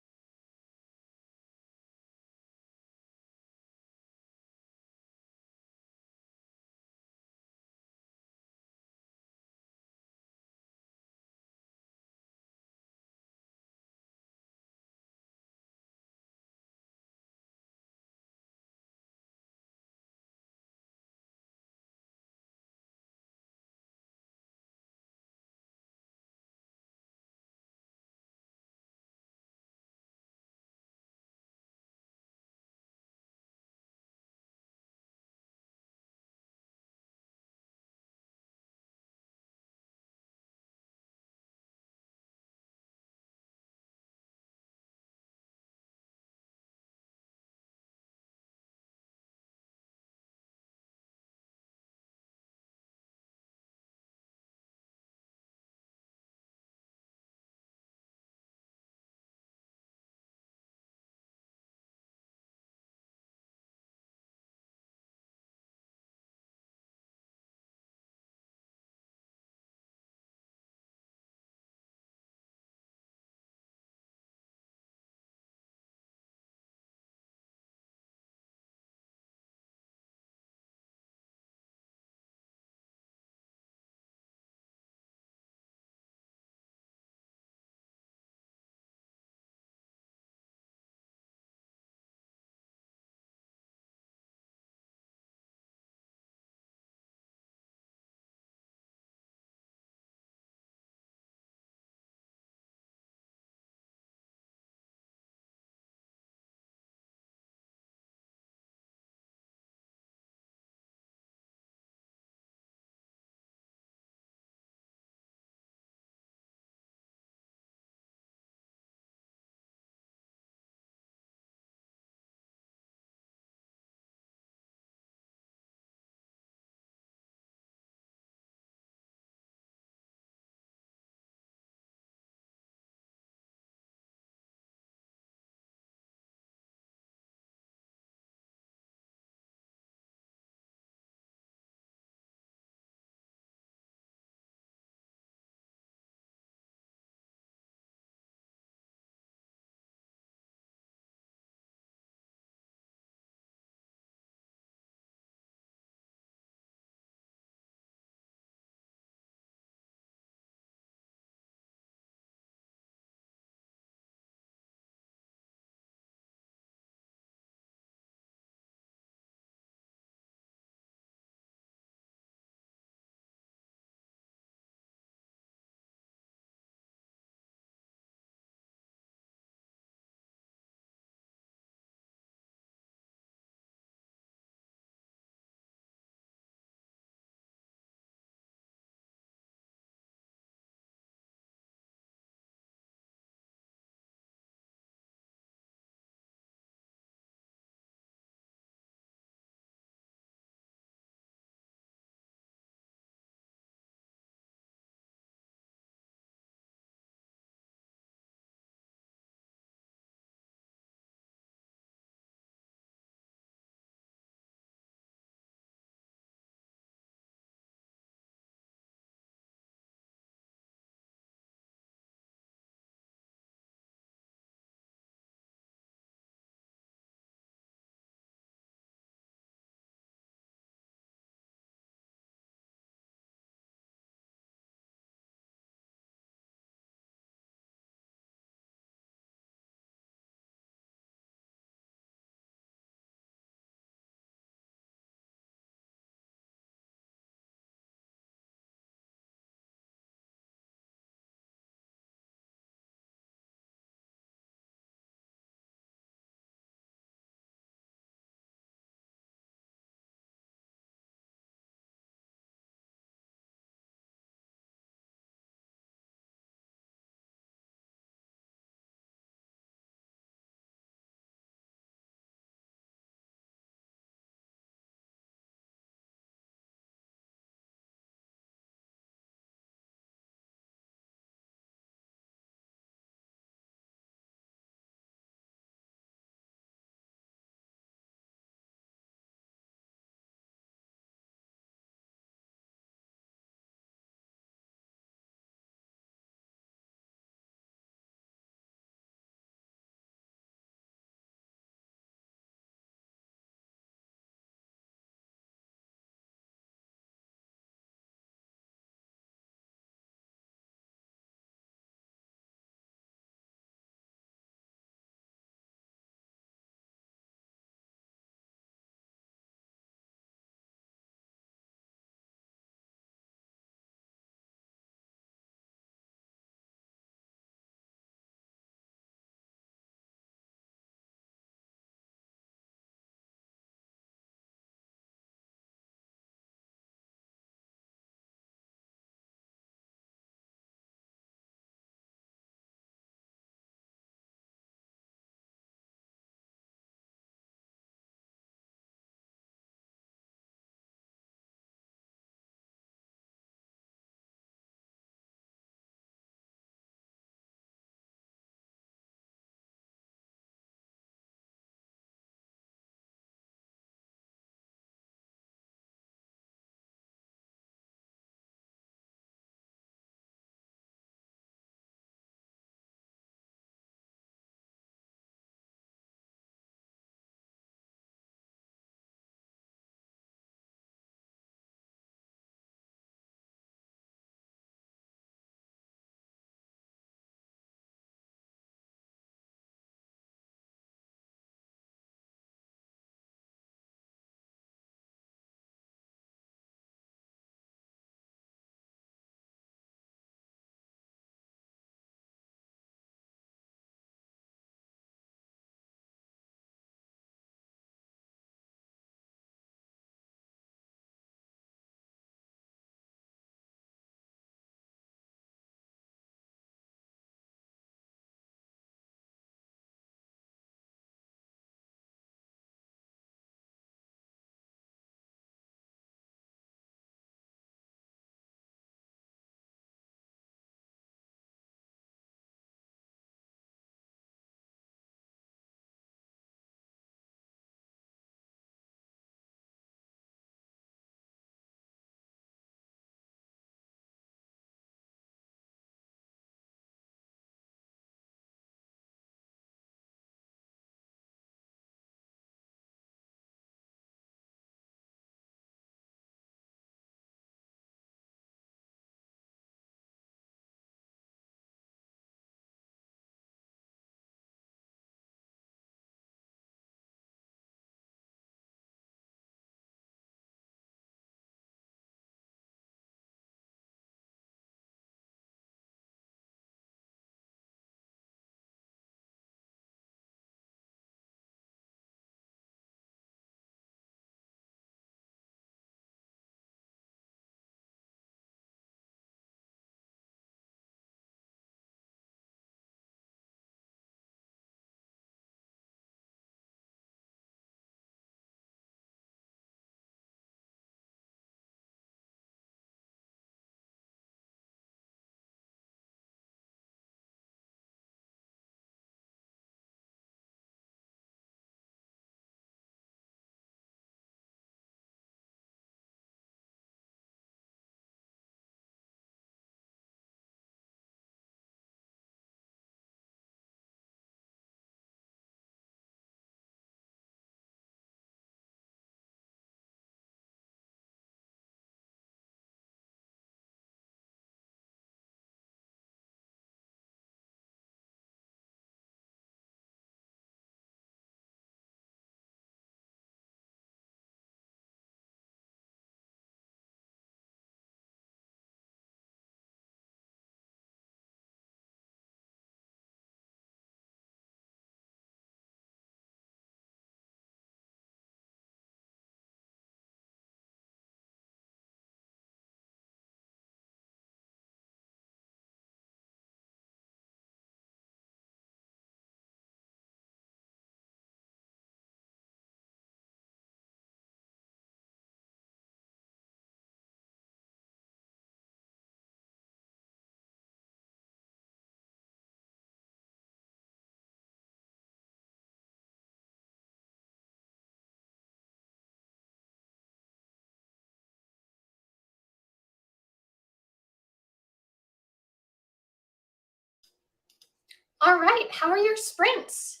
All right, how are your sprints?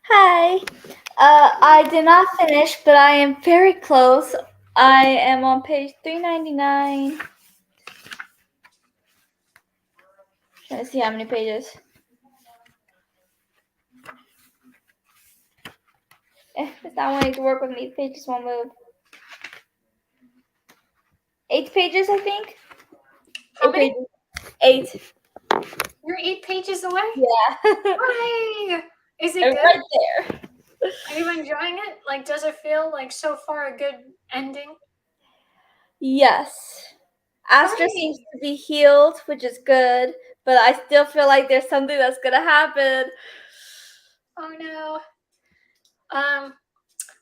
Hi. I did not finish, but I am very close. I am on page 399. Trying to see how many pages. It's not wanting to work with me. The pages won't move. 8 pages, I think. How 8 many? pages. 8. You're 8 pages away? Yeah. Hooray! Is it They're good? right there. Are you enjoying it? Like, does it feel like so far a good ending? Yes. Astra Great. seems to be healed, which is good, but I still feel like there's something that's gonna happen. Oh no.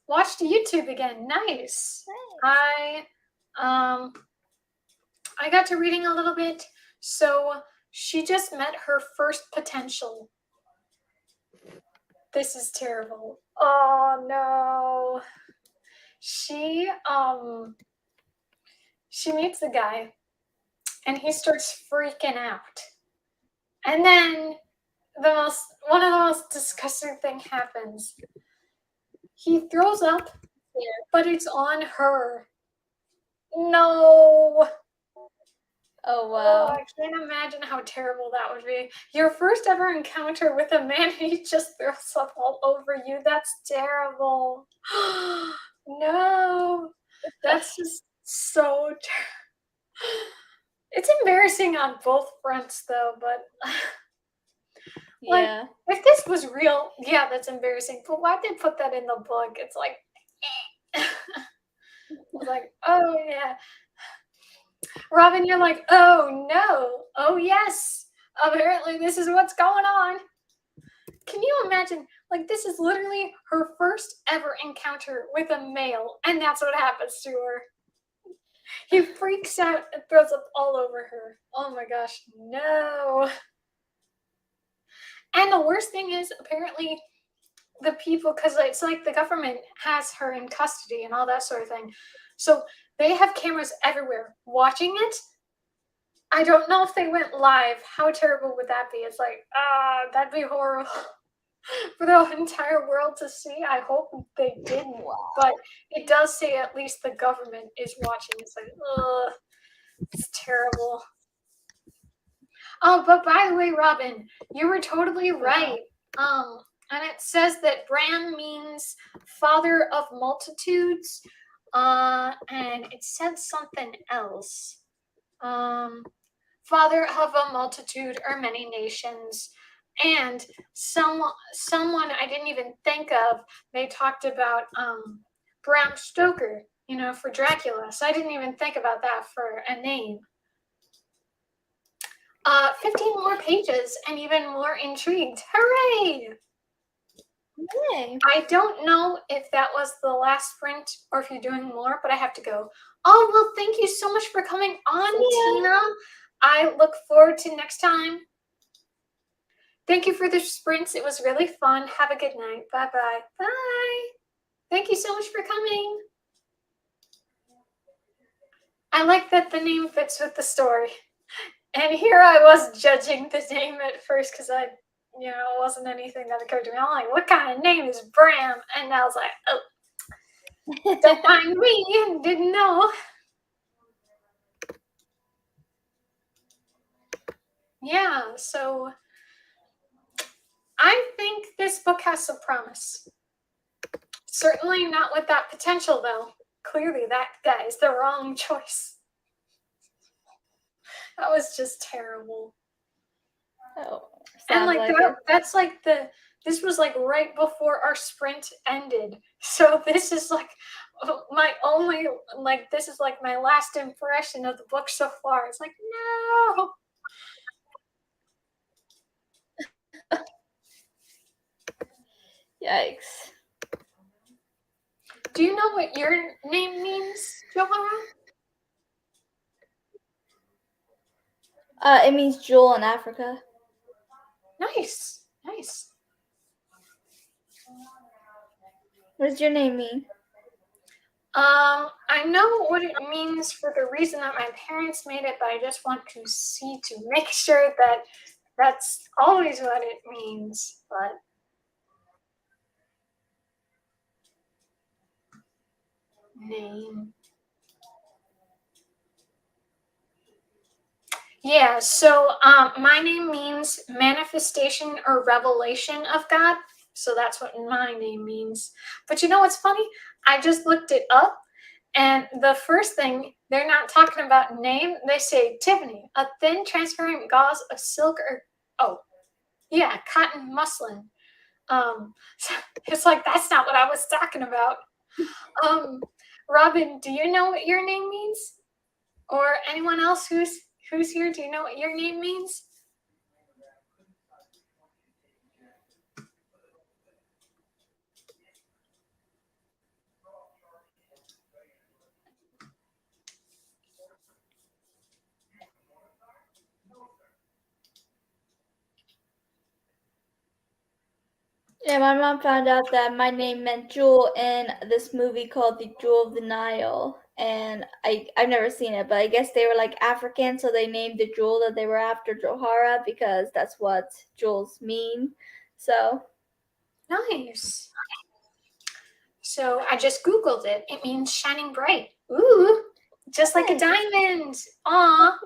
Watched YouTube again. Nice. I got to reading a little bit. So she just met her first potential. This is terrible. Oh no. She meets the guy and he starts freaking out. And then one of the most disgusting thing happens. He throws up, but it's on her. No. Oh wow. I can't imagine how terrible that would be. Your first ever encounter with a man and he just throws up all over you. That's terrible. No. That's just so terrible. It's embarrassing on both fronts though, but like Yeah. if this was real, yeah, that's embarrassing. But why'd they put that in the book? It's like I was like, oh yeah. Robin, you're like, oh no, oh yes. Apparently this is what's going on. Can you imagine? Like, this is literally her first ever encounter with a male, and that's what happens to her. He freaks out and throws up all over her. Oh my gosh, no. And the worst thing is, apparently, the people, because it's like the government has her in custody and all that sort of thing. So they have cameras everywhere watching it. I don't know if they went live. How terrible would that be? It's like, that'd be horrible for the entire world to see. I hope they didn't. But it does say at least the government is watching. It's like, ugh, it's terrible. Oh, but by the way, Robin, you were totally right. And it says that Bran means father of multitudes. And it said something else. Father of a multitude or many nations. And someone I didn't even think of, they talked about Bram Stoker, for Dracula. So I didn't even think about that for a name. 15 more pages and even more intrigued. Hooray! Yay. I don't know if that was the last sprint or if you're doing more, but I have to go. Oh, well, thank you so much for coming on, Tina. I look forward to next time. Thank you for the sprints. It was really fun. Have a good night. Bye-bye. Bye. Thank you so much for coming. I like that the name fits with the story. And here I was judging the name at first because it wasn't anything that occurred to me. I'm like, what kind of name is Bram? And I was like, oh, don't mind me. Didn't know. Yeah, so I think this book has some promise. Certainly not with that potential, though. Clearly, that is the wrong choice. That was just terrible. Oh, and like that's like this was like right before our sprint ended. So this is like my only, like, this is like my last impression of the book so far. It's like, no. Yikes. Do you know what your name means, Joharra? It means jewel in Africa. Nice. What does your name mean? I know what it means for the reason that my parents made it, but I just want to see to make sure that that's always what it means. But name. Yeah, so my name means manifestation or revelation of God. So that's what my name means. But you know what's funny? I just looked it up, and the first thing, they're not talking about name. They say Tiffany, a thin, transparent gauze of silk or, oh, yeah, cotton muslin. So it's like, that's not what I was talking about. Robin, do you know what your name means? Or anyone else who's here, do you know what your name means? Yeah, my mom found out that my name meant jewel in this movie called The Jewel of the Nile. And I've never seen it, but I guess they were like African, so they named the jewel that they were after Joharra because that's what jewels mean. So Nice. So I just Googled it. It means shining bright. Ooh, just like a diamond. Aw.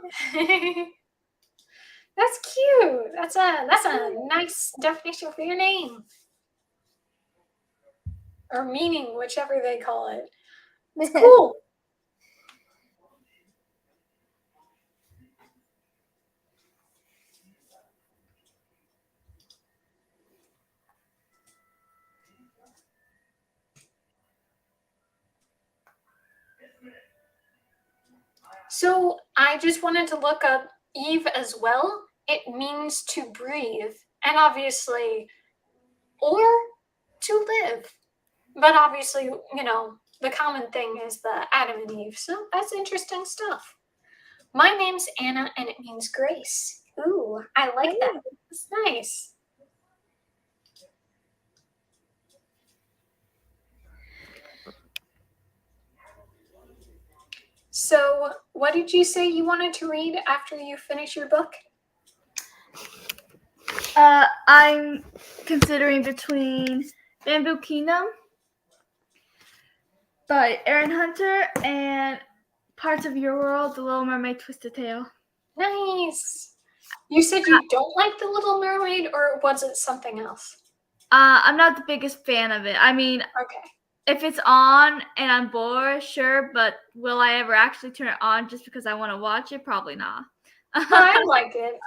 That's cute. That's a nice definition for your name. Or meaning, whichever they call it. It's cool. So I just wanted to look up Eve as well. It means to breathe, and obviously, or to live. But obviously, the common thing is the Adam and Eve. So that's interesting stuff. My name's Anna, and it means grace. Ooh, I like that. It's nice. So, what did you say you wanted to read after you finish your book? I'm considering between Bamboo Kingdom by Aaron Hunter and Parts of Your World, The Little Mermaid Twisted Tale. Nice. You said you don't like The Little Mermaid, or was it something else? I'm not the biggest fan of it. I mean, okay. If it's on and I'm bored, sure, but will I ever actually turn it on just because I want to watch it? Probably not. I like it.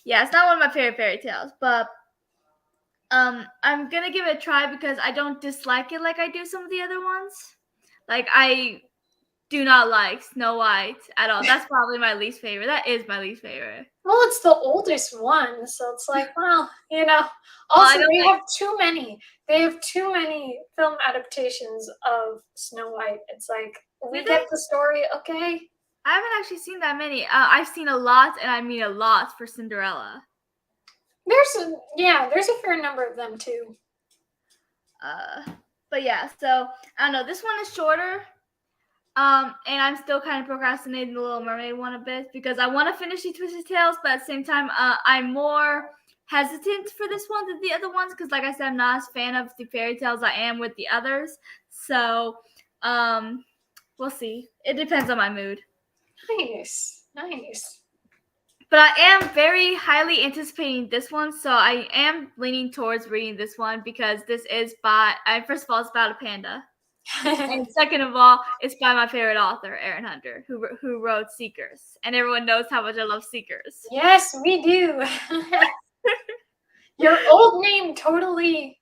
Yeah, it's not one of my favorite fairy tales, but I'm gonna give it a try because I don't dislike it like I do some of the other ones. Like I do not like Snow White at all. That's probably my least favorite. That is my least favorite. Well, it's the oldest one, so it's like, well, Also, they have too many. They have too many film adaptations of Snow White. It's like, we get the story, okay? I haven't actually seen that many. I've seen a lot, and I mean a lot for Cinderella. There's a fair number of them too. But yeah, so I don't know. This one is shorter. And I'm still kind of procrastinating the Little Mermaid one a bit because I want to finish the Twisted Tales, but at the same time, I'm more hesitant for this one than the other ones because, like I said, I'm not as fan of the fairy tales I am with the others. So, we'll see. It depends on my mood. Nice. But I am very highly anticipating this one, so I am leaning towards reading this one because this is by, first of all, it's about a panda. And second of all, it's by my favorite author, Aaron Hunter, who wrote Seekers. And everyone knows how much I love Seekers. Yes, we do. Your old name totally,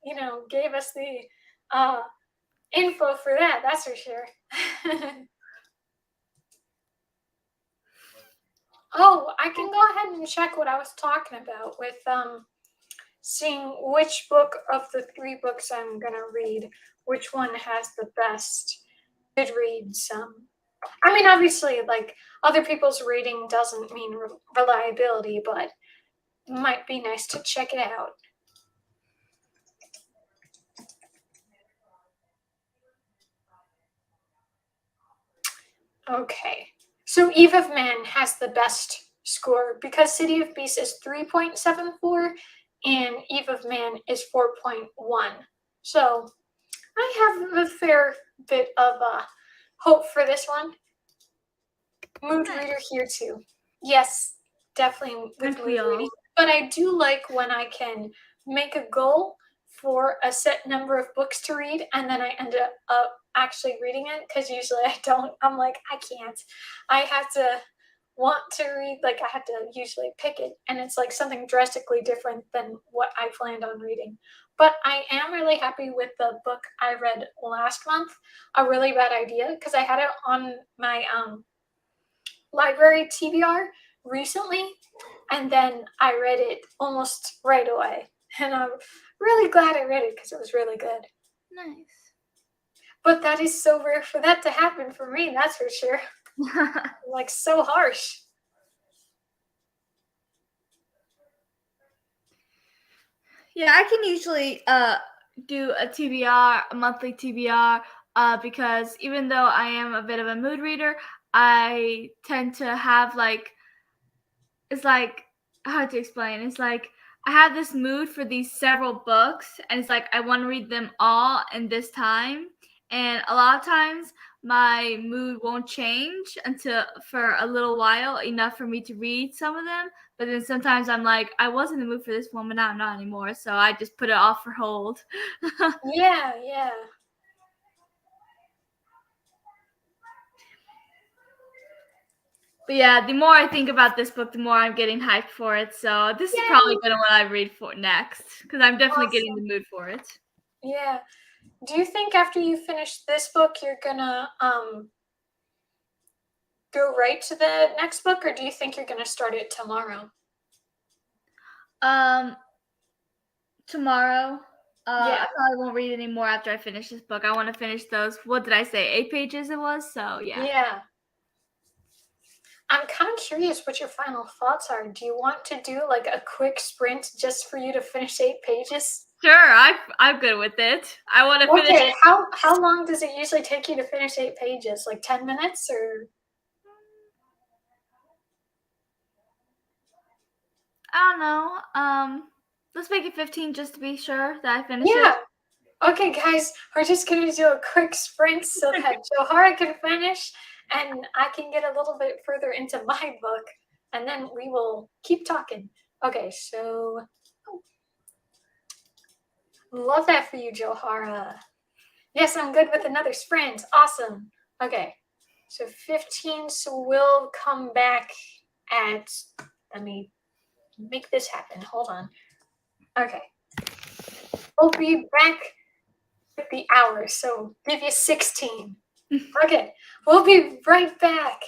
gave us the info for that. That's for sure. Oh, I can go ahead and check what I was talking about with seeing which book of the 3 books I'm going to read, which one has the best Goodreads. I mean, obviously, like, other people's rating doesn't mean reliability, but it might be nice to check it out. Okay. So Eve of Man has the best score because City of Beasts is 3.74 and Eve of Man is 4.1. So I have a fair bit of hope for this one. Mood reader here too. Yes, definitely with Aren't we mood all? reading. But I do like when I can make a goal for a set number of books to read and then I end up actually reading it because usually I don't. I'm like, I can't. I have to want to read, like, I have to usually pick it and it's like something drastically different than what I planned on reading. But I am really happy with the book I read last month, A Really Bad Idea, because I had it on my library TBR recently, and then I read it almost right away. And I'm really glad I read it because it was really good. Nice. But that is so rare for that to happen for me, that's for sure. Like, so harsh. Yeah, I can usually do a TBR, a monthly TBR, because even though I am a bit of a mood reader, I tend to have like, it's like, how to explain? It's like I have this mood for these several books, and it's like I want to read them all in this time. And a lot of times my mood won't change until for a little while, enough for me to read some of them. But then sometimes I'm like, I was in the mood for this one, but now I'm not anymore. So I just put it off for hold. Yeah, yeah. But yeah, the more I think about this book, the more I'm getting hyped for it. So this is probably gonna what I read for next because I'm definitely getting the mood for it. Yeah. Do you think after you finish this book you're gonna go right to the next book, or do you think you're gonna start it tomorrow? Tomorrow. Yeah. I probably won't read any more after I finish this book. I want to finish those. What did I say? 8 pages it was. So yeah. Yeah. I'm kind of curious what your final thoughts are. Do you want to do like a quick sprint just for you to finish 8 pages? Sure, I'm good with it. I want to finish. Okay, how long does it usually take you to finish 8 pages? Like 10 minutes or? I don't know. Let's make it 15 just to be sure that I finish Yeah. it. Okay, guys, we're just gonna do a quick sprint so that Joharra can finish and I can get a little bit further into my book, and then we will keep talking. Okay, so love that for you, Joharra. Yes, I'm good with another sprint. Awesome. Okay, so 15. So we'll come back at. Let me make this happen. Hold on. Okay, we'll be back with the hour. So give you 16. Okay, we'll be right back.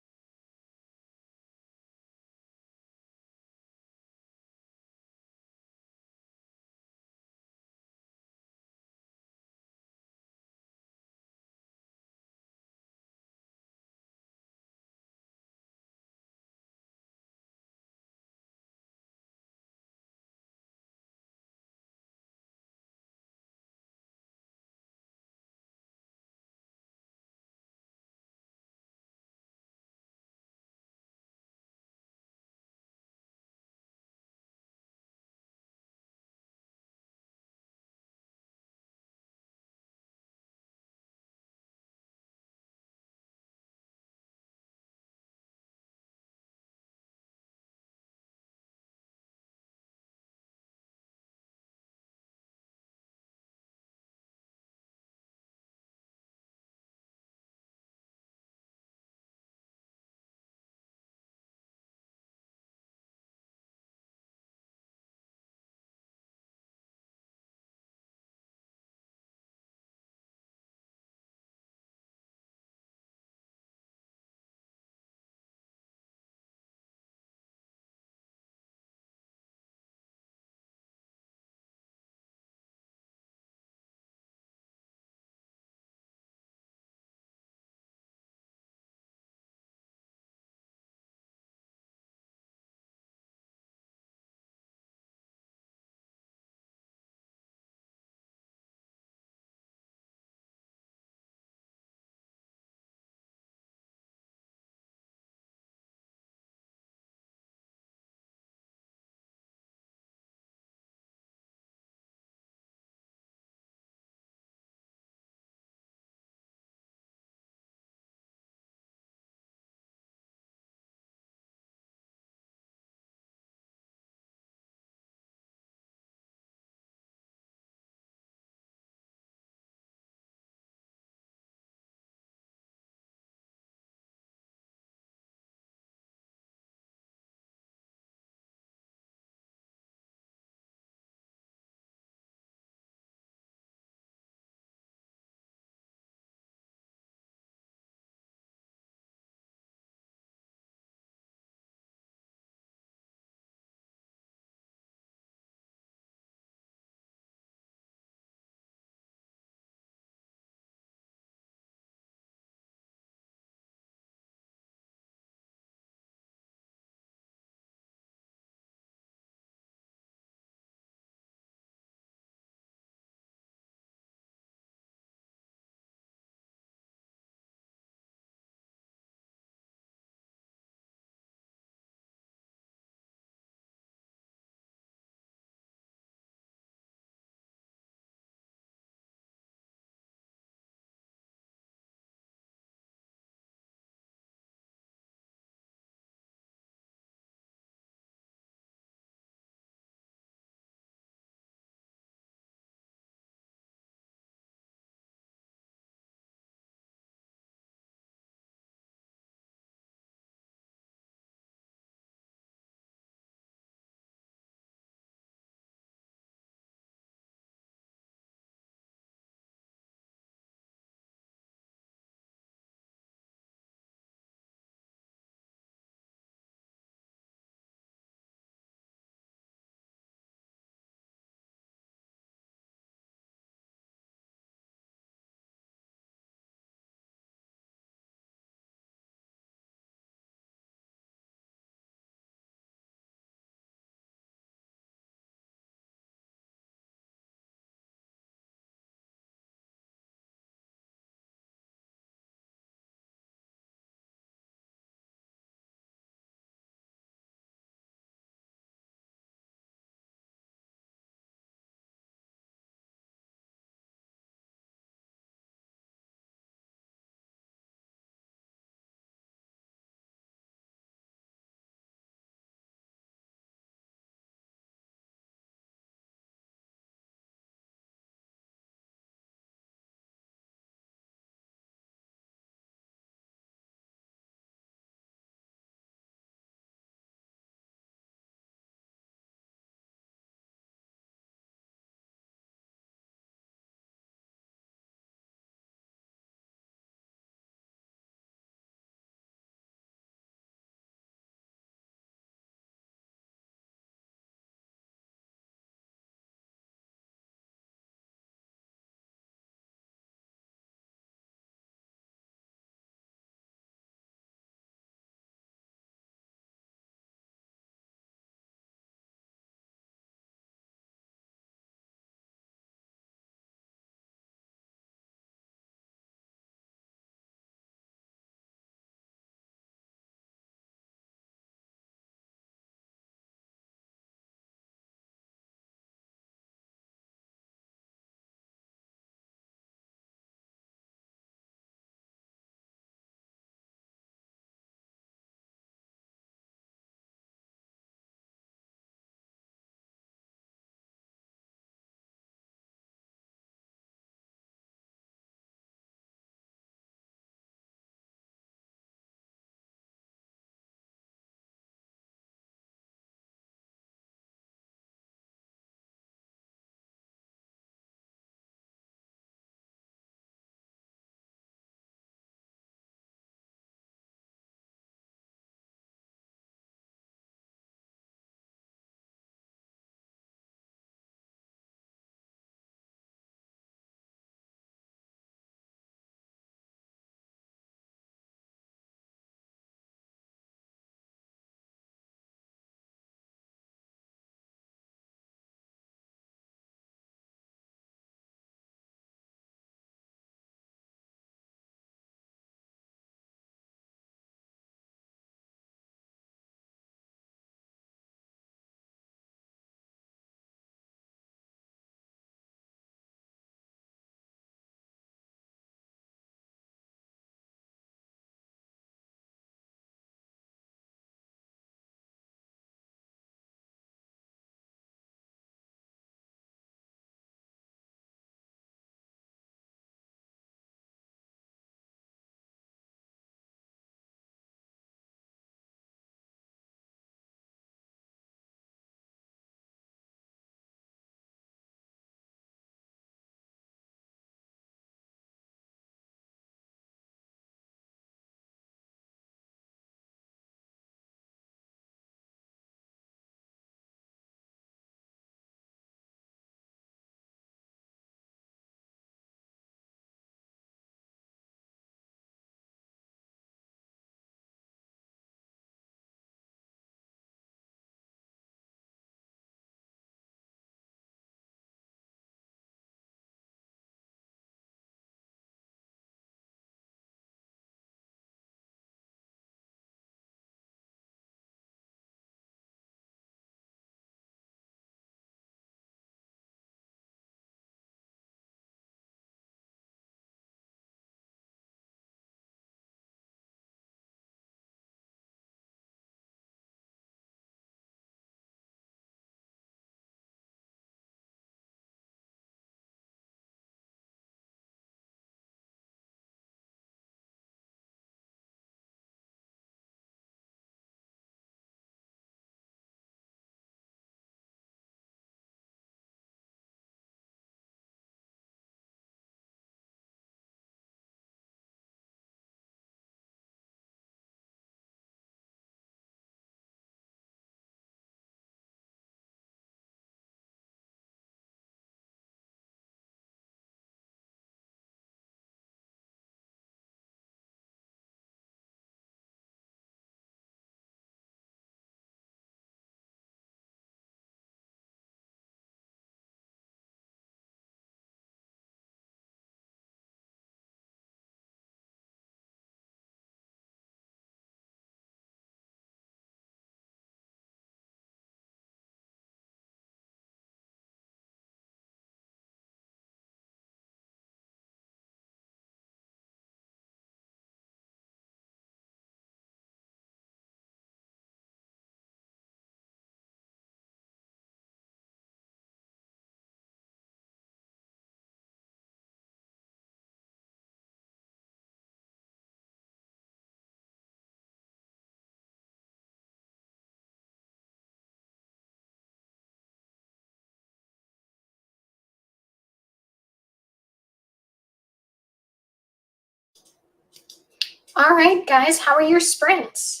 All right, guys, how are your sprints?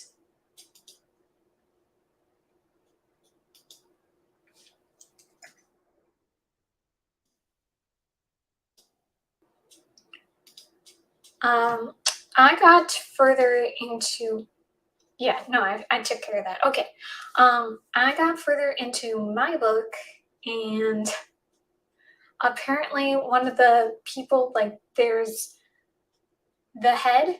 I got further into, yeah, no, I took care of that. Okay. I got further into my book, and apparently one of the people, like, there's the head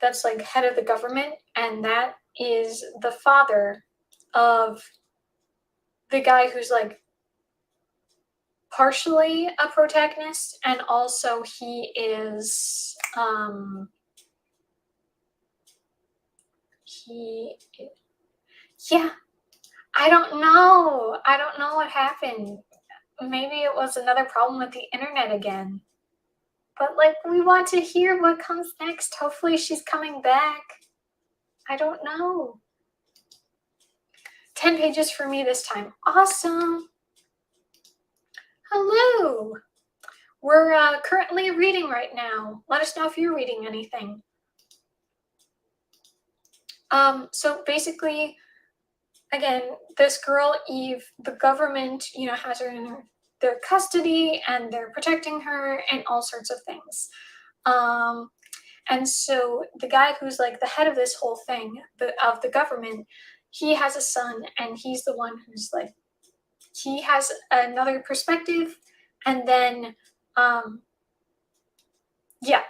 that's like head of the government, and that is the father of the guy who's like partially a protagonist, and also he is he yeah, I don't know. I don't know what happened. Maybe it was another problem with the internet again. But like, we want to hear what comes next. Hopefully she's coming back. I don't know. 10 pages for me this time. Awesome. Hello. We're currently reading right now. Let us know if you're reading anything. So basically, again, this girl, Eve, the government, has her in their custody, and they're protecting her and all sorts of things. And so the guy who's like the head of this whole thing, of the government, he has a son, and he's the one who's like, he has another perspective, and then, yeah.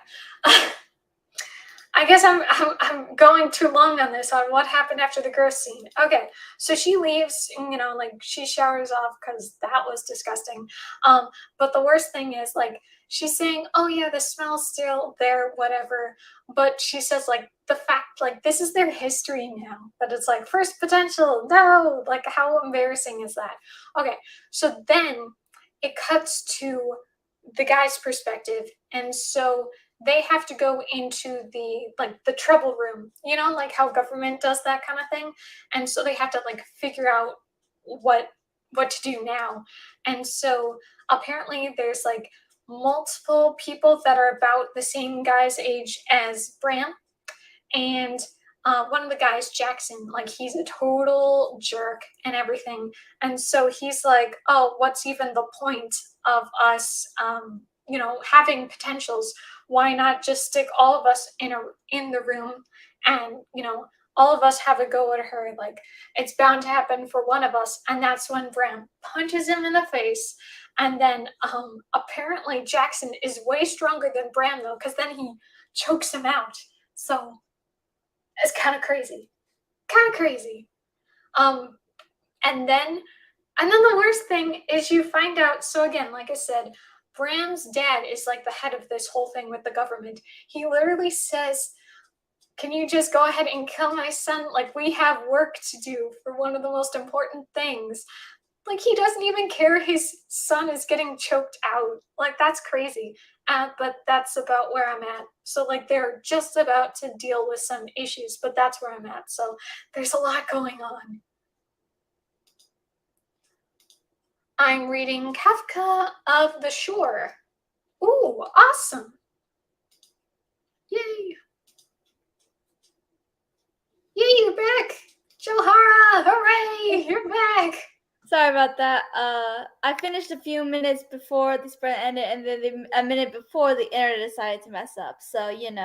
I guess I'm going too long on this, on what happened after the gross scene. Okay, so she leaves, like she showers off because that was disgusting. But the worst thing is, like, she's saying, "Oh yeah, the smell's still there, whatever." But she says, like, the fact, like, this is their history now. But it's like, first potential, no, like, how embarrassing is that? Okay, so then it cuts to the guy's perspective, and so they have to go into the trouble room, like how government does that kind of thing. And so they have to like figure out what to do now. And so apparently there's like multiple people that are about the same guy's age as Bram, and one of the guys, Jackson, like, he's a total jerk and everything. And so he's like, "Oh, what's even the point of us having potentials? Why not just stick all of us in the room, and all of us have a go at her? Like, it's bound to happen for one of us." And that's when Bram punches him in the face. And then apparently Jackson is way stronger than Bram, though, because then he chokes him out. So it's kind of crazy. Kind of crazy. Um, and then the worst thing is you find out, so again, like I said, Bram's dad is like the head of this whole thing with the government. He literally says, "Can you just go ahead and kill my son? Like, we have work to do for one of the most important things." Like, he doesn't even care his son is getting choked out. Like, that's crazy. But that's about where I'm at. So, like, they're just about to deal with some issues, but that's where I'm at. So, there's a lot going on. I'm reading Kafka of the Shore. Ooh, awesome. Yay. Yay, you're back. Joharra, hooray, you're back. Sorry about that. I finished a few minutes before the sprint ended, and then a minute before the internet decided to mess up. So, Yeah.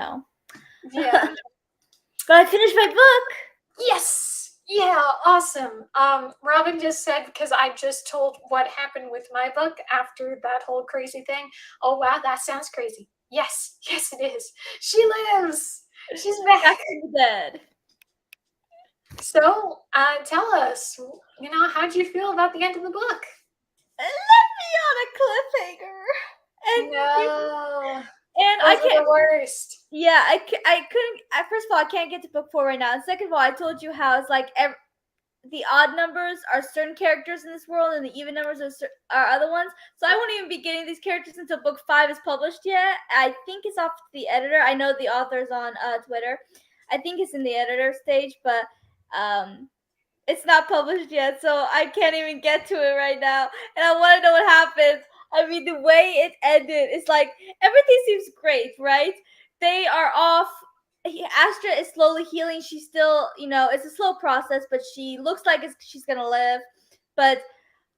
But I finished my book. Yes. Yeah, awesome. Robin just said, because I just told what happened with my book after that whole crazy thing. Oh, wow, that sounds crazy. Yes, yes, it is. She lives. She's back. Back from the dead. So, tell us, how'd you feel about the end of the book? It left me on a cliffhanger. And No. And Those I are can't. the worst. Yeah, I couldn't. First of all, I can't get to book 4 right now. And second of all, I told you how it's like the odd numbers are certain characters in this world, and the even numbers are other ones. So I won't even be getting these characters until book 5 is published yet. I think it's off the editor. I know the author's on Twitter. I think it's in the editor stage, but it's not published yet, so I can't even get to it right now. And I want to know what happens. I mean, the way it ended, it's like everything seems great, right? They are off Astra is slowly healing. She's still, it's a slow process, but she looks like she's gonna live. But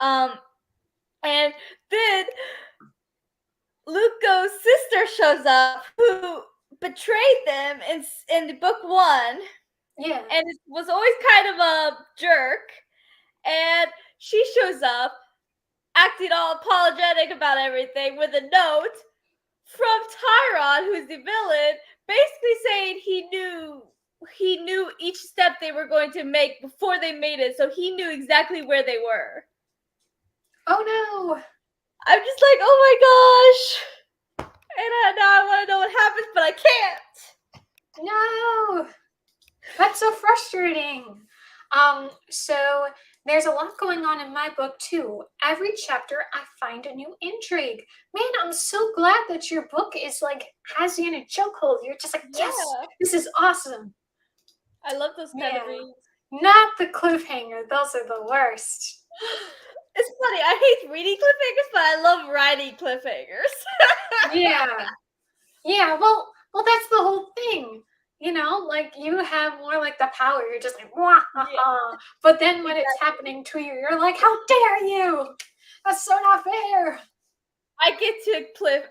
and then Luco's sister shows up, who betrayed them in book 1, Yeah. and it was always kind of a jerk. And she shows up, acting all apologetic about everything, with a note from Tyron, who's the villain, basically saying he knew each step they were going to make before they made it, so he knew exactly where they were. Oh no. I'm just like, oh my gosh. And now I want to know what happens, but I can't. No. That's so frustrating. So there's a lot going on in my book too. Every chapter I find a new intrigue. Man, I'm so glad that your book is like has you in a chokehold. You're just like, yes, Yeah. this is awesome. I love those kind of Yeah. reads. Not the cliffhanger. Those are the worst. It's funny. I hate reading cliffhangers, but I love writing cliffhangers. Yeah. Well, that's the whole thing. Like you have more like the power. You're just like, wah, ha, ha. But then when it's happening to you, you're like, how dare you? That's so not fair. I get to put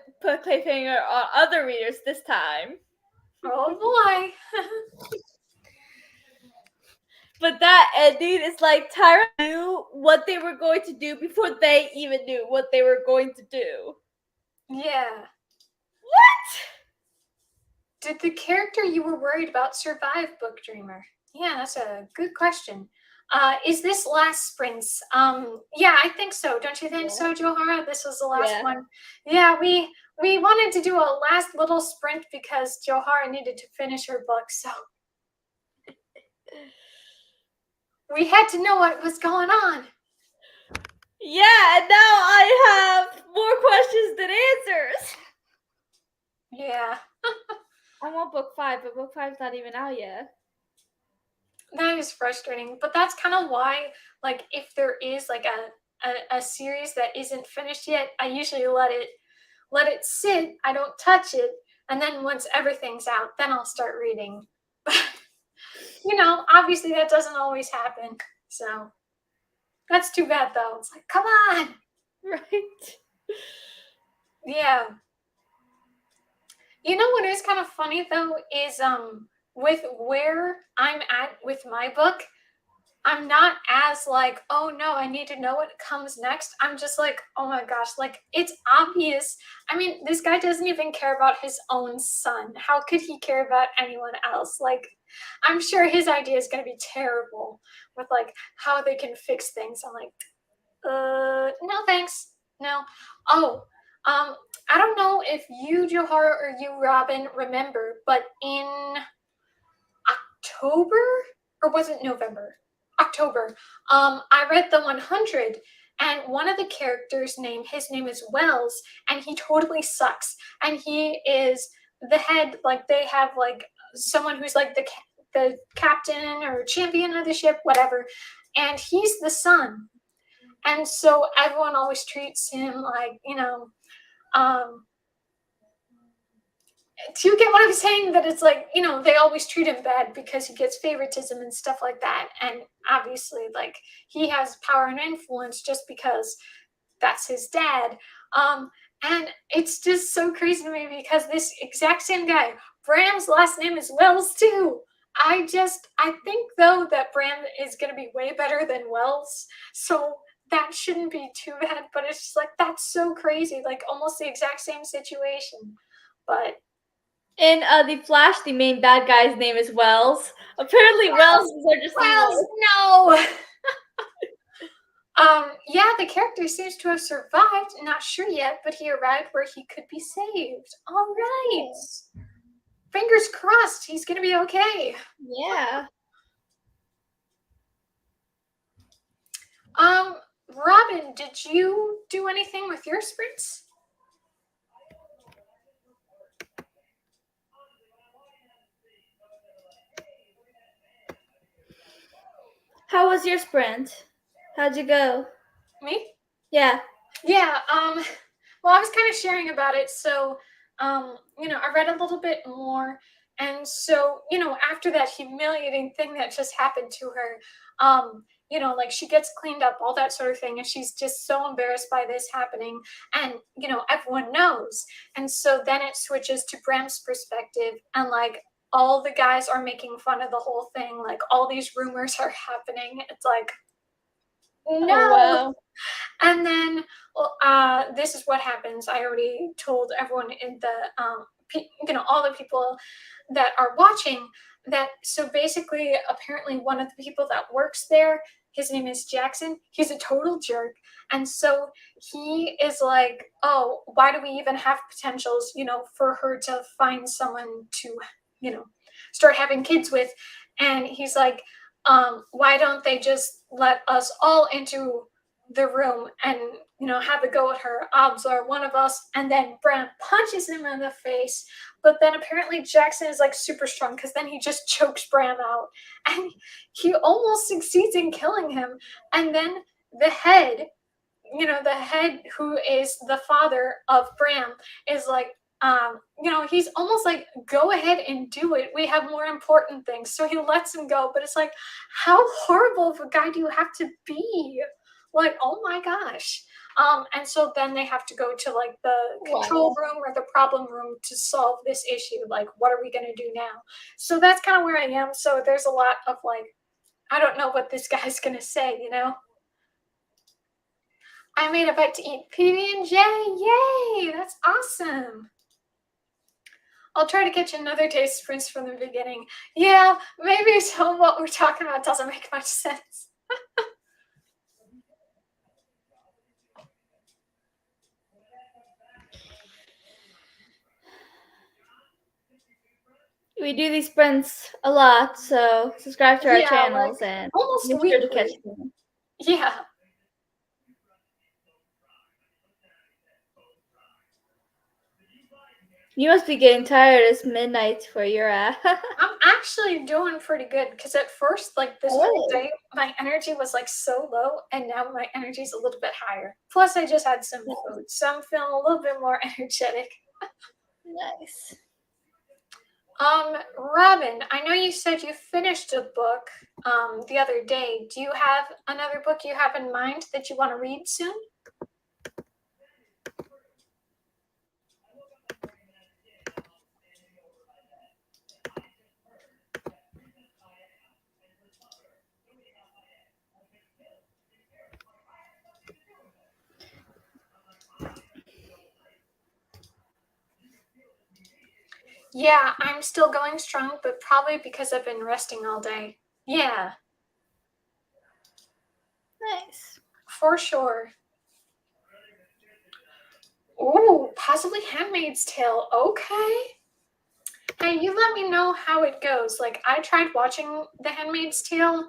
cliffhanger on other readers this time. Oh boy. But that ending is like Tyra knew what they were going to do before they even knew what they were going to do. Yeah. What? Did the character you were worried about survive, Book Dreamer? Yeah, that's a good question. Is this last sprint's? Yeah, I think so. Don't you think so, Joharra? This was the last one. Yeah, we wanted to do a last little sprint because Joharra needed to finish her book, so we had to know what was going on. Yeah, and now I have more questions than answers. Yeah. I want book 5, but book 5's not even out yet. That is frustrating, but that's kind of why, like, if there is like a series that isn't finished yet, I usually let it sit. I don't touch it, and then once everything's out, then I'll start reading. Obviously that doesn't always happen, so that's too bad though. It's like, come on. Right. Yeah. What is kind of funny though is with where I'm at with my book, I'm not as like, oh no, I need to know what comes next. I'm just like, oh my gosh, like it's obvious. I mean, this guy doesn't even care about his own son. How could he care about anyone else? Like, I'm sure his idea is going to be terrible with like how they can fix things. I'm like, no thanks. No. Oh, I don't know if you, Joharra, or you, Robin, remember, but in October, or was it November? October. I read the 100, and one of the characters' his name is Wells, and he totally sucks. And he is the head, like they have like someone who's like the captain or champion of the ship, whatever, and he's the son. And so everyone always treats him like, do you get what I'm saying? That it's like, they always treat him bad because he gets favoritism and stuff like that. And obviously, like, he has power and influence just because that's his dad. And it's just so crazy to me because this exact same guy, Bram's last name is Wells too. I think though that Bram is going to be way better than Wells. So that shouldn't be too bad, but it's just like, that's so crazy. Like almost the exact same situation. But in the Flash, the main bad guy's name is Wells. Apparently, Wells are just Wells, no. Yeah, the character seems to have survived. Not sure yet, but he arrived where he could be saved. All right. Fingers crossed, he's gonna be okay. Yeah. Robin, did you do anything with your sprints? How was your sprint? How'd you go? Me? Yeah. Yeah, well, I was kind of sharing about it, so, I read a little bit more, And so, after that humiliating thing that just happened to her, like she gets cleaned up, all that sort of thing, and she's just so embarrassed by this happening, and everyone knows. And so then it switches to Bram's perspective, and like all the guys are making fun of the whole thing, like all these rumors are happening. It's like, no. Oh, wow. And then, this is what happens. I already told everyone in the, all the people that are watching that. So basically, apparently, one of the people that works there, his name is Jackson. He's a total jerk. And so he is like, oh, why do we even have potentials, for her to find someone to, start having kids with? And he's like, why don't they just let us all into the room and have a go at her? Obs are one of us. And then Bram punches him in the face, but then apparently Jackson is like super strong, because then he just chokes Bram out and he almost succeeds in killing him. And then the head, the head who is the father of Bram, is like, he's almost like, go ahead and do it, we have more important things. So he lets him go, but it's like, how horrible of a guy do you have to be? Like, oh my gosh. And so then they have to go to like the control room or the problem room to solve this issue. Like, what are we going to do now? So that's kind of where I am. So there's a lot of like, I don't know what this guy's going to say, I made a bite to eat. PB&J, yay, that's awesome. I'll try to catch another taste sprints from the beginning. Yeah, maybe so what we're talking about doesn't make much sense. We do these sprints a lot, so subscribe to our Yeah, channels like, and almost make sure to catch weekly. them. Yeah. You must be getting tired. It's midnight where you're at. I'm actually doing pretty good, because at first, like this whole Really? day, my energy was like so low, and now my energy is a little bit higher. Plus, I just had some food, so I'm feeling a little bit more energetic. Nice. Robin, I know you said you finished a book the other day. Do you have another book you have in mind that you want to read soon? Yeah, I'm still going strong, but probably because I've been resting all day. Yeah, Nice. for sure. Ooh, possibly Handmaid's Tale. Okay. Hey, you let me know how it goes. Like, I tried watching The Handmaid's Tale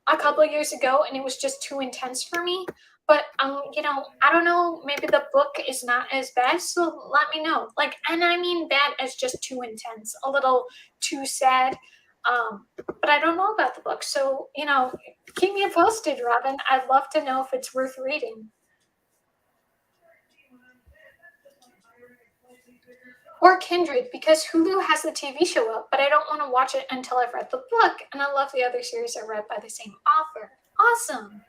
a couple of years ago, and it was just too intense for me. But I don't know, maybe the book is not as bad, so let me know. Like, and I mean bad as just too intense, a little too sad. But I don't know about the book, so keep me posted, Robin. I'd love to know if it's worth reading. Or Kindred, because Hulu has the TV show up, but I don't want to watch it until I've read the book, and I love the other series I read by the same author. Awesome.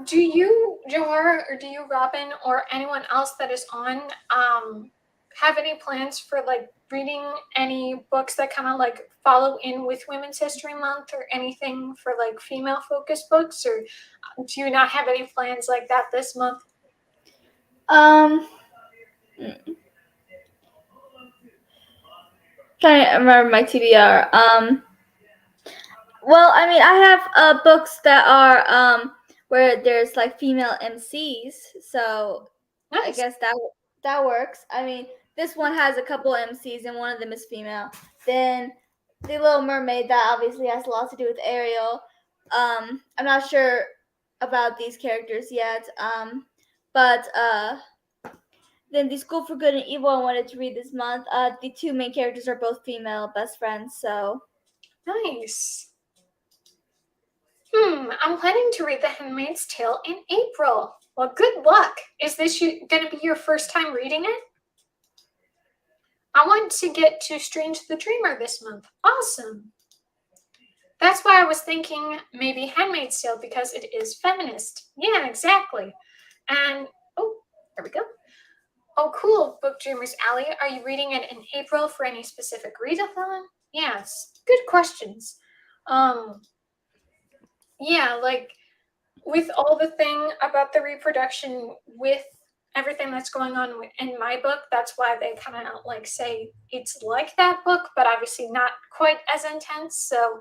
Do you, Joharra, or do you, Robin, or anyone else that is on, have any plans for like reading any books that kind of like follow in with Women's History Month, or anything for like female focused books, or do you not have any plans like that this month? Trying to remember my TBR. Well, I mean, I have books that are where there's like female MCs, so Nice. I guess that works. I mean, this one has a couple MCs and one of them is female. Then The Little Mermaid, that obviously has a lot to do with Ariel. I'm not sure about these characters yet. But then The School for Good and Evil I wanted to read this month. The two main characters are both female best friends, so Nice. I'm planning to read The Handmaid's Tale in April. Well, good luck. Is this going to be your first time reading it? I want to get to Strange the Dreamer this month. Awesome. That's why I was thinking maybe Handmaid's Tale because it is feminist. Yeah, exactly. And, oh, there we go. Oh, cool, Book Dreamers Alley. Are you reading it in April for any specific readathon? Yes, good questions. Yeah, like with all the thing about the reproduction with everything that's going on in my book, that's why they kind of like say it's like that book, but obviously not quite as intense. So,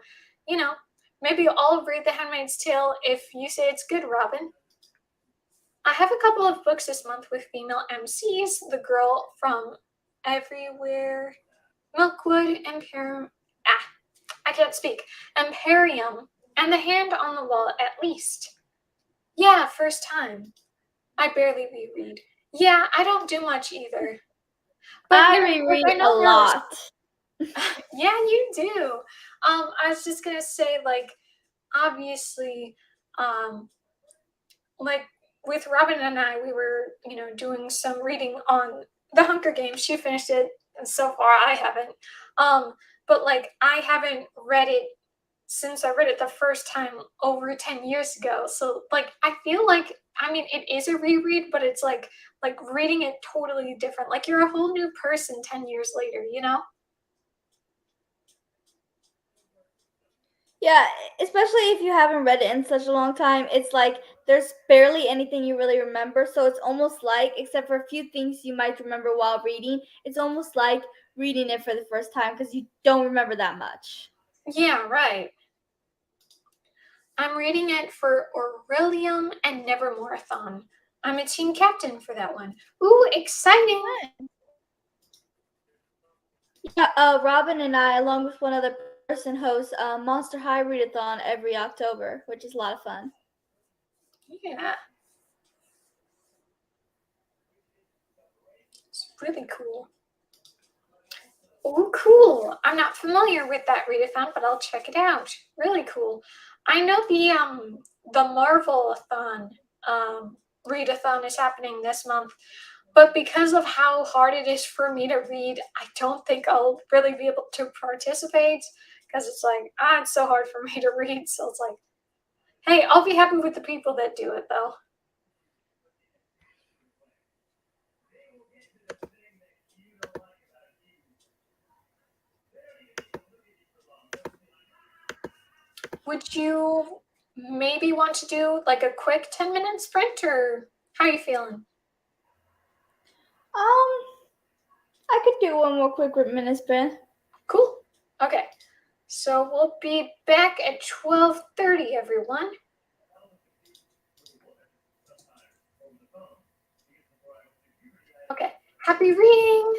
maybe I'll read The Handmaid's Tale if you say it's good, Robin. I have a couple of books this month with female MCs. The Girl from Everywhere, Milkwood, Imperium. I can't speak. Imperium, and The Hand on the Wall at least. Yeah, first time. I barely reread. Yeah, I don't do much either. But I yeah, reread I a know lot. yeah, you do. I was just gonna say, like, obviously, like with Robin and I, we were, doing some reading on the Hunger Games. She finished it, and so far I haven't. But like I haven't read it since I read it the first time over 10 years ago. So like I feel like it is a reread, but it's like reading it totally different. Like you're a whole new person 10 years later, you know? Yeah, especially if you haven't read it in such a long time, it's like there's barely anything you really remember. So it's almost like, except for a few things you might remember while reading, it's almost like reading it for the first time because you don't remember that much. Yeah, right. I'm reading it for Aurelium and Nevermoreathon. I'm a team captain for that one. Ooh, exciting! Yeah, Robin and I, along with one other person, host Monster High Readathon every October, which is a lot of fun. Yeah. It's really cool. Oh, cool. I'm not familiar with that readathon, but I'll check it out. Really cool. I know the Marvel-a-thon readathon is happening this month, but because of how hard it is for me to read, I don't think I'll really be able to participate because it's like, it's so hard for me to read. So it's like, hey, I'll be happy with the people that do it though. Would you maybe want to do like a quick 10-minute sprint, or how are you feeling? I could do one more quick minute sprint. Cool. Okay. So we'll be back at 12:30, everyone. Okay. Happy reading!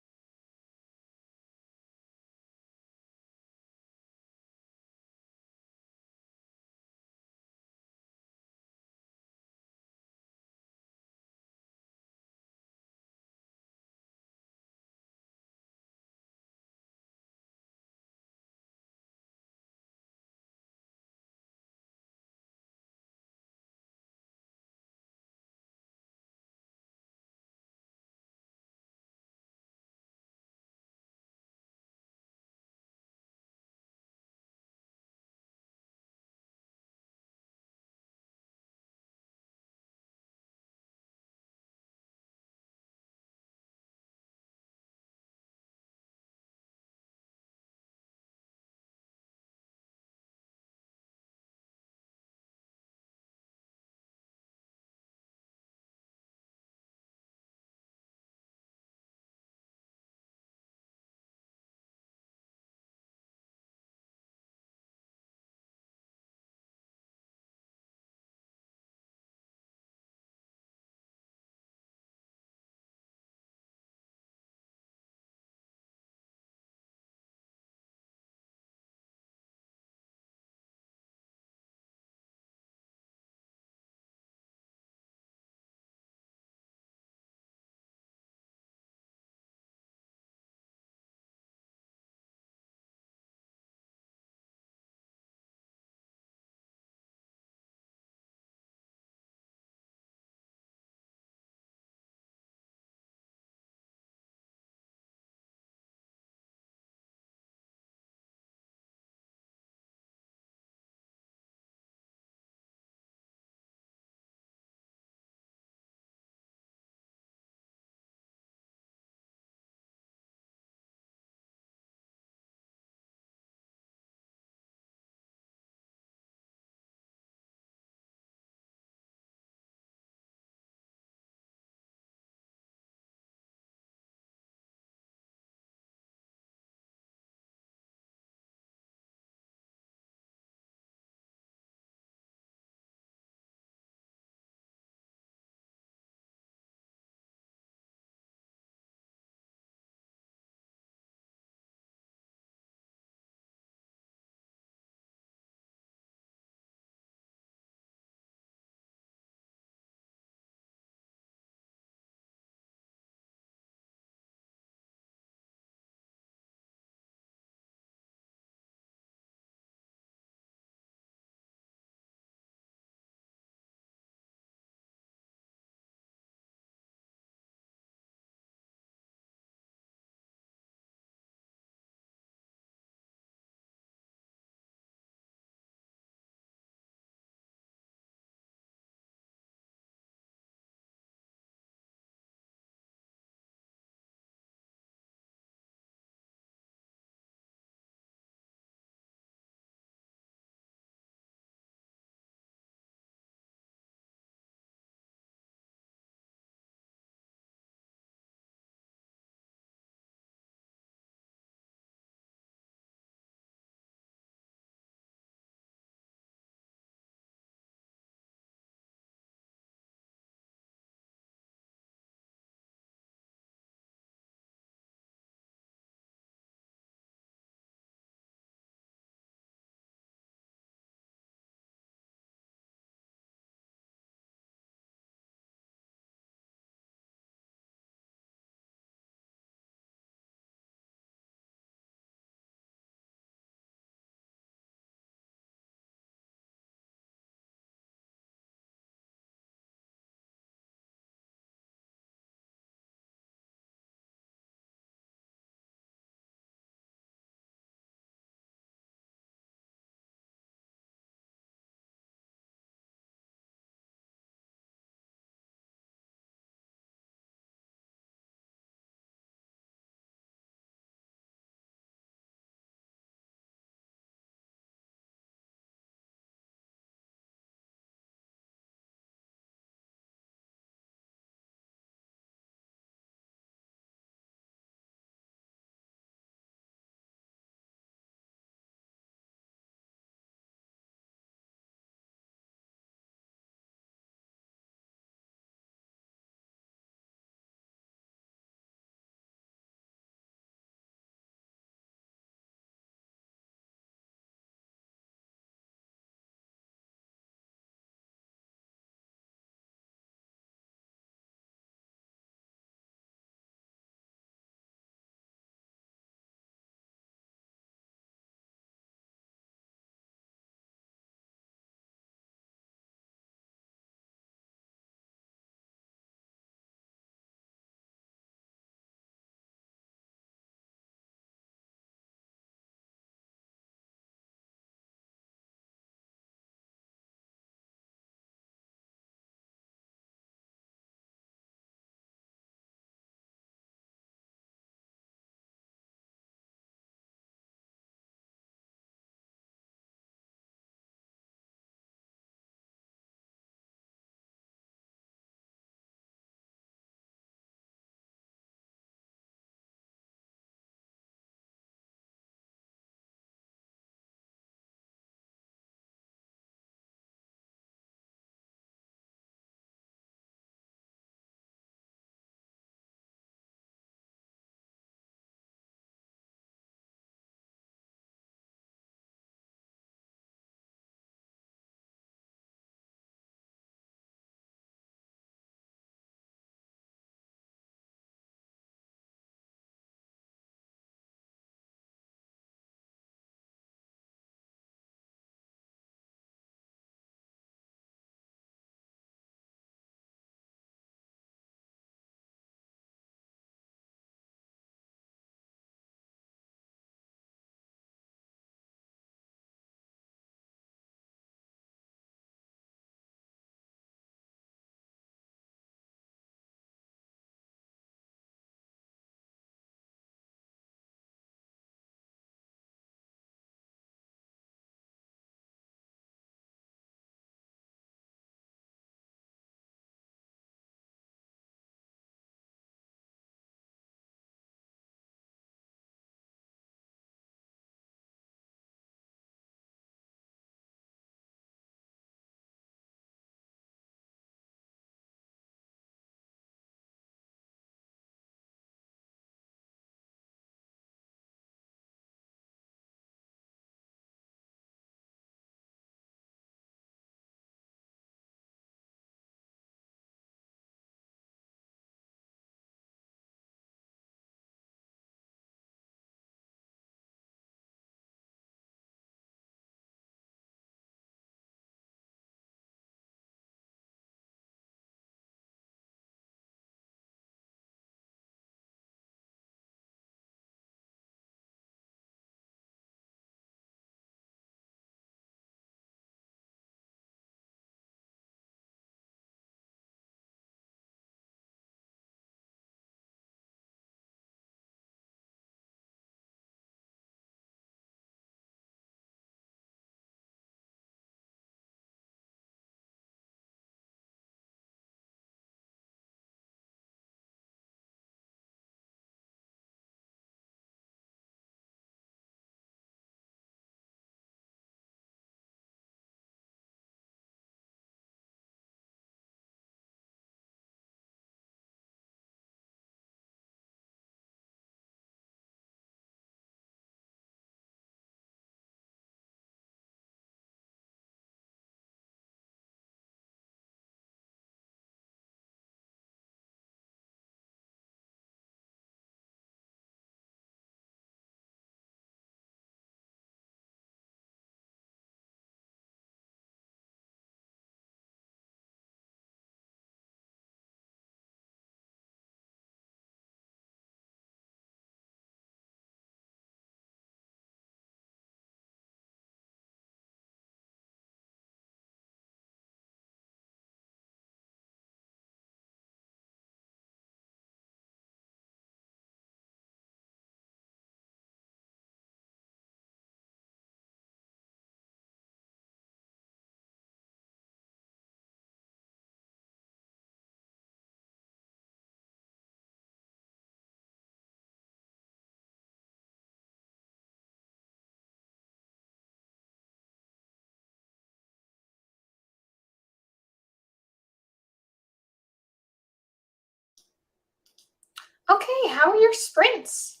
Okay, how are your sprints?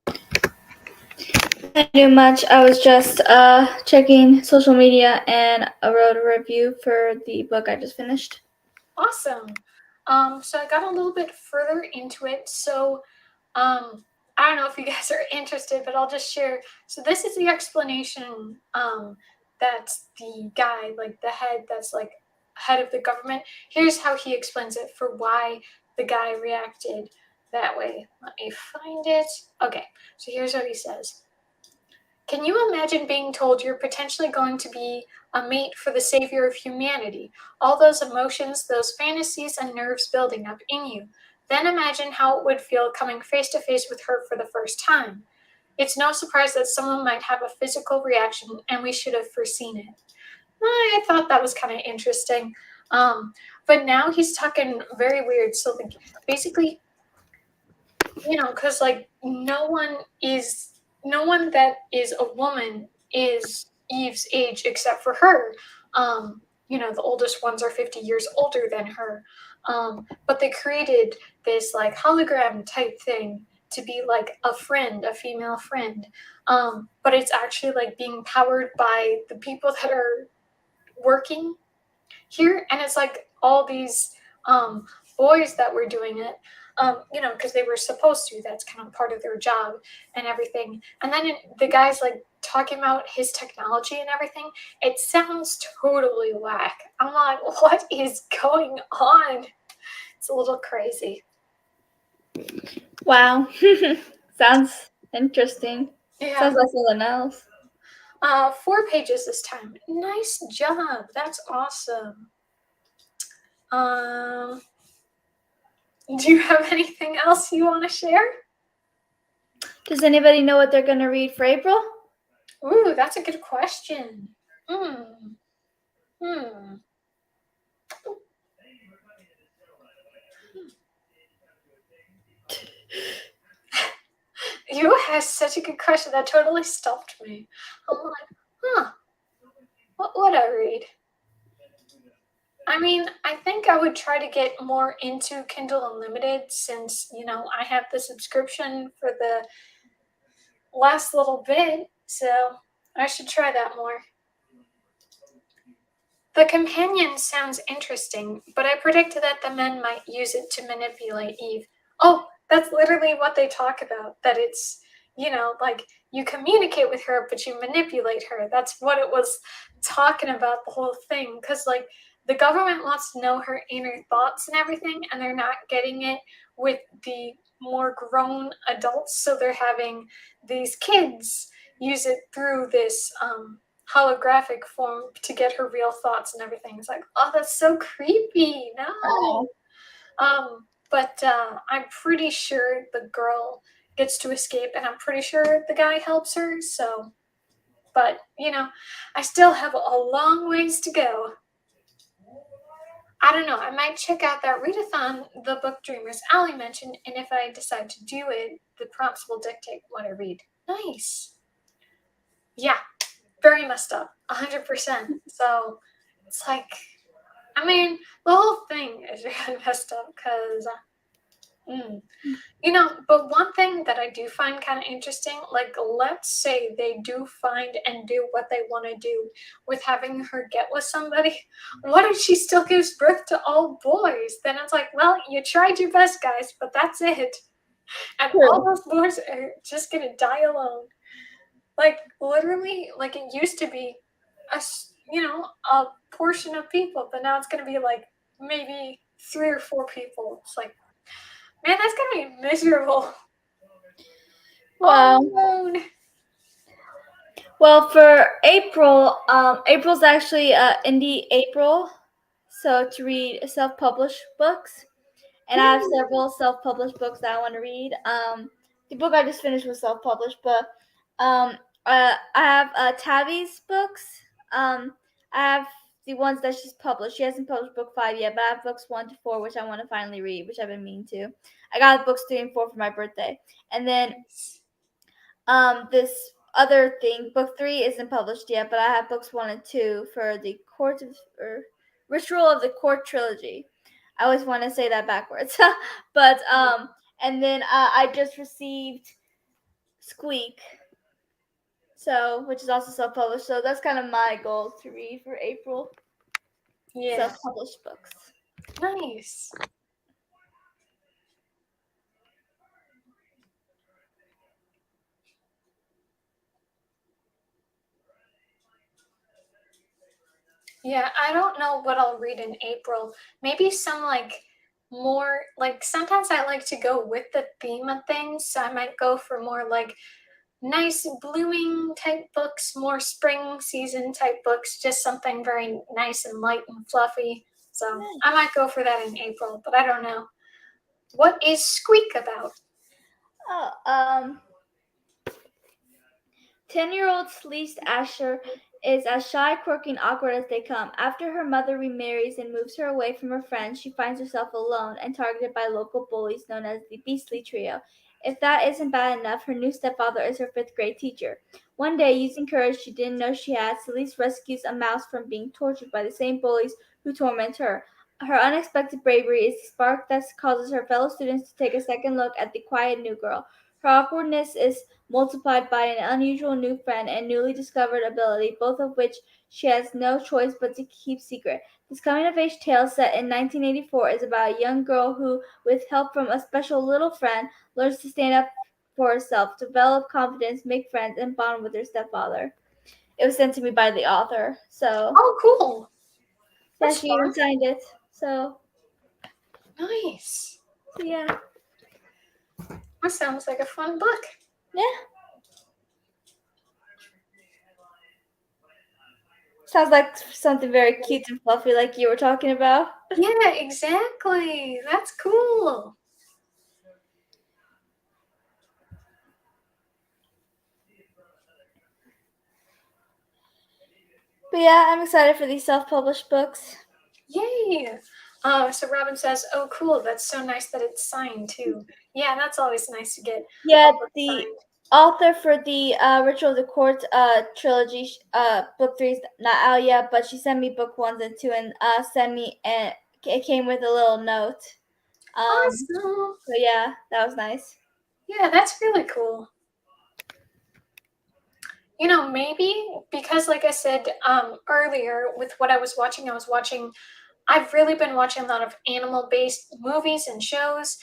I didn't do much. I was just checking social media and I wrote a review for the book I just finished. Awesome. So I got a little bit further into it. So I don't know if you guys are interested, but I'll just share. So this is the explanation that's the guy, like the head, that's like head of the government. Here's how he explains it for why the guy reacted that way. Let me find it. Okay, so here's what he says. Can you imagine being told you're potentially going to be a mate for the savior of humanity? All those emotions, those fantasies, and nerves building up in you. Then imagine how it would feel coming face to face with her for the first time. It's no surprise that someone might have a physical reaction, and we should have foreseen it. I thought that was kind of interesting. But now he's talking very weird. So, like, basically, because like no one that is a woman is Eve's age except for her. The oldest ones are 50 years older than her. But they created this like hologram type thing to be like a friend, a female friend. But it's actually like being powered by the people that are working here, and it's like all these boys that were doing it, because they were supposed to. That's kind of part of their job and everything. And then the guy's like talking about his technology and everything. It sounds totally whack. I'm like, what is going on? It's a little crazy. Wow. Sounds interesting. Yeah. Sounds like something else. 4 pages this time. Nice job. That's awesome. Do you have anything else you want to share? Does anybody know what they're going to read for April? Ooh, that's a good question. You asked such a good question that totally stumped me. I'm like, what would I read? I mean, I think I would try to get more into Kindle Unlimited since, I have the subscription for the last little bit, so I should try that more. The companion sounds interesting, but I predict that the men might use it to manipulate Eve. Oh, that's literally what they talk about. That it's, like you communicate with her, but you manipulate her. That's what it was talking about, the whole thing. Because, like, the government wants to know her inner thoughts and everything, and they're not getting it with the more grown adults. So they're having these kids use it through this holographic form to get her real thoughts and everything. It's like, oh, that's so creepy. No. But I'm pretty sure the girl gets to escape, and I'm pretty sure the guy helps her. So, but I still have a long ways to go. I don't know. I might check out that readathon the Book Dreamers Alley mentioned, and if I decide to do it, the prompts will dictate what I read. Nice. Yeah, very messed up, 100%. So it's like, I mean, the whole thing is really messed up because, but one thing that I do find kind of interesting, like, let's say they do find and do what they want to do with having her get with somebody. What if she still gives birth to all boys? Then it's like, well, you tried your best, guys, but that's it. And all those boys are just going to die alone. Like, literally, like, it used to be a portion of people, but now it's going to be like maybe 3 or 4 people. It's like, man, that's going to be miserable. Wow. Alone. Well, for April, April's actually indie April, so to read self-published books, and I have several self-published books that I want to read. The book I just finished was self-published, but I have Tabby's books. I have the ones that she's published. She hasn't published book 5 yet, but I have books 1 to 4, which I want to finally read, which I've been meaning to. I got books 3 and 4 for my birthday, and then this other thing, book 3 isn't published yet, but I have books 1 and 2 for the Ritual of the Court trilogy. I always want to say that backwards. But and then I just received Squeak, so which is also self-published. So that's kind of my goal to read for April. Yeah. Self-published books. Nice. Yeah, I don't know what I'll read in April. Maybe some like more like sometimes I like to go with the theme of things, so I might go for more like nice blooming type books, more spring season type books, just something very nice and light and fluffy. So Nice. I might go for that in April, but I don't know. What is Squeak about? Oh, 10-year-old Celeste Asher is as shy, quirky, and awkward as they come. After her mother remarries and moves her away from her friends, she finds herself alone and targeted by local bullies known as the Beastly Trio. If that isn't bad enough, her new stepfather is her fifth-grade teacher. One day, using courage she didn't know she had, Celeste rescues a mouse from being tortured by the same bullies who torment her. Her unexpected bravery is the spark that causes her fellow students to take a second look at the quiet new girl. Her awkwardness is multiplied by an unusual new friend and newly discovered ability, both of which she has no choice but to keep secret. This coming-of-age tale set in 1984 is about a young girl who, with help from a special little friend, learns to stand up for herself, develop confidence, make friends, and bond with her stepfather. It was sent to me by the author, so Oh, cool. yeah, That's she even fun. signed it. So Nice. yeah, That sounds like a fun book. yeah. Sounds like something very cute and fluffy, like you were talking about. Yeah, exactly. That's cool. But yeah, I'm excited for these self-published books. Yay. So Robin says, "Oh, cool. That's so nice that it's signed too." Yeah, that's always nice to get Yeah, a book the signed. author for the Ritual of the Court trilogy, book 3 is not out yet, but she sent me book 1 and 2 and sent me, and it came with a little note. Awesome. So yeah, that was nice. Yeah, that's really cool. You know, maybe because, like I said earlier, with what I was watching, I've really been watching a lot of animal-based movies and shows.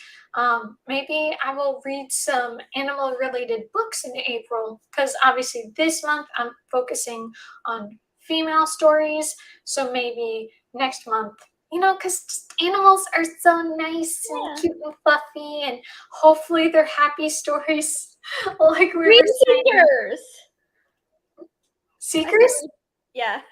Maybe I will read some animal-related books in April because obviously this month I'm focusing on female stories. So maybe next month, you know, because animals are so nice and Yeah. cute and fluffy, and hopefully they're happy stories, like we Read were saying. Seekers. Seekers? Yeah.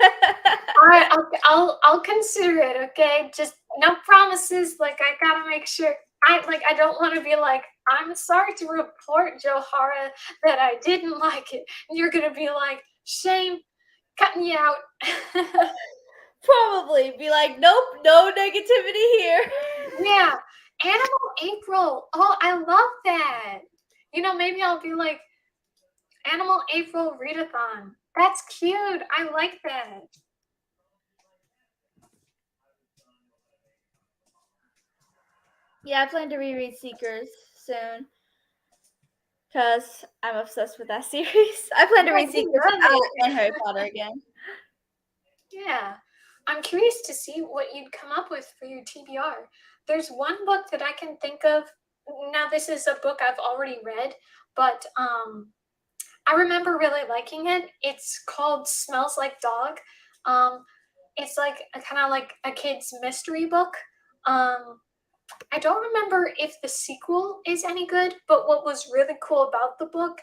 All right, I'll consider it. Okay, just no promises. Like I gotta make sure. I don't want to be like I'm sorry to report, Joharra, that I didn't like it, and you're gonna be like shame, cutting you out. Probably be like, nope, no negativity here. Yeah, Animal April. Oh, I love that. You know, maybe I'll be like Animal April readathon. That's cute. I like that. Yeah, I plan to reread Seekers soon because I'm obsessed with that series. I plan to Yeah, read you Seekers love it. and Harry Potter again. Yeah, I'm curious to see what you'd come up with for your TBR. There's one book that I can think of. Now, this is a book I've already read, but I remember really liking it. It's called Smells Like Dog. Um, it's like a kind of like a kid's mystery book. I don't remember if the sequel is any good, but what was really cool about the book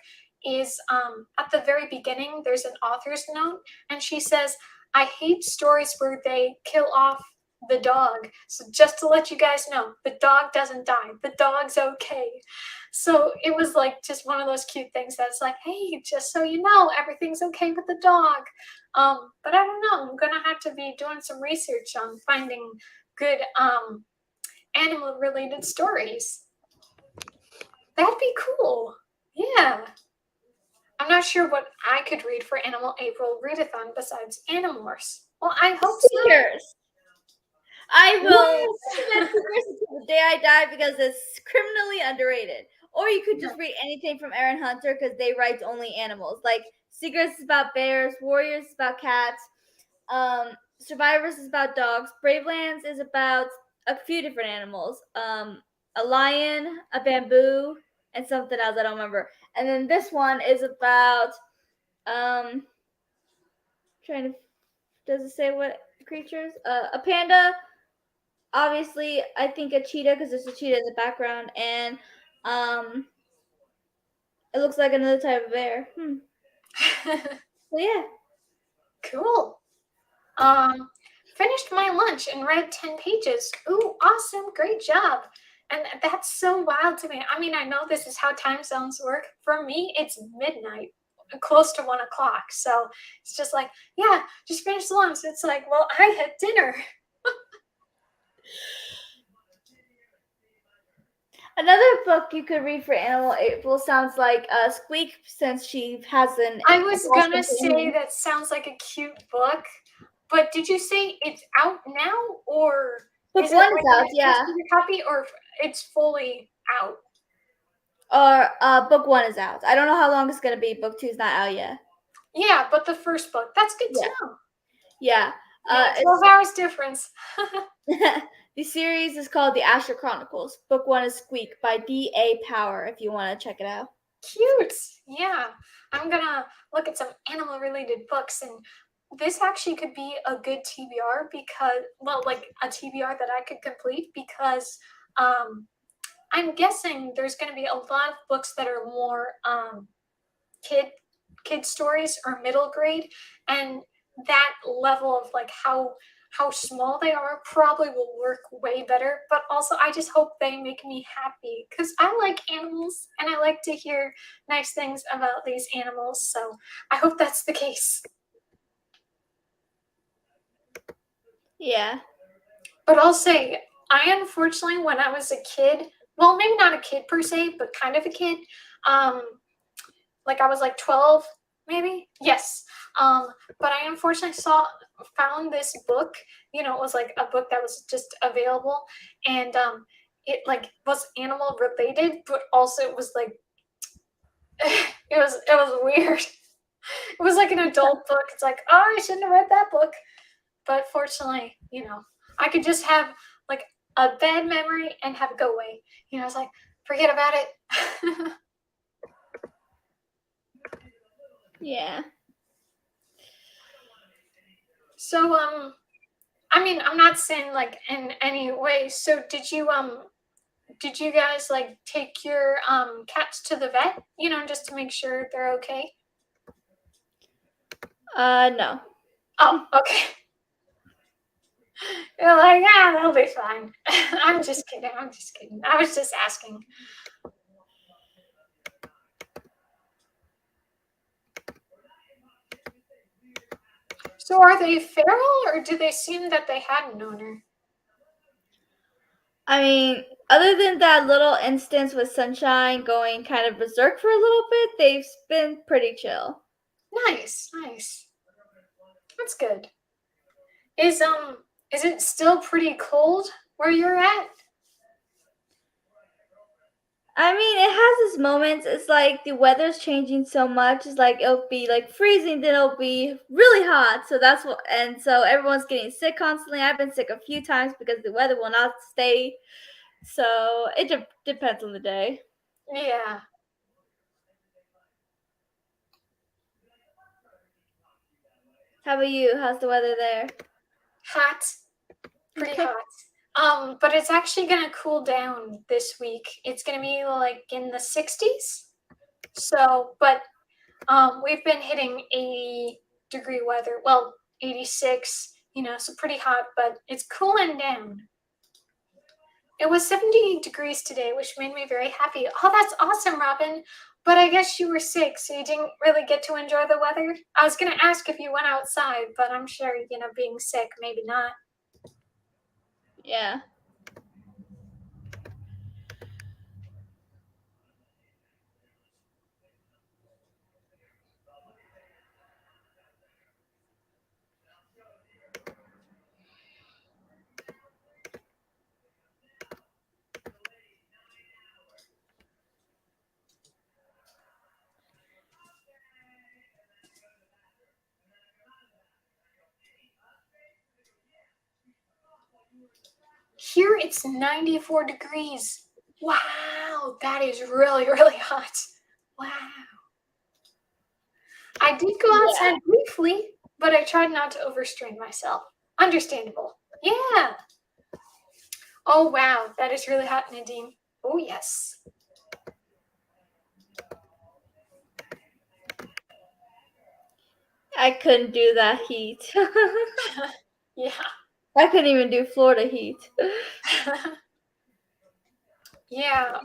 is at the very beginning, there's an author's note, and she says, I hate stories where they kill off the dog. So just to let you guys know, the dog doesn't die. The dog's okay. So it was like just one of those cute things that's like, hey, just so you know, everything's okay with the dog. But I don't know. I'm gonna have to be doing some research on finding good animal related stories. That'd be cool. Yeah. I'm not sure what I could read for Animal April Readathon besides Animorphs. Well, I hope so. Seekers. I will Yes. recommend Secrets Until the Day I Die because it's criminally underrated. Or you could just Yes. read anything from Aaron Hunter because they write only animals. Like Secrets is about bears, Warriors is about cats, Survivors is about dogs, Bravelands is about a few different animals. A lion, a bamboo, and something else I don't remember. And then this one is about trying to does it say what creatures? A panda, obviously I think a cheetah because there's a cheetah in the background, and it looks like another type of bear. So yeah. Cool. Finished my lunch and read 10 pages. Ooh, awesome. Great job. And that's so wild to me. I mean, I know this is how time zones work. For me, it's midnight, close to 1 o'clock. So it's just like, yeah, just finished lunch. It's like, well, I had dinner. Another book you could read for Animal April sounds like Squeak, since she has an I was adult gonna say companion. that sounds like a cute book, but did you say it's out now, or Book is it one like is out, a yeah. digital copy, or it's fully out? Or book one is out. I don't know how long it's gonna be. Book two is not out yet. Yeah, but the first book, that's good to Yeah. know. Yeah. Yeah, 12 hours difference. The series is called The Asher Chronicles. Book one is Squeak by D.A. Power if you want to check it out. Cute. Yeah. I'm gonna look at some animal related books, and this actually could be a good TBR because, well, like a TBR that I could complete because I'm guessing there's gonna be a lot of books that are more kid stories or middle grade, and that level of like how small they are probably will work way better. But also I just hope they make me happy because I like animals and I like to hear nice things about these animals, so I hope that's the case. Yeah. But I'll say, I unfortunately, when I was a kid, well, maybe not a kid per se, but kind of a kid, um like I was like 12 maybe, yes. But I unfortunately found this book. It was like a book that was just available, and it like was animal related, but also it was like it was weird. It was like an adult book. It's like, oh, I shouldn't have read that book. But fortunately, I could just have like a bad memory and have it go away. I was like, forget about it. Yeah. So, I mean, I'm not saying like in any way. So, did you guys like take your cats to the vet? Just to make sure they're okay. No. Oh, okay. You're like, yeah, they'll be fine. I'm just kidding. I'm just kidding. I was just asking. So, are they feral, or do they seem that they had an owner? I mean, other than that little instance with Sunshine going kind of berserk for a little bit, they've been pretty chill. Nice, nice. That's good. Is it still pretty cold where you're at? I mean, it has its moments. It's like the weather's changing so much. It's like it'll be like freezing, then it'll be really hot. So that's what, and so everyone's getting sick constantly. I've been sick a few times because the weather will not stay. So it depends on the day. Yeah. How about you? How's the weather there? Hot. Pretty Okay. hot. But it's actually gonna cool down this week. It's gonna be like in the 60s. So, but we've been hitting 80-degree weather. Well, 86. So pretty hot, but it's cooling down. It was 78 degrees today, which made me very happy. Oh, that's awesome, Robin. But I guess you were sick, so you didn't really get to enjoy the weather. I was gonna ask if you went outside, but I'm sure, being sick, maybe not. Yeah. Here it's 94 degrees. Wow, that is really, really hot. Wow. I did go outside briefly, but I tried not to overstrain myself. Understandable. Yeah. Oh, wow, that is really hot, Nadine. Oh, yes. I couldn't do that heat. Yeah. I couldn't even do Florida heat. Yeah.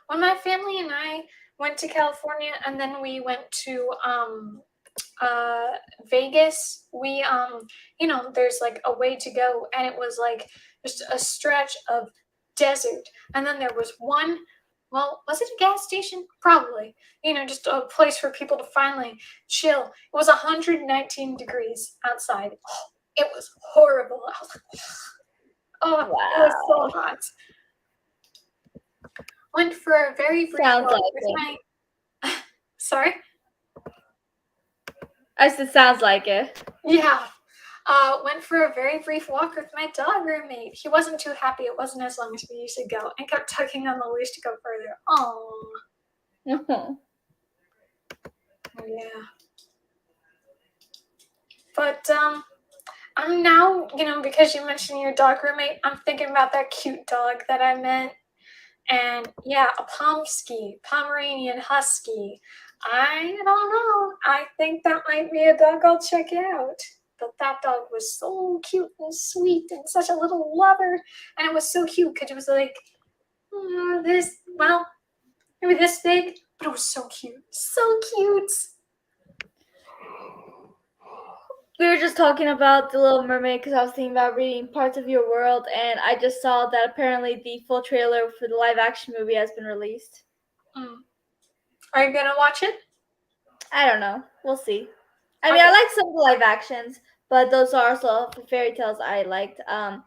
When my family and I went to California and then we went to Vegas, we there's like a way to go and it was like just a stretch of desert. And then there was one, well, was it a gas station? Probably. Just a place for people to finally chill. It was 119 degrees outside. It was horrible. I was like, oh, it was so hot. Went for a very brief Sounds walk like with it. my. Sorry. I said sounds like it. Yeah. Went for a very brief walk with my dog roommate. He wasn't too happy it wasn't as long as we usually go and kept tugging on the leash to go further. Oh. Yeah. But I'm now, because you mentioned your dog roommate, I'm thinking about that cute dog that I met. And yeah, a Pomeranian Husky. I don't know. I think that might be a dog I'll check out. But that dog was so cute and sweet and such a little lover. And it was so cute because it was like maybe this big, but it was so cute. So cute. We were just talking about The Little Mermaid because I was thinking about reading Parts of Your World, and I just saw that apparently the full trailer for the live action movie has been released. Are you gonna watch it? I don't know. We'll see. I mean, I like some of the live actions, but those are also the fairy tales I liked. And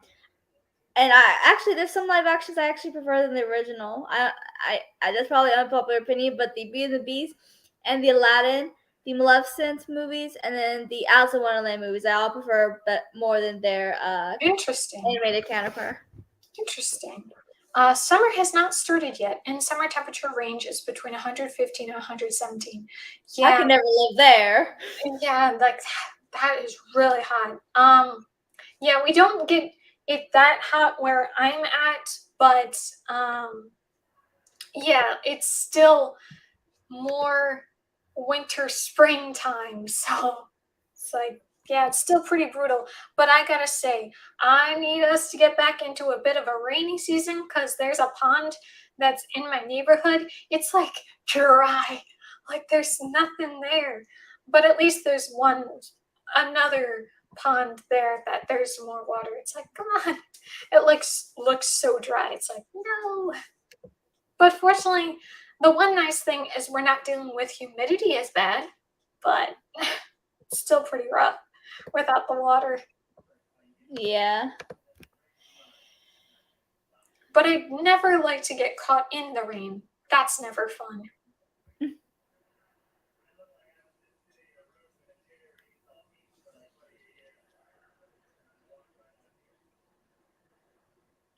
there's some live actions I actually prefer than the original. I that's probably an unpopular opinion, but the Beauty and the Beast and the Aladdin, the Maleficent movies, and then the Alice in Wonderland movies, I all prefer more than their Interesting. animated counterpart. Interesting. Summer has not started yet, and summer temperature range is between 115 and 117. Yeah, I could never live there. yeah, like that is really hot. Yeah, we don't get it that hot where I'm at, but yeah, it's still more winter springtime, so it's like, yeah, it's still pretty brutal. But I gotta say, I need us to get back into a bit of a rainy season because there's a pond that's in my neighborhood. It's like dry, like there's nothing there. But at least there's another pond there that there's more water. It's like, come on. It looks so dry. It's like, no. But fortunately, the one nice thing is we're not dealing with humidity as bad, but it's still pretty rough without the water. Yeah. But I'd never like to get caught in the rain. That's never fun.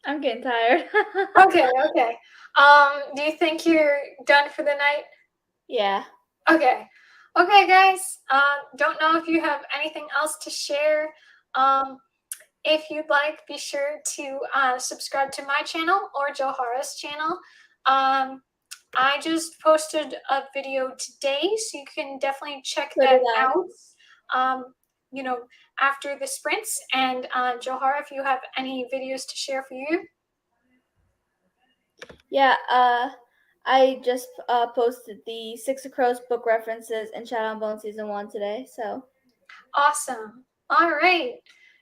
I'm getting tired. Okay. Do you think you're done for the night? Yeah. Okay, guys. Don't know if you have anything else to share. If you'd like, be sure to subscribe to my channel or Joharra's channel. I just posted a video today, so you can definitely check that out. After the sprints. And Joharra, if you have any videos to share for you. Yeah, I just posted the Six of Crows book references in Shadow and Bone Season 1 today, so. Awesome. All right.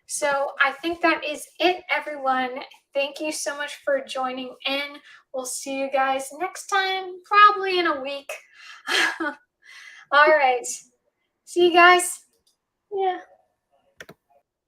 So I think that is it, everyone. Thank you so much for joining in. We'll see you guys next time, probably in a week. All right. See you guys.